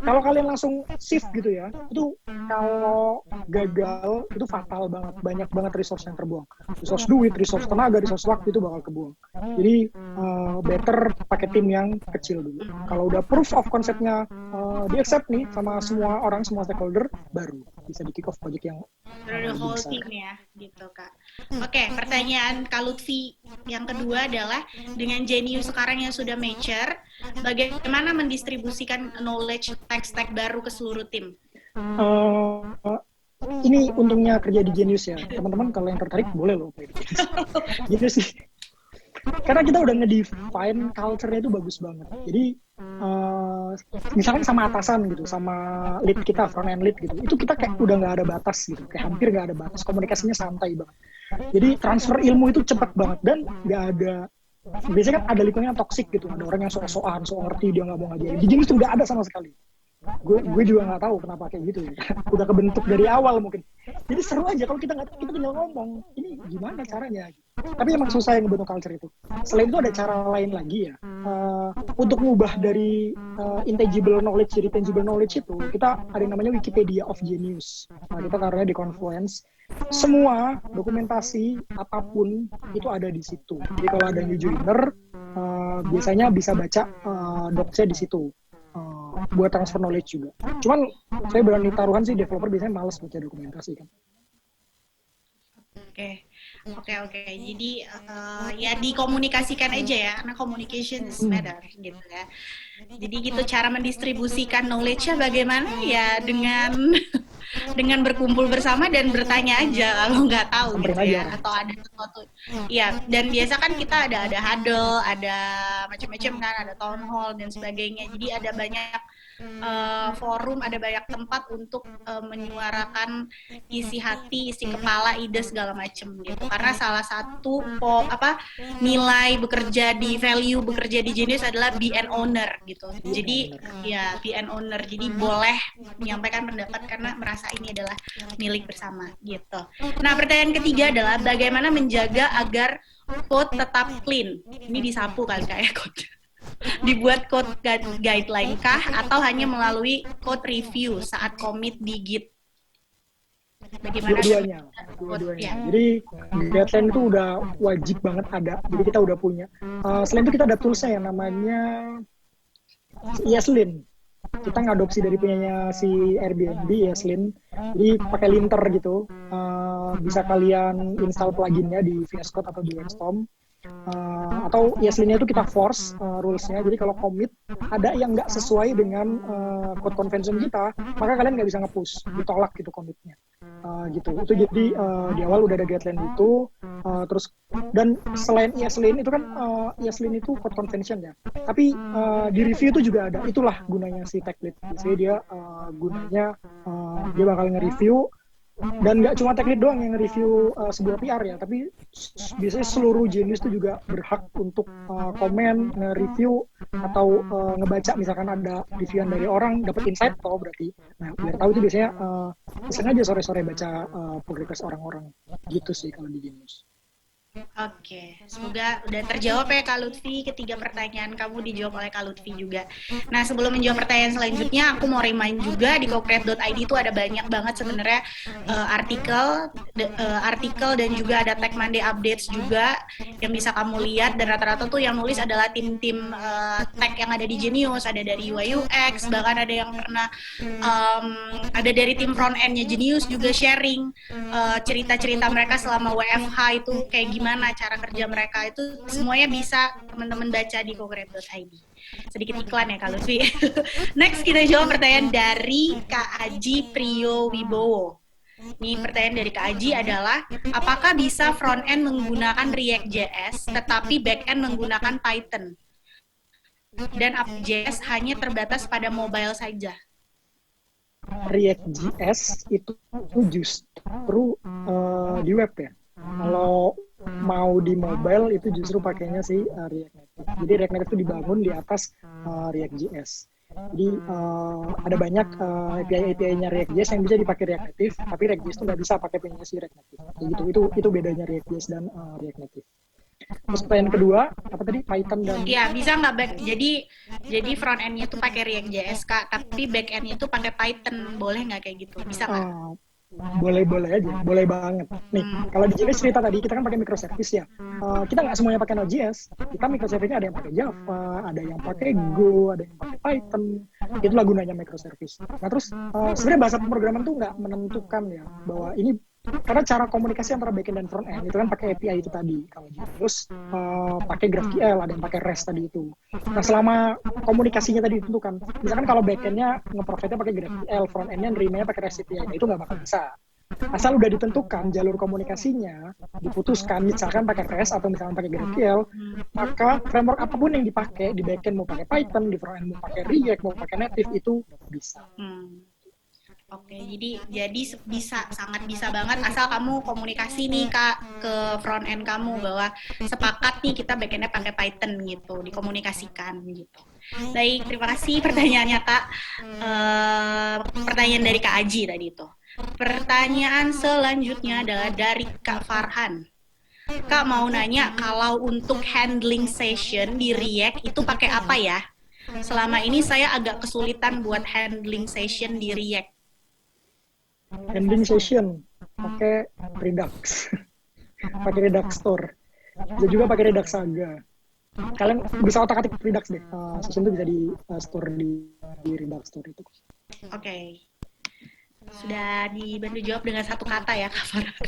kalau kalian langsung shift gitu ya, itu kalau gagal itu fatal banget. Banyak banget resource yang terbuang. Resource duit, resource tenaga, resource waktu itu bakal kebuang. Jadi better pakai tim yang kecil dulu. Kalau udah proof of konsepnya di accept nih sama semua orang, semua stakeholder, baru bisa di kick off project yang the whole besar. team ya, gitu Kak. Oke, pertanyaan Kak Lutfi yang kedua adalah, dengan Genius sekarang yang sudah mature, bagaimana mendistribusikan knowledge tech stack baru ke seluruh tim? Ini untungnya kerja di Genius ya, teman-teman kalau yang tertarik boleh loh. Gitu sih. Karena kita udah ngedefine culture-nya itu bagus banget. Jadi misalkan sama atasan gitu, sama lead kita, front end lead gitu, itu kita kayak udah nggak ada batas gitu, kayak hampir nggak ada batas, komunikasinya santai banget. Jadi transfer ilmu itu cepat banget dan nggak ada, biasanya kan ada lingkungan yang toxic gitu, ada orang yang sok-sokan, sok ngerti, dia nggak mau ngajarin. Di Genius itu nggak ada sama sekali. Gue juga nggak tahu kenapa kayak gitu ya. Udah kebentuk dari awal mungkin. Jadi seru aja kalau kita nggak, kita tinggal ngomong ini gimana caranya. Tapi emang susah yang ngebentuk culture itu. Selain itu ada cara lain lagi ya. Untuk ngubah dari intangible knowledge jadi tangible knowledge itu, kita ada yang namanya Wikipedia of Genius. Nah, kita taruhnya di Confluence. Semua dokumentasi apapun itu ada di situ. Jadi kalau ada new joiner, biasanya bisa baca docs-nya di situ. Buat transfer knowledge juga. Cuman saya berani taruhan sih developer biasanya malas baca dokumentasi kan. Oke. Jadi ya dikomunikasikan aja ya, karena communication is matter gitu ya. Jadi gitu cara mendistribusikan knowledge-nya bagaimana ya, dengan berkumpul bersama dan bertanya aja kalau nggak tahu gitu ya, atau ada sesuatu. Ya, dan biasa kan kita ada huddle, ada macam-macam kan, ada town hall dan sebagainya. Jadi ada banyak forum, ada banyak tempat untuk menyuarakan isi hati, isi kepala, ide segala macam gitu. Karena salah satu nilai bekerja di value bekerja di Genius adalah be an owner gitu. Jadi ya be an owner. Jadi boleh menyampaikan pendapat karena merasa ini adalah milik bersama gitu. Nah, pertanyaan ketiga adalah bagaimana menjaga agar code tetap clean. Ini disapu kali kayak code. Dibuat code guideline kah atau hanya melalui code review saat commit di Git? Bagaimana? Dua-duanya. Ya. Jadi guideline itu udah wajib banget ada. Jadi kita udah punya. Selain itu kita ada toolsnya yang namanya Yaslin. Kita ngadopsi dari punyanya si Airbnb, Yaslin. Jadi pakai linter gitu. Bisa kalian install pluginnya di VS Code atau di WebStorm. Atau Yaslin-nya itu kita force rules-nya. Jadi kalau commit ada yang nggak sesuai dengan code convention kita, maka kalian nggak bisa nge-push, ditolak gitu commit-nya. Gitu. Itu jadi di awal udah ada guideline itu. Terus dan selain Yaslin itu kan Yaslin itu code convention ya. Tapi di review itu juga ada. Itulah gunanya si tech lead. Jadi dia gunanya dia bakal nge-review. Dan nggak cuma tech lead doang yang nge-review sebuah PR ya, tapi biasanya seluruh Genius itu juga berhak untuk komen, nge-review, atau ngebaca misalkan ada reviewan dari orang, dapat insight tau berarti. Nah, biar tahu itu biasanya iseng aja sore-sore baca pull request orang-orang. Gitu sih kalau di Genius. Oke, semoga udah terjawab ya Kak Lutfi. Ketiga pertanyaan kamu dijawab oleh Kak Lutfi juga. Nah, sebelum menjawab pertanyaan selanjutnya, aku mau remind juga di cocreate.id itu ada banyak banget sebenarnya artikel dan juga ada Tech Monday updates juga yang bisa kamu lihat, dan rata-rata tuh yang nulis adalah tim-tim tech yang ada di Genius, ada dari UI UX, bahkan ada yang pernah ada dari tim front end-nya Genius juga sharing cerita-cerita mereka selama WFH itu kayak gimana cara kerja mereka, itu semuanya bisa teman-teman baca di cocreate.id. Sedikit iklan ya Kak Lutfi. Next kita jawab pertanyaan dari Kak Aji Priyo Wibowo. Ini pertanyaan dari Kak Aji adalah, apakah bisa front end menggunakan React.js tetapi back end menggunakan Python? Dan App.js hanya terbatas pada mobile saja? React.js itu justru di web ya. Kalau mau di mobile itu justru pakainya si React Native. Jadi React Native itu dibangun di atas React.js. Jadi ada banyak API-nya React.js yang bisa dipakai React Native, tapi React.js itu nggak bisa pakai punya si React Native. Kayak gitu. Itu bedanya React.js dan React Native. Terus pertanyaan kedua, apa tadi? Python dan... Iya, bisa nggak back? Jadi front end-nya tuh pakai React.js Kak, tapi back end-nya tuh pakai Python. Boleh nggak kayak gitu? Bisa nggak? Boleh aja, boleh banget. Nih, kalau di JS cerita tadi, kita kan pakai microservice ya. Kita nggak semuanya pakai Node.js. Kita microservice-nya ada yang pakai Java, ada yang pakai Go, ada yang pakai Python. Itulah gunanya microservice. Nah terus, sebenarnya bahasa pemrograman tuh nggak menentukan ya, bahwa ini karena cara komunikasi antara backend dan front end itu kan pakai API itu tadi. Kalau terus pakai GraphQL, ada yang pakai REST tadi itu. Nah selama komunikasinya tadi ditentukan, misalkan kalau backendnya nge-provide-nya pakai GraphQL, front end-nya nerimanya pakai REST API, nah itu nggak bakal bisa. Asal udah ditentukan jalur komunikasinya, diputuskan misalkan pakai REST atau misalkan pakai GraphQL, maka framework apapun yang dipakai di backend mau pakai Python, di front end mau pakai React, mau pakai Native itu bisa. Oke, jadi sangat bisa banget asal kamu komunikasi nih Kak ke front end kamu bahwa sepakat nih kita backendnya pakai Python gitu, dikomunikasikan gitu. Baik, terima kasih pertanyaannya Kak. Pertanyaan dari Kak Aji tadi itu. Pertanyaan selanjutnya adalah dari Kak Farhan. Kak mau nanya kalau untuk handling session di React itu pakai apa ya? Selama ini saya agak kesulitan buat handling session di React. Handling session pakai Redux, pakai Redux Store, bisa juga pakai Redux Saga. Kalian bisa otak-atik Redux deh, session itu bisa di store di Redux Store itu. Oke. Sudah dibantu jawab dengan satu kata ya Kak Farhan.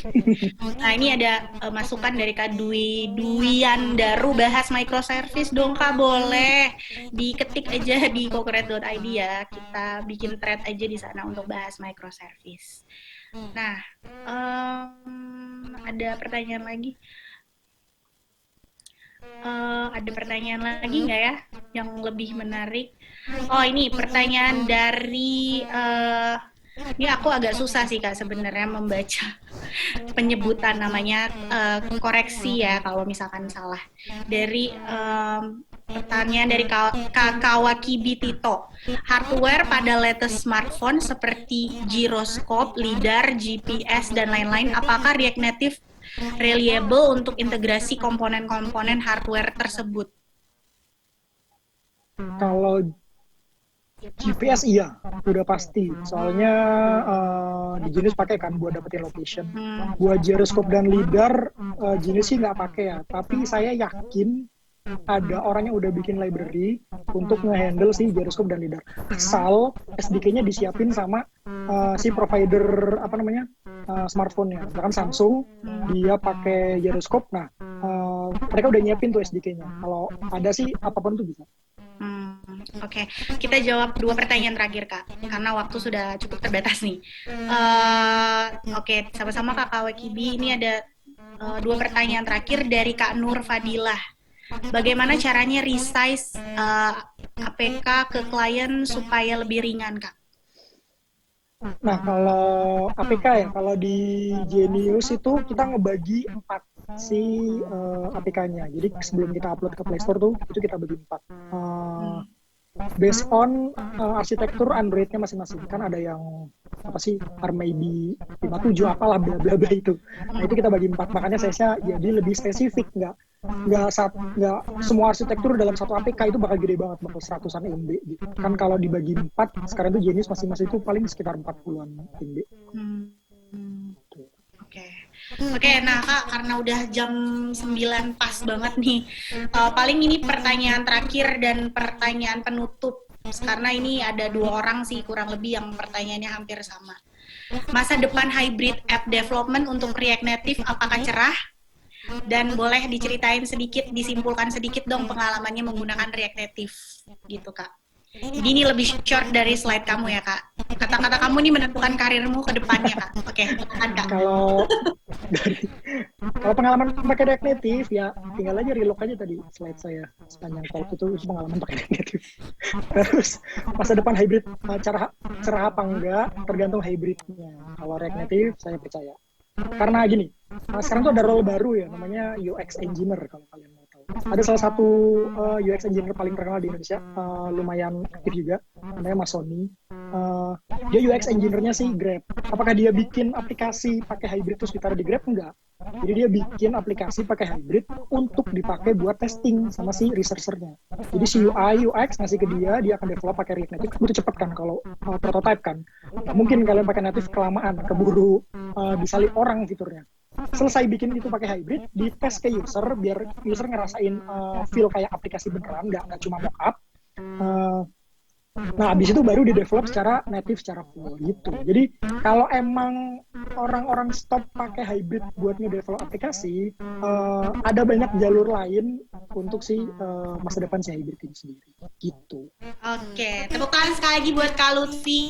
Nah ini ada masukan dari Kak Duian Daru, bahas microservice dong Kak, boleh diketik aja di kokeret.id ya, kita bikin thread aja di sana untuk bahas microservice. Nah ada pertanyaan lagi? Ada pertanyaan lagi nggak ya yang lebih menarik? Oh ini pertanyaan dari ini aku agak susah sih Kak sebenarnya membaca penyebutan namanya, koreksi ya kalau misalkan salah. Dari pertanyaan dari Kawakibi Tito. Hardware pada latest smartphone seperti gyroscope, LiDAR, GPS dan lain-lain, apakah React Native reliable untuk integrasi komponen-komponen hardware tersebut? Kalau GPS iya, udah pasti. Soalnya di Genius pakai kan buat dapetin location. Buat gyroscope dan lidar, Genius sih nggak pakai ya. Tapi saya yakin ada orang yang udah bikin library untuk nge-handle si gyroscope dan lidar. Asal SDK-nya disiapin sama si provider smartphone-nya. Misalkan Samsung, dia pakai gyroscope. Nah, mereka udah nyiapin tuh SDK-nya. Kalau ada sih apapun tuh bisa. Oke, kita jawab dua pertanyaan terakhir Kak, karena waktu sudah cukup terbatas nih. Oke, sama-sama Kak Kawakibi, ini ada dua pertanyaan terakhir dari Kak Nur Fadilah. Bagaimana caranya resize APK ke klien supaya lebih ringan Kak? Nah, kalau APK ya, kalau di Genius itu kita ngebagi 4 si APK-nya. Jadi sebelum kita upload ke Play Store tuh, itu kita bagi 4. Based on arsitektur Android-nya masing-masing. Kan ada yang ARMAB 57 apalah bla bla bla itu. Nah, itu kita bagi 4. Makanya size-nya jadi lebih spesifik, nggak semua arsitektur dalam satu APK itu bakal gede banget, bakal 100-an MB gitu. Kan kalau dibagi 4, sekarang itu Genius masing-masing itu paling sekitar 40-an MB. Oke, nah Kak, karena udah jam 9 pas banget nih, paling ini pertanyaan terakhir dan pertanyaan penutup, karena ini ada 2 orang sih kurang lebih yang pertanyaannya hampir sama. Masa depan hybrid app development untuk React Native apakah cerah? Dan boleh diceritain sedikit, disimpulkan sedikit dong pengalamannya menggunakan React Native gitu Kak. Jadi ini lebih short dari slide kamu ya Kak. Kata-kata kamu ini menentukan karirmu ke depannya Kak. Oke, silakan Kak. Kalau pengalaman pakai React Native ya tinggal aja reload aja tadi slide saya sepanjang talk itu pengalaman pakai React Native. Terus masa depan hybrid cerah apa enggak tergantung hybridnya. Kalau React Native saya percaya. Karena gini, sekarang tuh ada role baru ya namanya UX engineer kalau kalian mau tahu. Ada salah satu UX engineer paling terkenal di Indonesia, lumayan aktif juga, namanya Mas Sony. Dia UX engineer-nya sih Grab. Apakah dia bikin aplikasi pakai hybrid terus ditaruh di Grab? Enggak. Jadi dia bikin aplikasi pakai hybrid untuk dipakai buat testing sama si researcher-nya. Jadi si UI, UX ngasih ke dia, dia akan develop pakai React Native. Butuh cepet kan kalau prototype kan. Nggak mungkin kalian pakai native kelamaan, keburu disalip orang fiturnya. Selesai bikin itu pakai hybrid, dites ke user biar user ngerasain feel kayak aplikasi beneran, nggak cuma mockup. Nah, abis itu baru di-develop secara native, secara full gitu. Jadi, kalau emang orang-orang stop pakai hybrid buat nge-develop aplikasi, ada banyak jalur lain untuk si masa depan si hybrid ini sendiri. Gitu. Oke, tepuk tangan sekali lagi buat Kak Lutfi.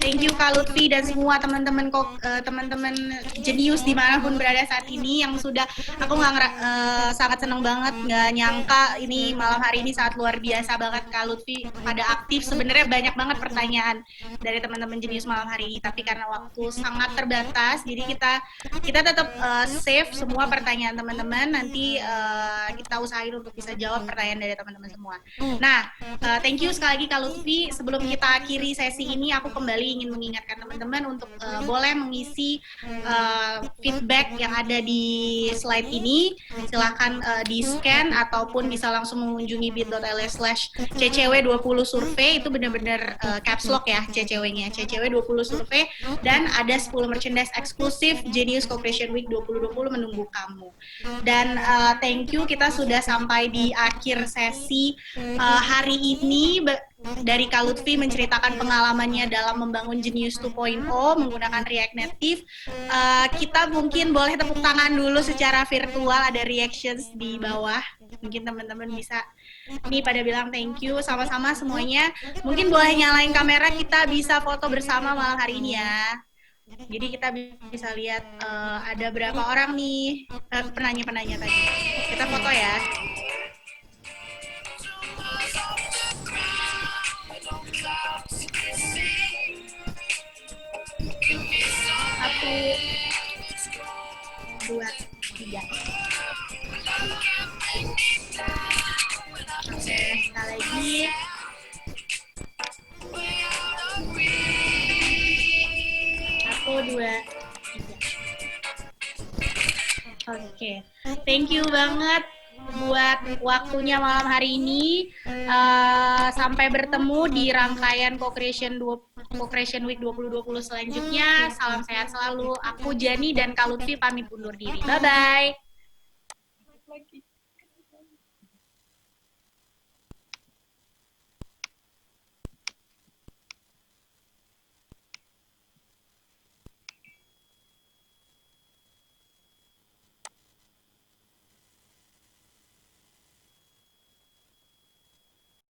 Thank you Kak Lutfi dan semua teman-teman teman-teman jenius dimanapun berada saat ini yang sudah, aku sangat senang banget, nggak nyangka ini malam hari ini sangat luar biasa banget Kak Lutfi pada aktif. Sebenarnya banyak banget pertanyaan dari teman-teman jenius malam hari ini, tapi karena waktu sangat terbatas, jadi kita tetap save semua pertanyaan teman-teman. Nanti kita usahain untuk bisa jawab pertanyaan dari teman-teman semua. Nah, thank you sekali lagi Kak Lutfi. Sebelum kita akhiri sesi ini, aku kembali ingin mengingatkan teman-teman untuk boleh mengisi feedback yang ada di slide ini. Silahkan di-scan ataupun bisa langsung mengunjungi bit.ly/ccw20 survei. Itu benar-benar caps lock ya, CCW-nya. CCW20 survei, dan ada 10 merchandise eksklusif Genius Co-Creation Week 2020 menunggu kamu. Dan thank you, kita sudah sampai di akhir sesi hari ini. Dari Kak Lutfi menceritakan pengalamannya dalam membangun Genius 2.0 menggunakan React Native. Kita mungkin boleh tepuk tangan dulu secara virtual, ada reactions di bawah. Mungkin teman-teman bisa nih pada bilang thank you sama-sama semuanya. Mungkin boleh nyalain kamera, kita bisa foto bersama malam hari ini ya. Jadi kita bisa lihat ada berapa orang nih penanya-penanya tadi. Kita foto ya. Satu, dua, tiga. Oke, sekali lagi. Satu, dua, tiga. Oke, thank you banget buat waktunya malam hari ini. Sampai bertemu di rangkaian Co-Creation Week 2020 selanjutnya. Salam sehat selalu. Aku Jani dan Kak Lutfi pamit undur diri. Bye-bye.